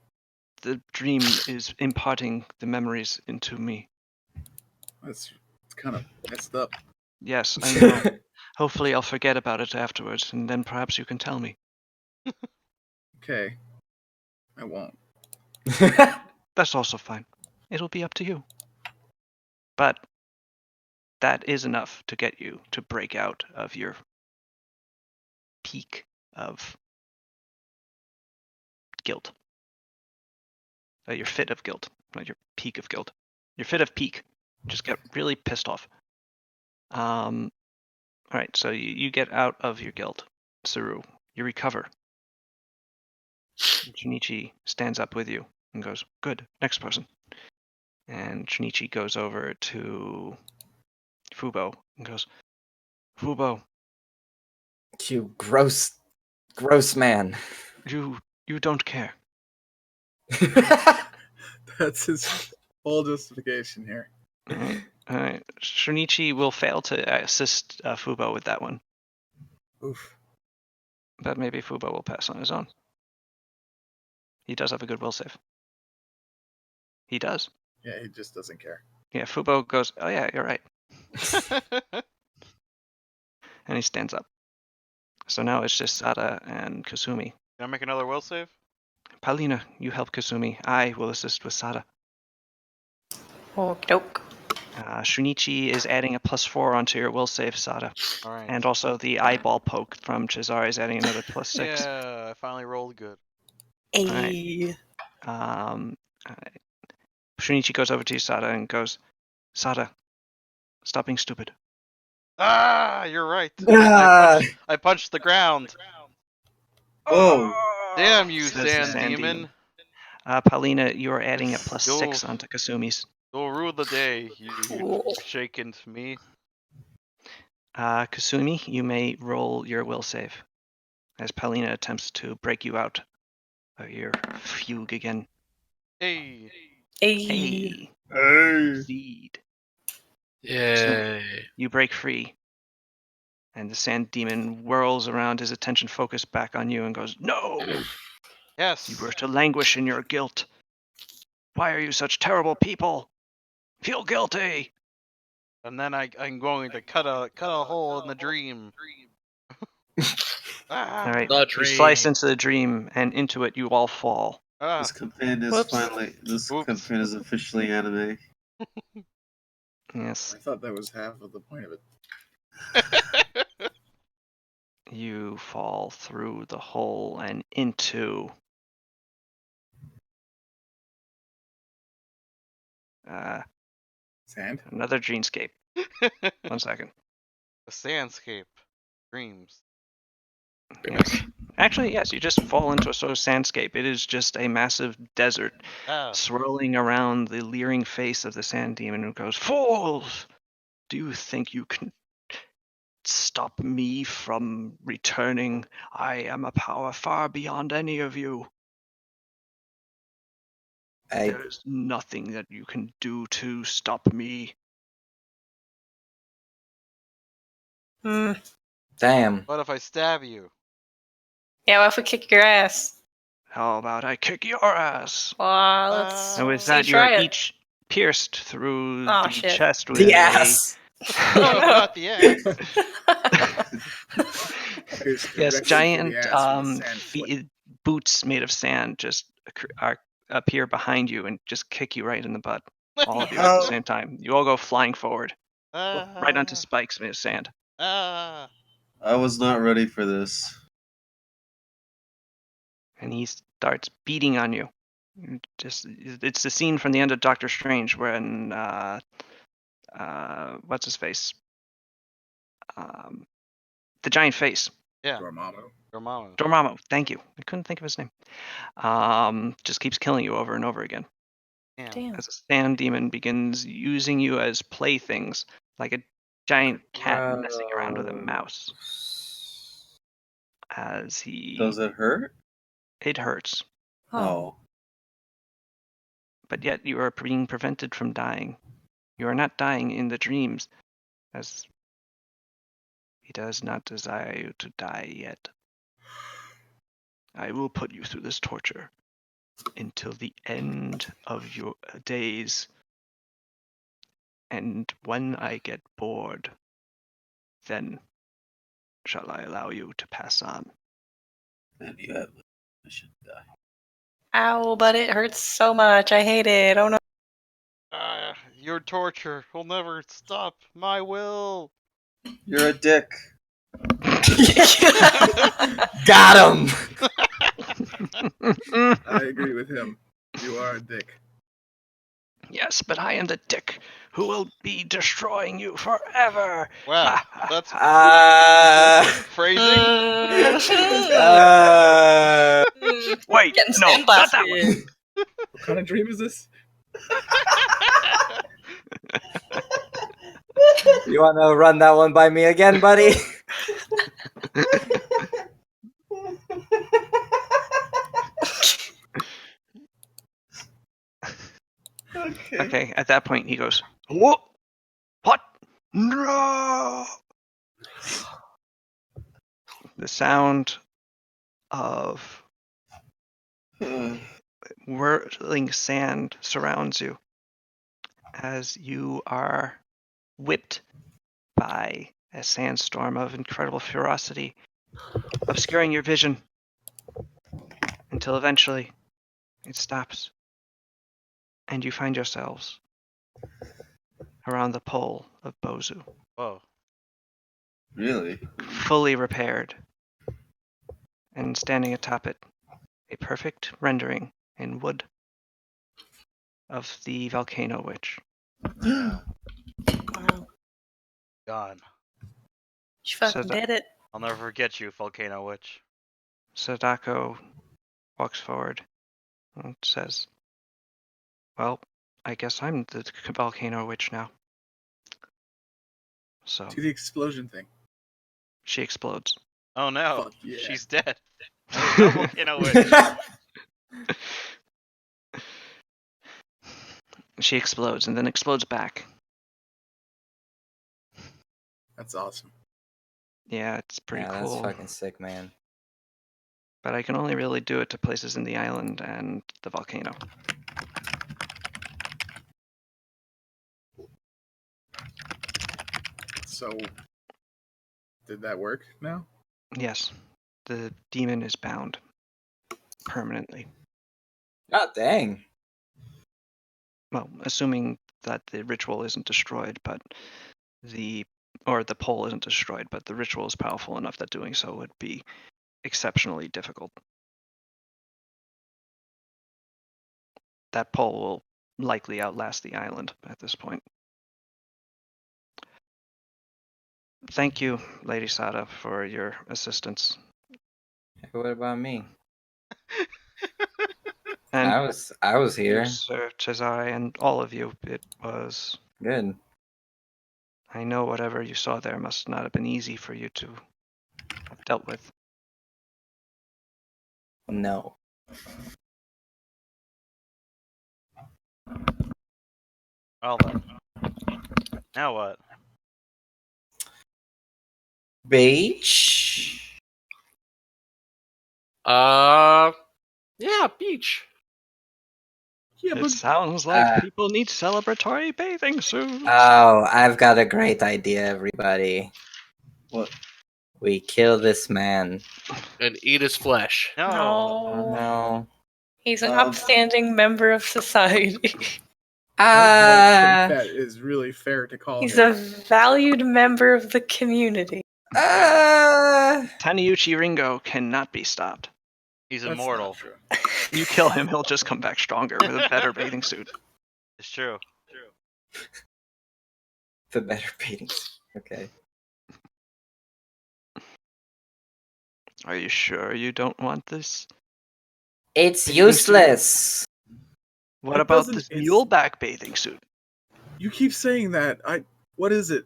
The dream is imparting the memories into me. It's kind of messed up. Yes, I know. Hopefully I'll forget about it afterwards, and then perhaps you can tell me. Okay. I won't. That's also fine. It'll be up to you. But that is enough to get you to break out of your peak of guilt. Your fit of guilt, not your peak of guilt. Your fit of peak. Just get really pissed off. All right, so you get out of your guilt, Saru. You recover. Shinichi stands up with you and goes, "Good, next person." And Shinichi goes over to Fubo and goes, "Fubo, You gross man. you don't care." That's his whole justification here. All right. Shinichi will fail to assist Fubo with that one, Oof. but maybe Fubo will pass on his own. He does have a good will save. He does. Yeah, he just doesn't care. Yeah, Fubo goes, "Oh yeah, you're right," and he stands up. So now it's just Sada and Kasumi. Can I make another will save? Paulina, you help Kasumi. I will assist with Sada. Okey-doke. Shunichi is adding a +4 onto your will save, Sada. All right. And also the eyeball poke from Cesare is adding another +6. Yeah, I finally rolled good. Ayy. Shunichi goes over to Sada and goes, "Sada, stop being stupid." Ah, you're right. Ah. I punched the ground. Oh. Damn you, Says the sand demon. Paulina, you are adding a +6 onto Kasumi's. You'll rue the day you shaken me. Kasumi, you may roll your will save as Paulina attempts to break you out of your fugue again. Hey. Ayy. Hey. Seed. Yay. You break free. And the sand demon whirls around, his attention focused back on you, and goes, "No! Yes. You were to languish in your guilt. Why are you such terrible people? Feel guilty!" And then I'm going to cut a hole in the dream. All right, The you slice dream. into the dream, and into it you all fall. This campaign is campaign is officially anime. Yes, I thought that was half of the point of it. you fall through the hole and into Sand? another dreamscape. 1 second. A sandscape. Dreams. Yes. Actually, yes, you just fall into a sort of sandscape. It is just a massive desert swirling around the leering face of the sand demon who goes, "Fools! Do you think you can stop me from returning? I am a power far beyond any of you. There is nothing that you can do to stop me." Damn. What if I stab you? Yeah, what if we kick your ass? How about I kick your ass? Let's And with say that, you're try it. each pierced through Oh, the shit. chest with The ass. No, not the ass. Yes, Directly to giant the ass with a sand foot. boots made of sand just appear behind you and just kick you right in the butt. All of you at the Oh. same time. You all go flying forward, right onto Ah, spikes made of sand. ah. I was not ready for this. And he starts beating on you. It's the scene from the end of Doctor Strange when what's his face? The giant face. Yeah, Dormammu. Dormammu. Dormammu. Thank you. I couldn't think of his name. Just keeps killing you over and over again. Damn. As a sand demon begins using you as playthings, like a giant cat messing around with a mouse. As he, Does it hurt? it hurts, Oh. but yet you are being prevented from dying. You are not dying in the dreams, as he does not desire you to die yet. I will put you through this torture until the end of your days. And when I get bored, then shall I allow you to pass on. And you have I should die. Ow, but it hurts so much. I hate it. Oh no. Your torture will never stop my will. You're a dick. Got him. I agree with him. You are a dick. Yes, but I am the dick who will be destroying you forever. Wow, that's phrasing. Wait, Getting no, not that one. sandblasted. What kind of dream is this? You want to run that one by me again, buddy? Okay, at that point he goes, "What? What? No!" The sound of whirling sand surrounds you as you are whipped by a sandstorm of incredible ferocity, obscuring your vision until eventually it stops and you find yourselves around the pole of Bozu, Whoa. Really? fully repaired, and standing atop it, a perfect rendering in wood of the volcano witch. Wow. Gone. She fucking So did it. I'll never forget you, Volcano Witch. Sadako walks forward and says, "Well, I guess I'm the volcano witch now." So To the explosion thing. she explodes. Oh no, Fuck yeah. she's dead. There's no Volcano Witch. She explodes and then explodes back. That's awesome. Yeah, it's pretty Yeah, cool. that's fucking sick, man. But I can only really do it to places in the island and the volcano. So, did that work now? Yes, the demon is bound permanently. God dang. Well, assuming that the ritual isn't destroyed, but the pole isn't destroyed, but the ritual is powerful enough that doing so would be exceptionally difficult. That pole will likely outlast the island at this point. Thank you, Lady Sada, for your assistance. What about me? And I was you, here. Sir Cesare, and all of you, it was... Good. I know whatever you saw there must not have been easy for you to have dealt with. No. Well then. Now what? Beach? Yeah, beach. Yeah, It but sounds like people need celebratory bathing suits. Oh, I've got a great idea, everybody. What? We kill this man. And eat his flesh. No. Oh No. no. He's an Um, upstanding member of society. I don't think that is really fair to call He's him. a valued member of the community. Taniyuchi Ringo cannot be stopped. He's That's immortal. not true. You kill him, he'll just come back stronger with a better bathing suit. It's true. The better bathing suit. Okay. Are you sure you don't want this? It's Bathing suit? useless. What It about doesn't- this it's- muleback bathing suit? You keep saying that. What is it?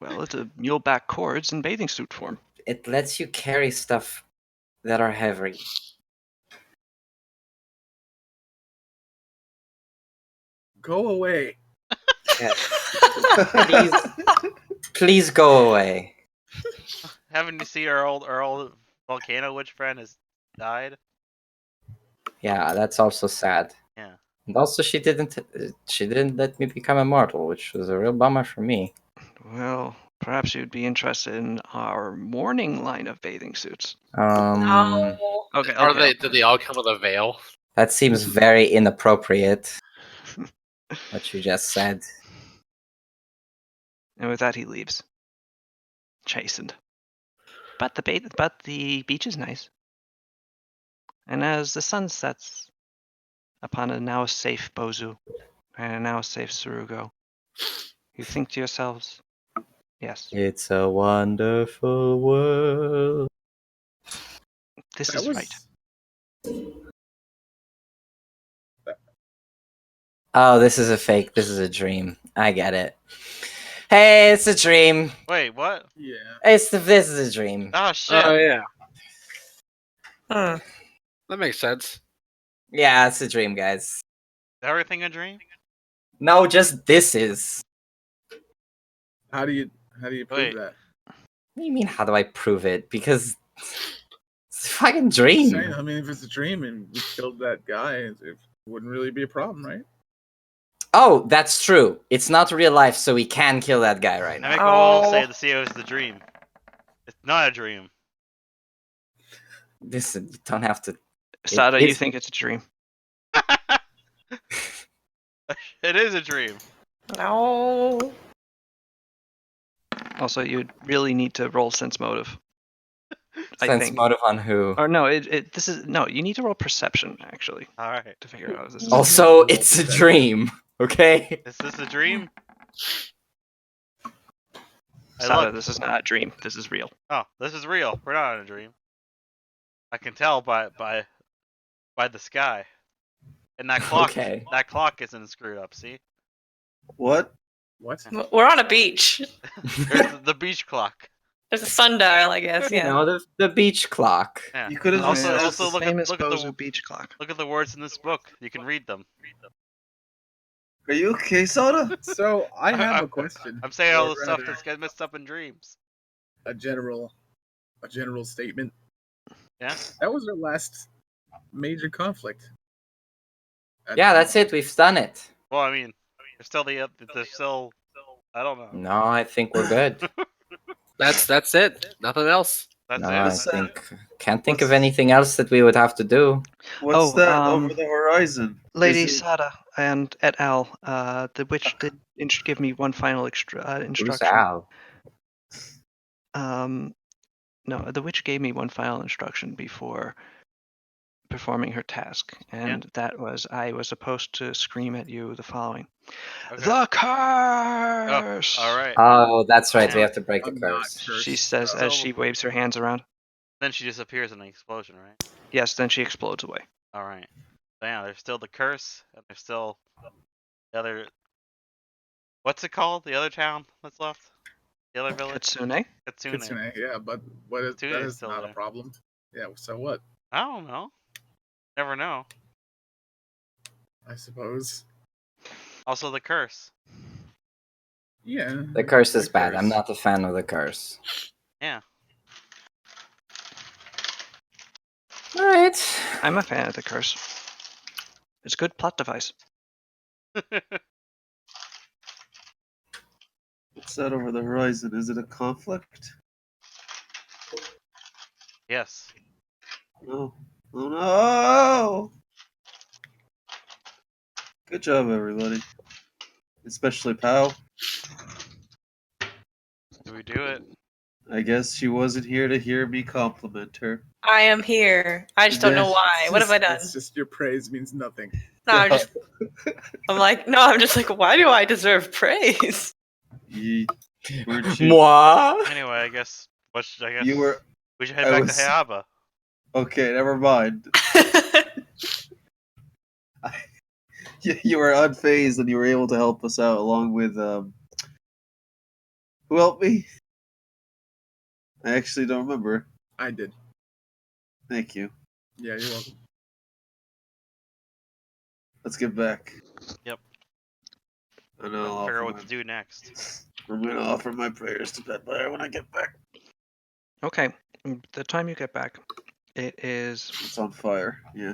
Well, it's a muleback cords in bathing suit form. It lets you carry stuff that are heavy. Go away. Please, please go away. Haven't you seen our old volcano witch friend has died? Yeah, that's also sad. Yeah. And also, she didn't let me become immortal, which was a real bummer for me. Well, perhaps you'd be interested in our morning line of bathing suits. No. Okay, Are okay. they? Do they all come with a veil? That seems very inappropriate. What you just said. And with that, he leaves, chastened. But the beach is nice. And as the sun sets upon a now safe Bozu and a now safe Surugo, you think to yourselves, yes, It's a wonderful world. this That is was right. Oh, this is a fake. This is a dream. I get it. Hey, it's a dream. Wait, what? yeah. This is a dream. Oh shit! Oh yeah, Hmm. that makes sense. Yeah, it's a dream, guys. Is everything a dream? No, just this is. How do you prove Wait. that? What do you mean? How do I prove it? Because it's a fucking Just dream. saying, I mean, if it's a dream and we killed that guy, it wouldn't really be a problem, right? Oh, that's true. It's not real life, so we can kill that guy right I now. make a will Oh. say the CO is the dream. It's not a dream. Listen, you don't have to. Sada, you it's- think it's a dream. It is a dream. No. Also, you'd really need to roll sense motive. I Sense think. motive on who? Or no, you need to roll perception actually All right. to figure out if this is Also, it's a dream. Okay. Is this a dream? Hey, Sada, look. this is not a dream. This is real. Oh, this is real. We're not in a dream. I can tell by the sky. And that clock. Okay. That clock isn't screwed up. See? What? What? We're on a beach. There's the beach clock. There's a sundial, I guess. You Yeah. know, the beach clock. Yeah. You could have Also, just also look at the beach clock. look at the words in this book. You can read them. Are you okay, Soda? So I have a question. I'm saying all or the stuff rather, that's got messed up in dreams. a general statement. Yeah. That was our last major conflict. Yeah, that's it. We've done it. Well, I mean, there's still. I don't know. No, I think we're good. That's it. Nothing else. That's No, it. I What's that? can't think of What's- anything else that we would have to do. What's Oh, that over the horizon? Lady Is it- Sada and et al. The witch did give me one final Who's instruction. Al? No, the witch gave me one final instruction before performing her task, and that was I was supposed to scream at you the following: Okay. "The curse!" All right. Oh, that's right. We Yeah. have to break the I'm not curse. cursed. She says So- as she waves her hands around. Then she disappears in an explosion, right? Yes, then she explodes away. All right. So yeah, there's still the curse, and there's still the other. What's it called? The other town that's left? The other village? Kitsune? Kitsune. Kitsune, yeah, but that Kitsune is is still not there. a problem. Yeah, so what? I don't know. Never know. I suppose. Also, the curse. Yeah. The curse is the bad. I'm curse. not a fan of the curse. Yeah. All right. I'm a fan of the curse. It's a good plot device. What's that over the horizon? Is it a conflict? Yes. No. Oh no! Good job, everybody. Especially Pow. Do we do it? I guess she wasn't here to hear me compliment her. I am here. I just don't know Yes. why. What have I done? It's just your praise means nothing. No, I'm just. I'm just like, why do I deserve praise? Weren't you? Moi. Anyway, I guess. You were. We should head I back was- to Hayaba. Okay, never mind. You were unfazed and you were able to help us out along with who helped me? I actually don't remember. I did. Thank you. Yeah, you're welcome. Let's get back. Yep. And I'll Figure out offer what my, to do next. I'm gonna offer my prayers to Petfire when I get back. Okay. The time you get back, it is. It's on fire. Yeah.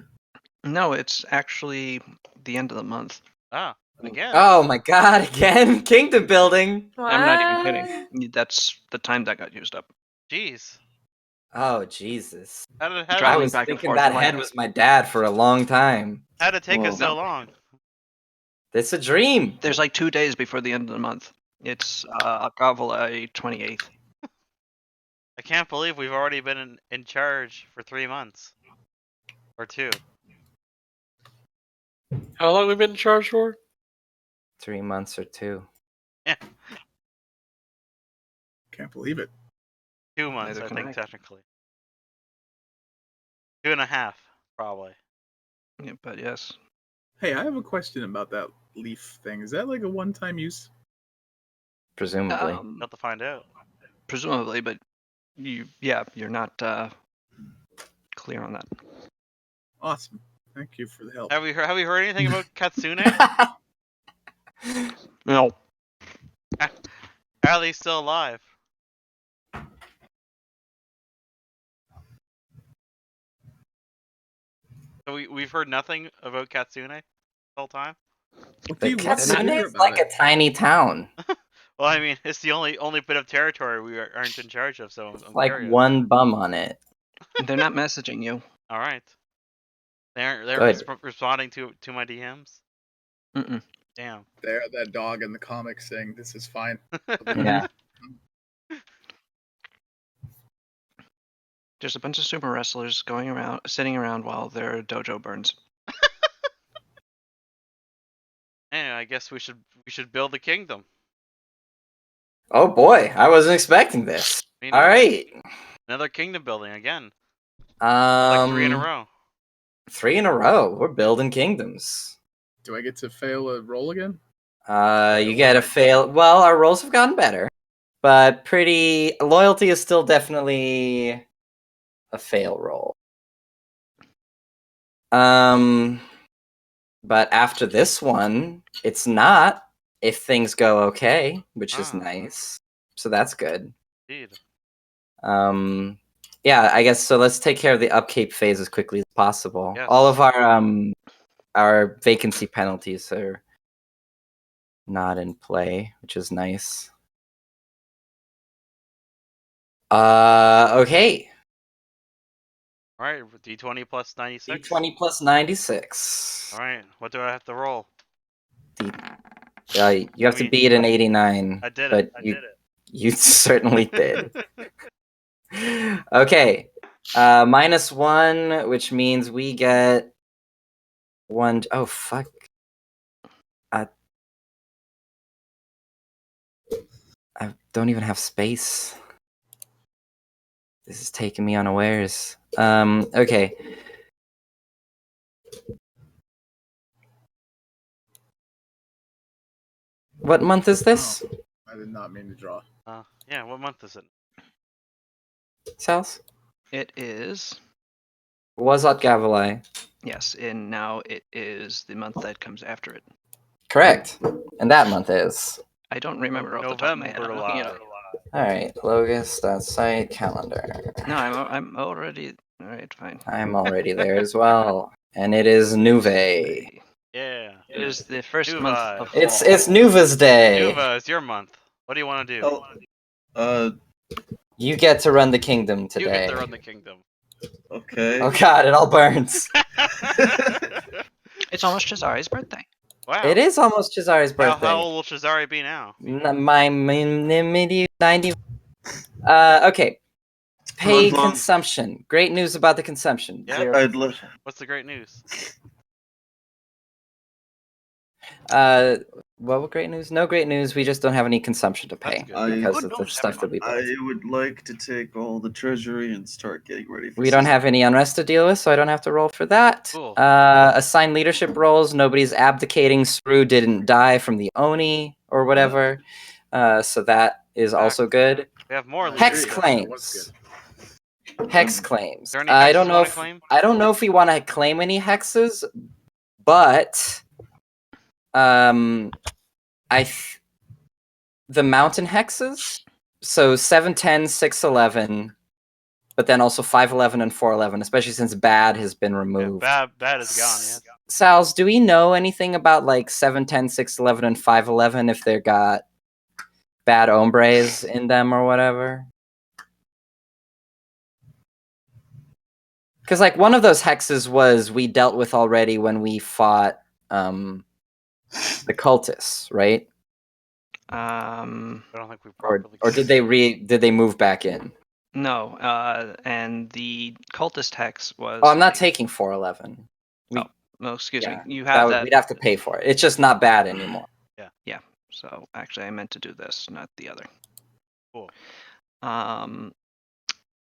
No, it's actually the end of the month. Ah, again. Oh my god, again? Kingdom building. I'm not even What? kidding. That's the time that got used up. Jeez. Oh, Jesus. How did I Traveling was back and thinking forth, that I'm like- head was my dad for a long time. how'd it take us Whoa. so long? It's a dream. There's like 2 days before the end of the month. It's Agavula 28th. I can't believe we've already been in charge for 3 months. Or 2. How long have we been in charge for? 3 months or 2. Can't believe it. 2 months, Neither I can think, I. technically. 2.5, probably. Yeah, but yes. Hey, I have a question about that leaf thing. Is that like a one-time use? Presumably. Got to find out. Presumably, but you're not clear on that. Awesome. Thank you for the help. Have we heard anything about Katsune? No. Allie's still alive. So we've heard nothing about Katsune the whole time? What do you But want to Katsune hear is about like it? a tiny town. Well, I mean, it's the only bit of territory we aren't in charge of, so I'm Like curious. one bum on it. They're not messaging you. All right. They're Good. responding to my DMs. Mm-mm. Damn. There, that dog in the comics saying this is fine. Yeah. There's a bunch of sumo wrestlers sitting around while their dojo burns. Anyway, I guess we should build a kingdom. Oh boy, I wasn't expecting this. Me All neither. right. Another kingdom building again. Like 3 in a row. 3 in a row. We're building kingdoms. Do I get to fail a roll again? You get a fail. Well, our rolls have gotten better, but loyalty is still definitely a fail roll. But after this one, it's not. If things go okay, which is nice, so that's good. Indeed. Yeah, I guess so. Let's take care of the upkeep phase as quickly as possible. Yes. All of our vacancy penalties are not in play, which is nice. Okay. All right, D20 plus 96. D20 plus 96. All right, what do I have to roll? You have to beat an 89. I did but it. I did it. You certainly did. Okay. -1, which means we get 1. Oh, fuck. I don't even have space. This is taking me unawares. Okay. What month is this? I did not mean to draw. Yeah, what month is it? South? It is. Was at Gavalai. Yes, and now it is the month that comes after it. Correct. And that month is. I don't remember off the top of my head. I'm looking it up. Alright, Logos.site calendar. No, I'm already All right, fine. I'm already there as well, and it is Nuve. Yeah. It is the first Nuva. month of fall. It's Nuva's day. Nuva, it's your month. What do you want to do? You get to run the kingdom today. You get to run the kingdom. Okay. Oh god, it all burns. It's almost Cesari's birthday. Wow. It is almost Cesari's birthday. How old will Cesare be now? My midi 90. Okay. Pay Long. consumption. Great news about the consumption. Yeah. Zero. I'd look. What's the great news? Well, great news? No great news. We just don't have any consumption to pay That's good. because Good of the news, stuff that we built. I would like to take all the treasury and start getting ready for We don't have any unrest to deal with, so I don't have to roll for that. Cool. Assign leadership roles. Nobody's abdicating. Sru didn't die from the Oni or whatever. So that is also good. We have more Hex leaders. claims. Hex claims. Is there any I hexes don't you know wanna if claim? I don't know if we want to claim any hexes, but the mountain hexes. So 710, 611, but then also 511 and 411, especially since bad has been removed. Yeah, bad is gone, yeah. Sals, do we know anything about like 710, 611, and 511 if they got bad hombres in them or whatever? Because like one of those hexes was we dealt with already when we fought the cultists, right? I don't think we Or properly. did they move back in? No, and the cultist hex was. Oh, I'm not taking 411. No, excuse Yeah, me. You have that. We'd have to pay for it. It's just not bad anymore. Yeah. So actually, I meant to do this, not the other. Cool.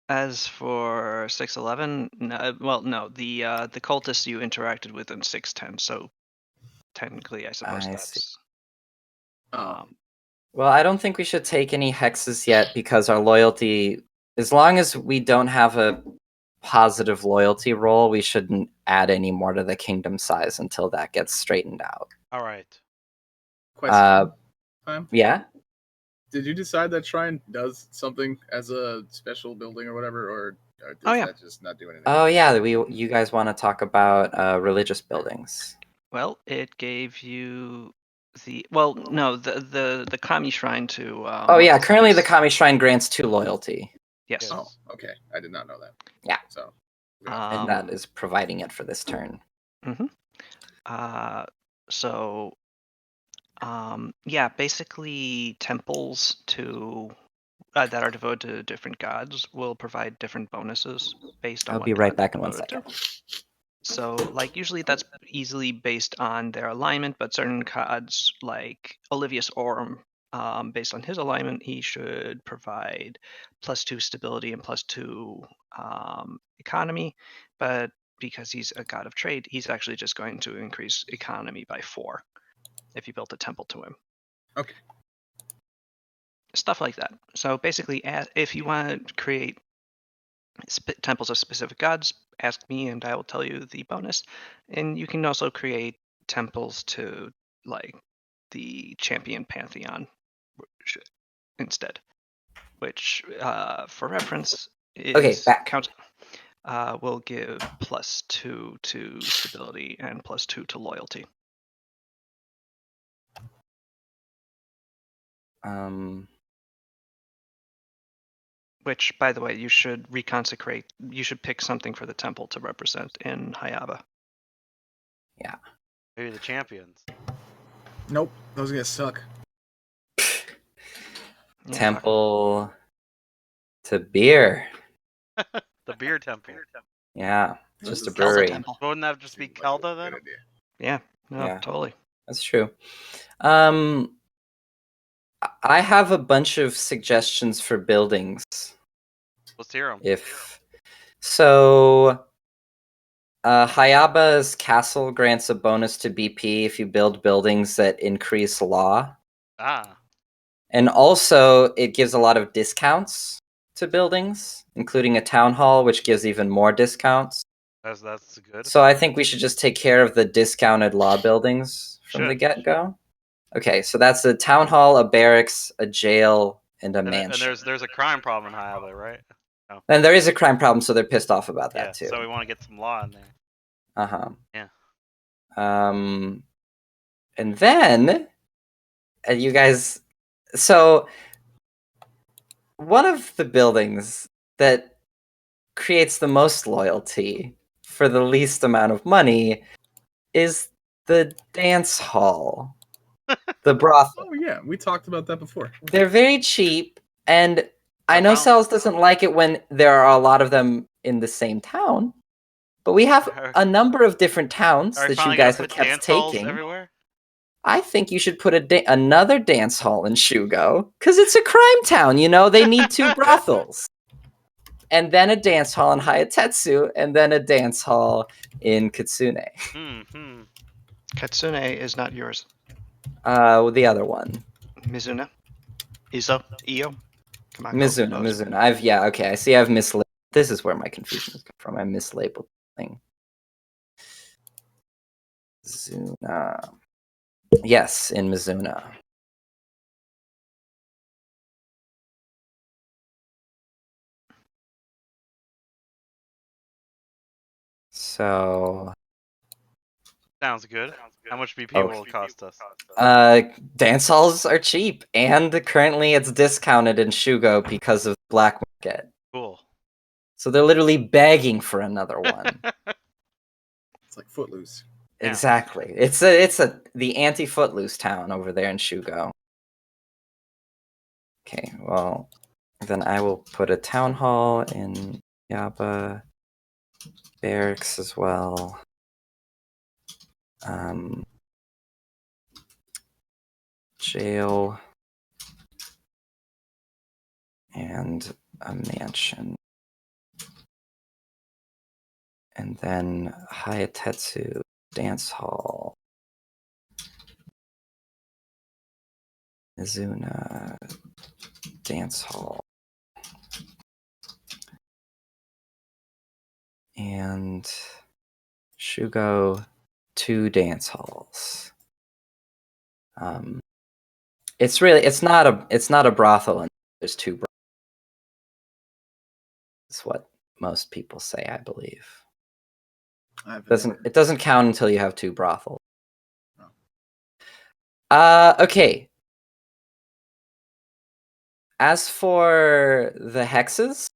As for 611, no, the cultists you interacted with in 610, so technically, I suppose I that's. Well, I don't think we should take any hexes yet because our loyalty, as long as we don't have a positive loyalty roll, we shouldn't add any more to the kingdom size until that gets straightened out. All right. Question. Yeah? Did you decide that shrine does something as a special building or whatever, or does that just not do anything? Oh yeah, you guys want to talk about religious buildings? Well, it gave you the Kami shrine to. Oh yeah, currently the Kami shrine grants 2 loyalty. Yes. Oh, okay. I did not know that. Yeah. So. And that is providing it for this turn. Mm-hmm. Yeah, basically temples that are devoted to different gods will provide different bonuses based on. I'll be right back in 1 second. So, like, usually that's easily based on their alignment, but certain gods, like Olivius Aurum, based on his alignment, he should provide +2 stability and +2 economy. But because he's a god of trade, he's actually just going to increase economy by 4 if you built a temple to him. Okay. Stuff like that. So basically, if you want to create temples of specific gods, ask me and I will tell you the bonus. And you can also create temples to like the champion pantheon instead, which for reference is will give +2 to stability and +2 to loyalty. Which, by the way, you should reconsecrate. You should pick something for the temple to represent in Hayaba. Yeah. Maybe the champions. Nope, those guys suck. Temple to beer. The beer temple. Yeah, just a brewery. Wouldn't that just be Kelda then? Yeah, no, totally. That's true. I have a bunch of suggestions for buildings. Let's hear them. Hayaba's castle grants a bonus to BP if you build buildings that increase law. And also, it gives a lot of discounts to buildings, including a town hall, which gives even more discounts. That's good. So I think we should just take care of the discounted law buildings from the get-go. Okay, so that's a town hall, a barracks, a jail, and a mansion. And there's a crime problem in Hayaba, right? Oh. And there is a crime problem, so they're pissed off about that too. So we want to get some law in there. Yeah. And you guys. So one of the buildings that creates the most loyalty for the least amount of money is the dance hall, the brothel. Oh yeah, we talked about that before. They're very cheap, and I Our know problem- Cells doesn't like it when there are a lot of them in the same town, but we have a number of different towns Are we that you finally gonna guys have put kept dance halls taking. everywhere? I think you should put another dance hall in Shugo, because it's a crime town, you know? They need 2 brothels. And then a dance hall in Hayatetsu, and then a dance hall in Kitsune. Kitsune is not yours. The other one. Mizuna? Io? Kamako? Mizuna. Okay, I see I've mislabeled. This is where my confusion has come from. I mislabeled the thing. Mizuna. Yes, in Mizuna. So Sounds good. How much BP will it cost us? Dance halls are cheap, and currently it's discounted in Shugo because of black market. Cool. So they're literally begging for another one. It's like Footloose. Exactly. It's the anti-Footloose town over there in Shugo. Okay, well, then I will put a town hall in Yaba, barracks as well. Jail and a mansion. And then Hayatetsu Dance Hall. Mizuna Dance Hall. And Shugo 2 dance halls. It's not a brothel, and there's 2 brothels. That's what most people say, I believe. It doesn't count until you have 2 brothels. Okay. As for the hexes,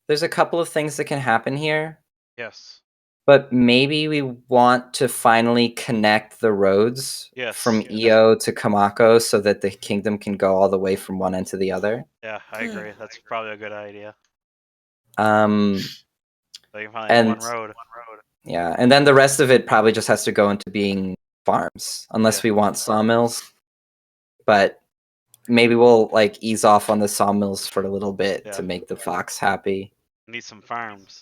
there's a couple of things that can happen here. Yes. But maybe we want to finally connect the roads from Io to Kamako so that the kingdom can go all the way from one end to the other. Yeah, I agree. That's probably a good idea. So you can finally have one road. Yeah, and then the rest of it probably just has to go into being farms, unless we want sawmills. But maybe we'll ease off on the sawmills for a little bit to make the fox happy. Need some farms.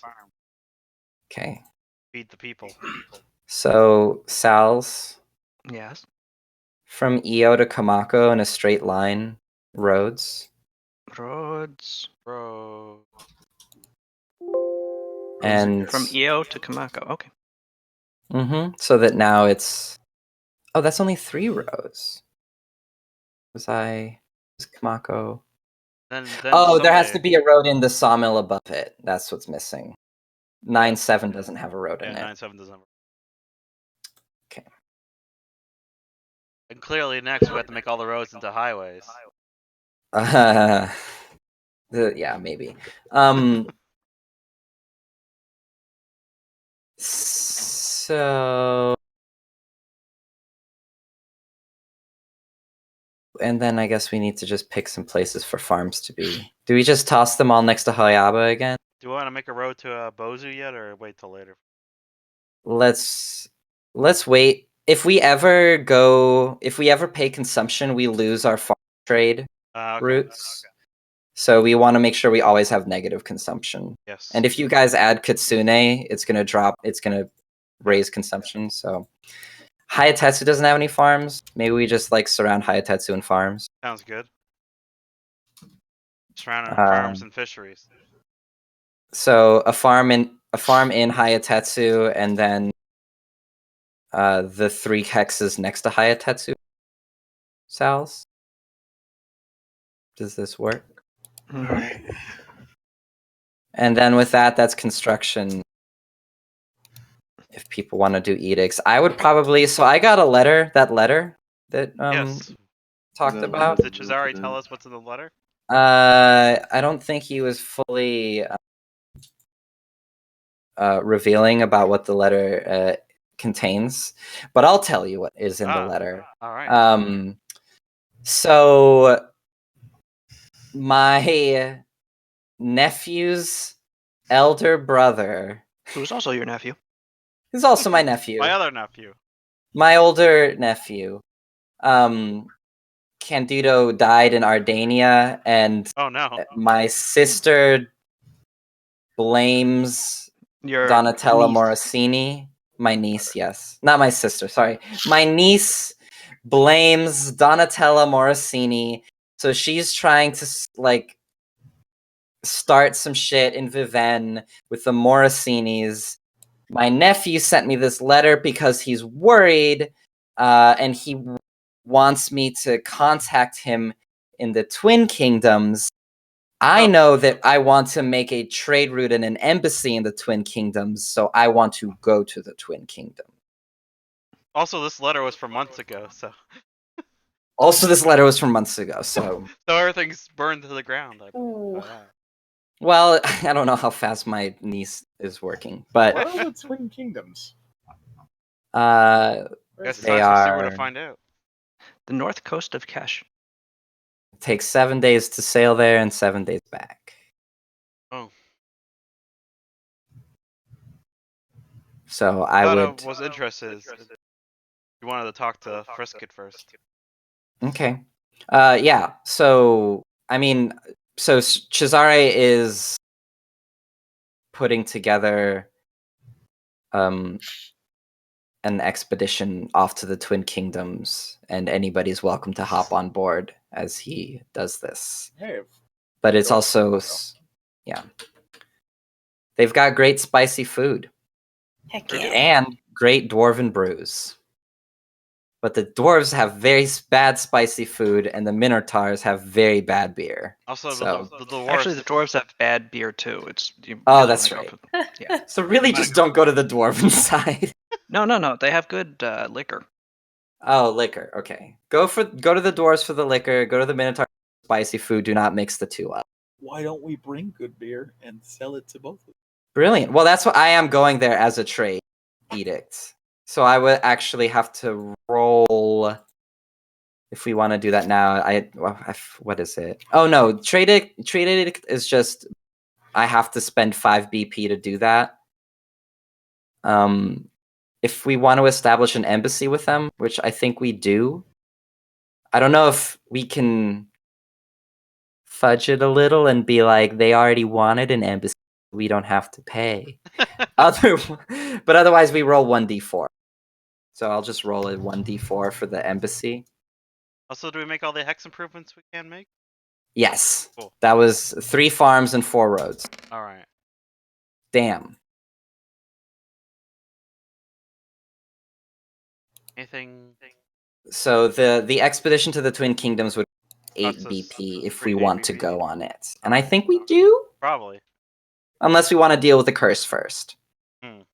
Okay. Feed the people. So, Sal's. Yes. From Io to Kamako in a straight line, roads. And from Io to Kamako. Okay. So that now it's. Oh, that's only 3 roads. Was Kamako? Then there has to be a road in the sawmill above it. That's what's missing. 9-7 doesn't have a road in it. 9-7 doesn't have. Okay. And clearly, next we have to make all the roads into highways. Yeah, maybe. So. And then I guess we need to just pick some places for farms to be. Do we just toss them all next to Hayaba again? Do we want to make a road to Bozu yet, or wait till later? Let's wait. If we ever pay consumption, we lose our farm trade routes. Okay. So we want to make sure we always have negative consumption. Yes. And if you guys add Kitsune, it's gonna raise consumption. So Hayatetsu doesn't have any farms. Maybe we just surround Hayatetsu and farms. Sounds good. Surrounding farms and fisheries. So a farm in Hayatetsu, and then the 3 hexes next to Hayatetsu. Sal's. Does this work? All right. And then with that, that's construction. If people want to do edicts, I would probably. So I got a letter. That letter that Yes. talked The- about. Did Chazari tell us what's in the letter? I don't think he was fully revealing about what the letter contains, but I'll tell you what is in the letter. All right. So my nephew's elder brother, Who's also your nephew. who's also my nephew, My other nephew. my older nephew, Candido died in Ardania, and Oh no. my sister blames Your Donatella niece. Morosini. My niece, yes. Not my sister, sorry. My niece blames Donatella Morosini. So she's trying to like start some shit in Viven with the Morosinis. My nephew sent me this letter because he's worried, and he wants me to contact him in the Twin Kingdoms. I know that I want to make a trade route and an embassy in the Twin Kingdoms, so I want to go to the Twin Kingdom. Also, this letter was from months ago, so. Also, this letter was from months ago, so. So everything's burned to the ground. Well, I don't know how fast my niece is working, but. What are the Twin Kingdoms? Guess it's They time for Super to are. find out. The north coast of Kesh. It takes 7 days to sail there and 7 days back. Oh. So I would. Was interested. You wanted to talk to Frisket first. Okay. Yeah. So I mean, so Cesare is putting together an expedition off to the Twin Kingdoms, and anybody's welcome to hop on board as he does this. Hey, but it's also, yeah. They've got great spicy food. Heck yeah. And great dwarven brews. But the dwarves have very bad spicy food, and the Minotaurs have very bad beer. Also, so. the dwarves. Actually, the dwarves have bad beer too. It's that's right. Yeah. So really, just don't go to the dwarven side. No. They have good liquor. Oh, liquor. Okay, go to the dwarves for the liquor. Go to the Minotaur for spicy food. Do not mix the two up. Why don't we bring good beer and sell it to both of them? Brilliant. Well, that's what I am going there as a trade edict. So I would actually have to roll. If we want to do that now, what is it? Oh no, trade edict is just I have to spend 5 BP to do that. If we want to establish an embassy with them, which I think we do, I don't know if we can fudge it a little and be like, they already wanted an embassy, we don't have to pay. But otherwise, we roll 1d4. So I'll just roll a 1d4 for the embassy. Also, do we make all the hex improvements we can make? Yes. Cool. That was 3 farms and 4 roads. All right. Damn. Anything? So the expedition to the Twin Kingdoms would be 8 Costs us BP if 3 we want to BP. go on it. And I think we do? Probably. Unless we want to deal with the curse first. Ooh,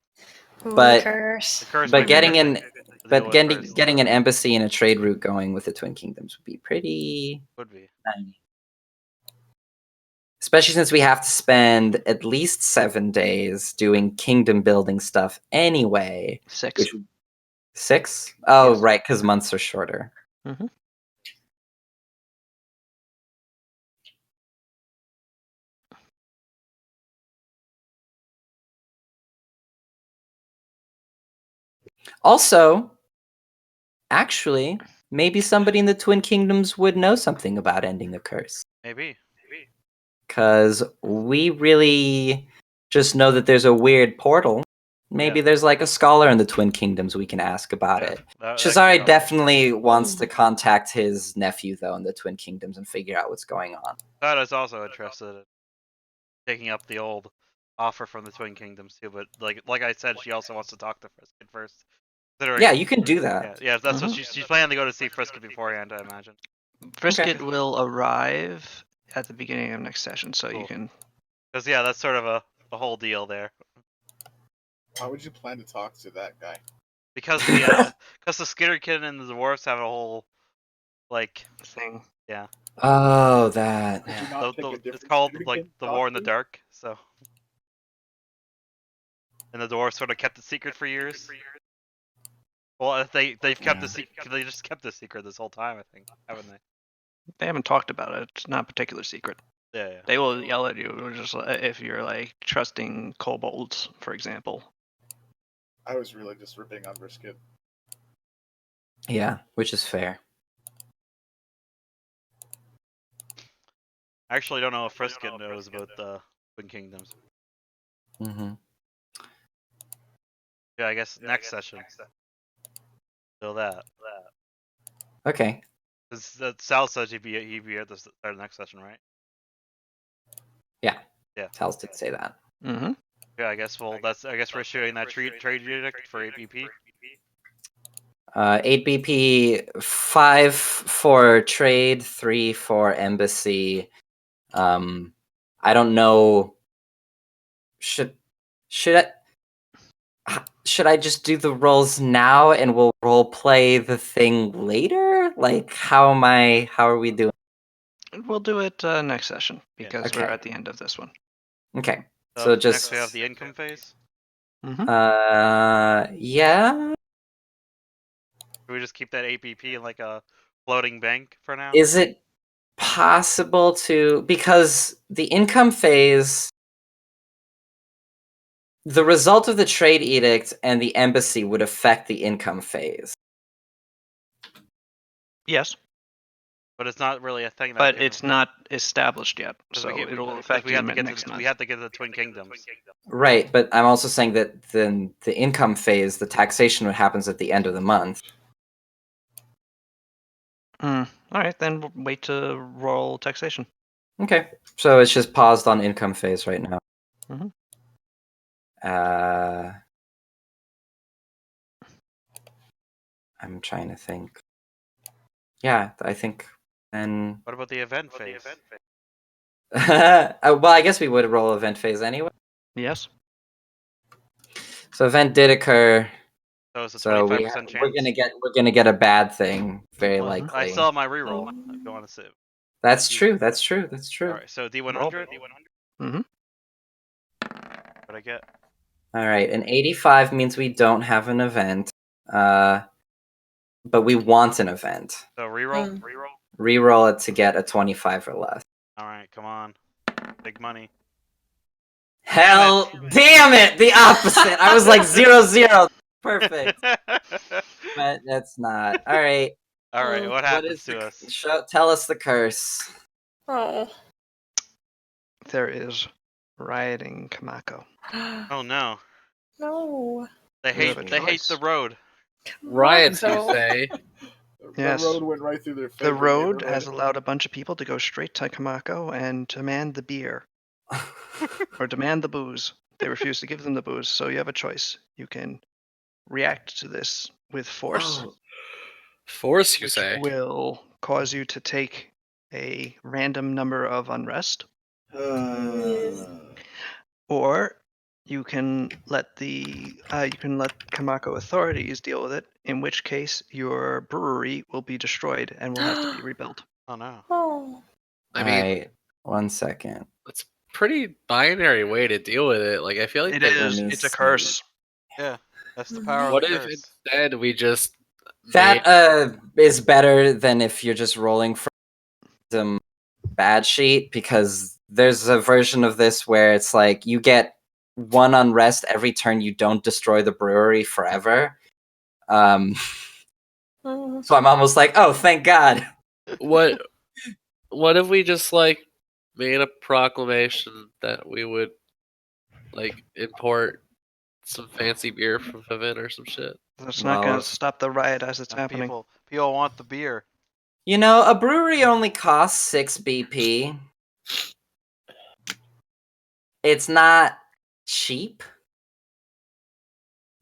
But- curse. The curse But might be getting different in to deal But with getting first. getting an embassy and a trade route going with the Twin Kingdoms would be pretty Would be. nice. Especially since we have to spend at least 7 days doing kingdom building stuff anyway. 6. Which 6? Oh, Yes. right, because months are shorter. Mhm. Also, actually, maybe somebody in the Twin Kingdoms would know something about ending a curse. Maybe. Because we really just know that there's a weird portal. Maybe Yeah. there's like a scholar in the Twin Kingdoms we can ask about Yeah, it. that could be Cesare helpful. definitely wants to contact his nephew, though, in the Twin Kingdoms and figure out what's going on. That is also interested in taking up the old offer from the Twin Kingdoms too, but like I said, she also wants to talk to Frisket first. Yeah, you can do that. Yeah, that's what Mhm. she's planning to go to see Frisket beforehand, I imagine. Frisket will arrive at the beginning of next session, so you Cool. can. Because yeah, that's sort of a whole deal there. Why would you plan to talk to that guy? Because the Skitterkin and the dwarves have a whole thing. Yeah. Oh, that. Could you not pick a It's different called Skitterkin like to the talk War in the to? Dark. So. And the dwarves sort of kept it secret for years. Well, if they've kept the secret, they just kept the secret this whole time, I think, haven't they? They haven't talked about it. It's not a particular secret. Yeah. They will yell at you just if you're like trusting kobolds, for example. I was really just ripping on Brisket. Yeah, which is fair. I actually don't know if Friskin knows about the Twin Kingdoms. Mm-hmm. Yeah, I guess next session. So that. Okay. Because Sal says he'd be at the start of the next session, right? Yeah. Yeah. Tals did say that. Mm-hmm. Yeah, I guess we're issuing that trade edict for APP. 8 BP, 5 for trade, 3 for embassy. I don't know. Should I just do the rolls now and we'll role play the thing later? Like, how are we doing? We'll do it next session because we're Okay. at the end of this one. Okay. So So just next we have the income phase. yeah. Should we just keep that APP in like a floating bank for now? Is it possible to, because the income phase, the result of the trade edict and the embassy would affect the income phase? Yes. But it's not really a thing. But it's not established yet, so it'll affect we you have to get next month. we have to get to the Twin Kingdoms. Right, but I'm also saying that then the income phase, the taxation, what happens at the end of the month. All right, then we'll wait to roll taxation. Okay, so it's just paused on income phase right now. Mm-hmm. I'm trying to think. Yeah, I think then. What about the event phase? Well, I guess we would roll event phase anyway. Yes. So event did occur. So it's a So 25% chance. we're gonna get a bad thing, very likely. I still have my reroll. If you want to see. That's true. That's true. All right, so D100. Mm-hmm. What I get? All right, an 85 means we don't have an event, but we want an event. So reroll. Reroll it to get a 25 or less. All right, come on, big money. Hell, damn it! The opposite. I was like 0-0. Perfect. But that's not. All right. All right, what happens to us? Tell us the curse. Oh. There is rioting Kamako. Oh no. No. They hate the road. Riots, you say? Yes. The road went right through their The favorite road neighborhood. has allowed a bunch of people to go straight to Kamako and demand the beer. Or demand the booze. They refuse to give them the booze, so you have a choice. You can react to this with force. Force, you which say? will cause you to take a random number of unrest. Or you can let Kamako authorities deal with it, in which case your brewery will be destroyed and will have to be rebuilt. Oh no. Oh. I mean, Alright, 1 second. it's a pretty binary way to deal with it. Like, I feel like It is. It's a curse. Yeah, that's the power What of the if curse. instead we just That is better than if you're just rolling from some bad sheet, because there's a version of this where it's like you get 1 unrest every turn you don't destroy the brewery forever. So I'm almost like, oh, thank God. what if we just like made a proclamation that we would like import some fancy beer from Vivint or some shit? That's not going to stop the riot as it's happening. People want the beer. You know, a brewery only costs 6 BP. It's not cheap,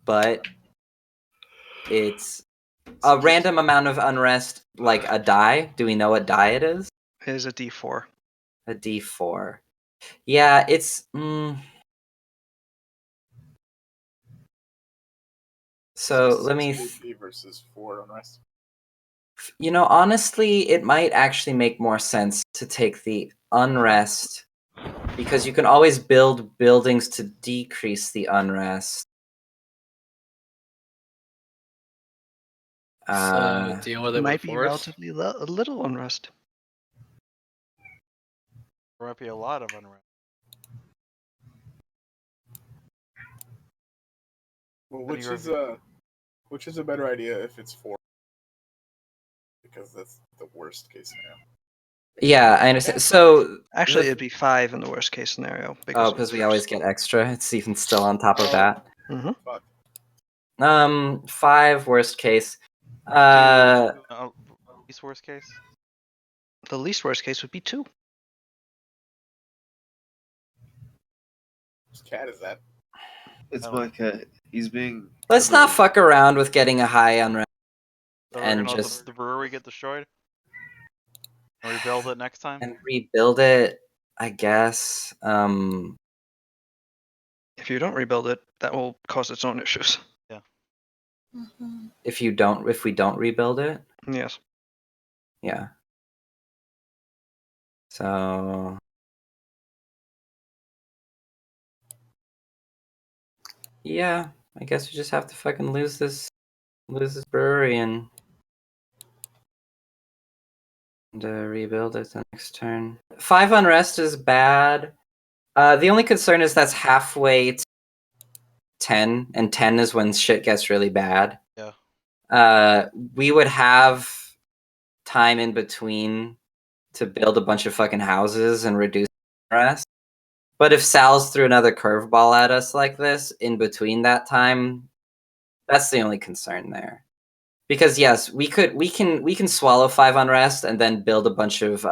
but it's a random amount of unrest, like a die. Do we know what die it is? It is a D4. A D4. Yeah, it's. So let me. 6 BP versus 4 unrest. Honestly, it might actually make more sense to take the unrest because you can always build buildings to decrease the unrest. So deal with it might with be force. relatively a little unrest. There might be a lot of unrest. Well, How do you which is a better idea if it's 4? Because that's the worst case scenario. Yeah, I understand. So Actually, it'd be 5 in the worst case scenario. because we always get extra. It's even still on top of that. Mm-hmm. Fuck. 5 worst case. Least worst case. The least worst case would be 2. Whose cat is that? It's I my don't cat. He's being. Let's not annoying. fuck around with getting a high unrest So we're and gonna let just the brewery get destroyed and rebuild it next time. and rebuild it. I guess. If you don't rebuild it, that will cause its own issues. If we don't rebuild it, Yes. yeah. So yeah, I guess we just have to fucking lose this brewery and rebuild it the next turn. 5 unrest is bad. The only concern is that's halfway to 10, and 10 is when shit gets really bad. Yeah. We would have time in between to build a bunch of fucking houses and reduce unrest. But if Sal's threw another curveball at us like this in between that time, that's the only concern there. Because yes, we can swallow 5 unrest and then build a bunch of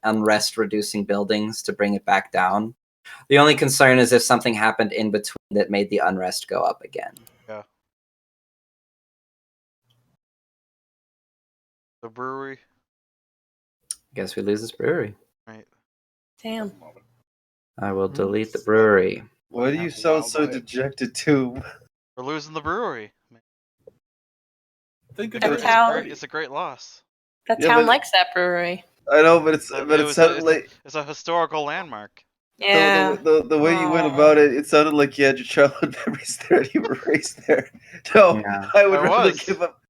unrest reducing buildings to bring it back down. The only concern is if something happened in between that made the unrest go up again. Yeah. The brewery. Guess we lose this brewery. Right. Damn. I will delete the brewery. Why do you sound so dejected too? We're losing the brewery. Think That town, It's a great loss. that Yeah, town but- likes that brewery. I know, but it sounded like it's a historical landmark. Yeah. the way you went about it. It sounded like you had your childhood memories there and you were raised there. No, Yeah. I would I rather was. give up.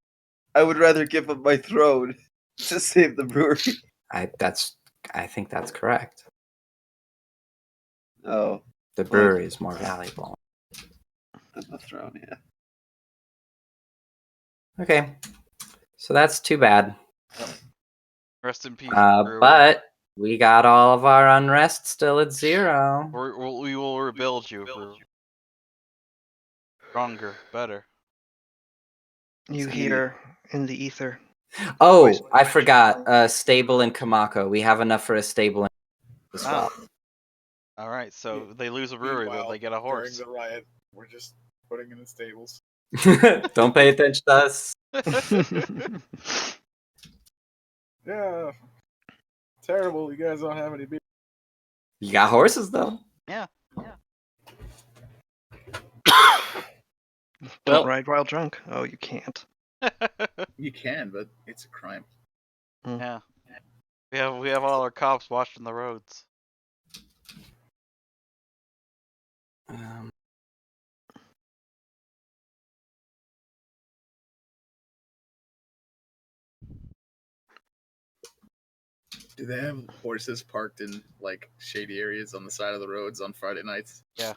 I would rather give up my throne to save the brewery. I think that's correct. Oh, The brewery is more valuable. than the throne, yeah. Okay. So that's too bad. Rest in peace. brewery. But we got all of our unrest still at 0. We will rebuild you for stronger, better. You hear in the ether. Oh, I forgot. Stable in Kamako. We have enough for a stable in as well. All right, so they lose a brewery, but they get a horse. During the riot, we're just putting in the stables. Don't pay attention to us. Yeah. Terrible. You guys don't have any beer. You got horses though. Yeah. Don't ride while drunk. Oh, you can't. You can, but it's a crime. Yeah. We have all our cops watching the roads. Do they have horses parked in like shady areas on the side of the roads on Friday nights? Yeah.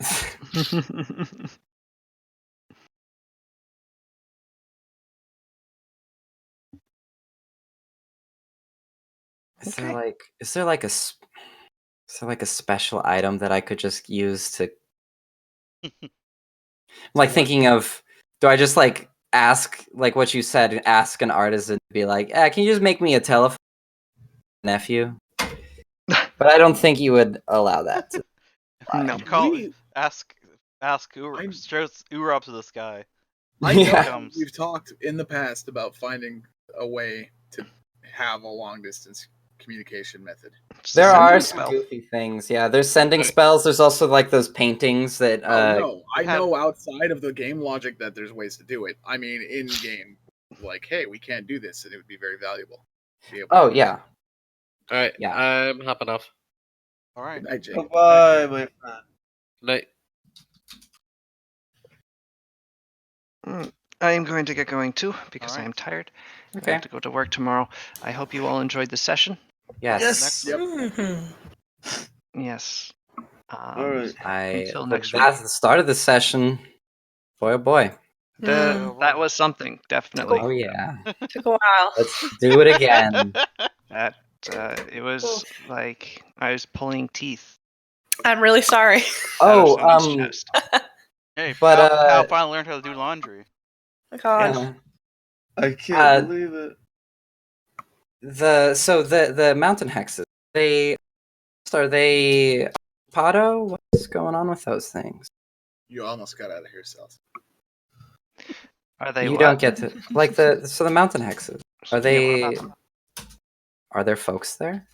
Is there like a special item that I could just use to I'm like thinking of, do I just like ask like what you said, ask an artisan to be like, can you just make me a telephone nephew? But I don't think you would allow that to No. Ask Urop to the sky. I know Yeah. we've talked in the past about finding a way to have a long distance communication method. There Sending are a some spell. goofy things. Yeah, there's sending Okay. spells. There's also like those paintings that. Oh no, I have- know outside of the game logic that there's ways to do it. I mean, in game, like, hey, we can't do this, and it would be very valuable. To be able to Oh do this. yeah. All right. Yeah. I'm hopping off. All right. Good night, Jake. Goodbye, my friend. Night. I am going to get going too because I Alright. am tired. I Okay. have to go to work tomorrow. I hope you all enjoyed the session. Yes. Yep. Mhm. Yes. All right. Until next week. That's the start of the session. Boy, oh boy. That was something, definitely. Oh yeah. Took a while. Let's do it again. That it was like I was pulling teeth I'm really sorry. out of Oh, someone's chest. Hey, But, Hal finally learned how to do laundry. Oh God. yeah. I can't believe it. The mountain hexes. Are they Pado? What's going on with those things? You almost got out of here, Cells. Are they You what? don't get to like the mountain hexes. Are Yeah, they? what about them? Are there folks there?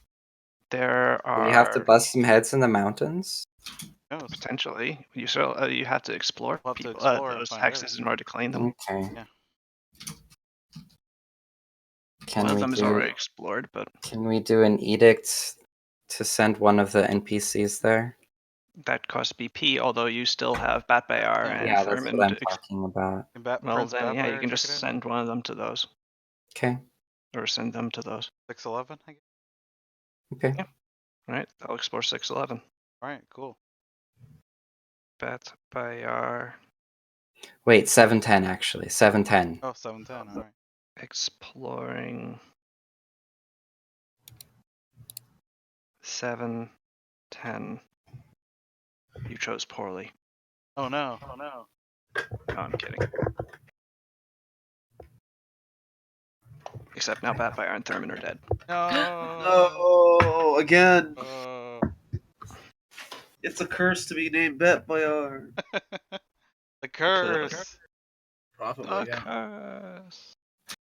There Do we have to are bust some heads in the mountains? Knows? potentially. You still you have to explore We'll have to people, explore and those find hexes in order to claim them. Okay. Yeah. Can One of we them is do? already explored, but Can we do an edict to send one of the NPCs there? that costs BP. Although you still have Batbayar Yeah. and Yeah, that's Thurman. what I'm talking about. Can Well, Prince then yeah, you Batfire can check just it in? send one of them to those, Okay. or send them to those. 611, I guess. Okay. Yeah. All right, I'll explore 611. Alright, cool. Batbayar Wait, 710 actually. 710. Oh, 710, alright. exploring 710. You chose poorly. Oh no. No, I'm kidding. Except now Batfire and Thurman are dead. No. No, again. Uh, It's a curse to be named Batbayar. the curse. Probably, The yeah. curse.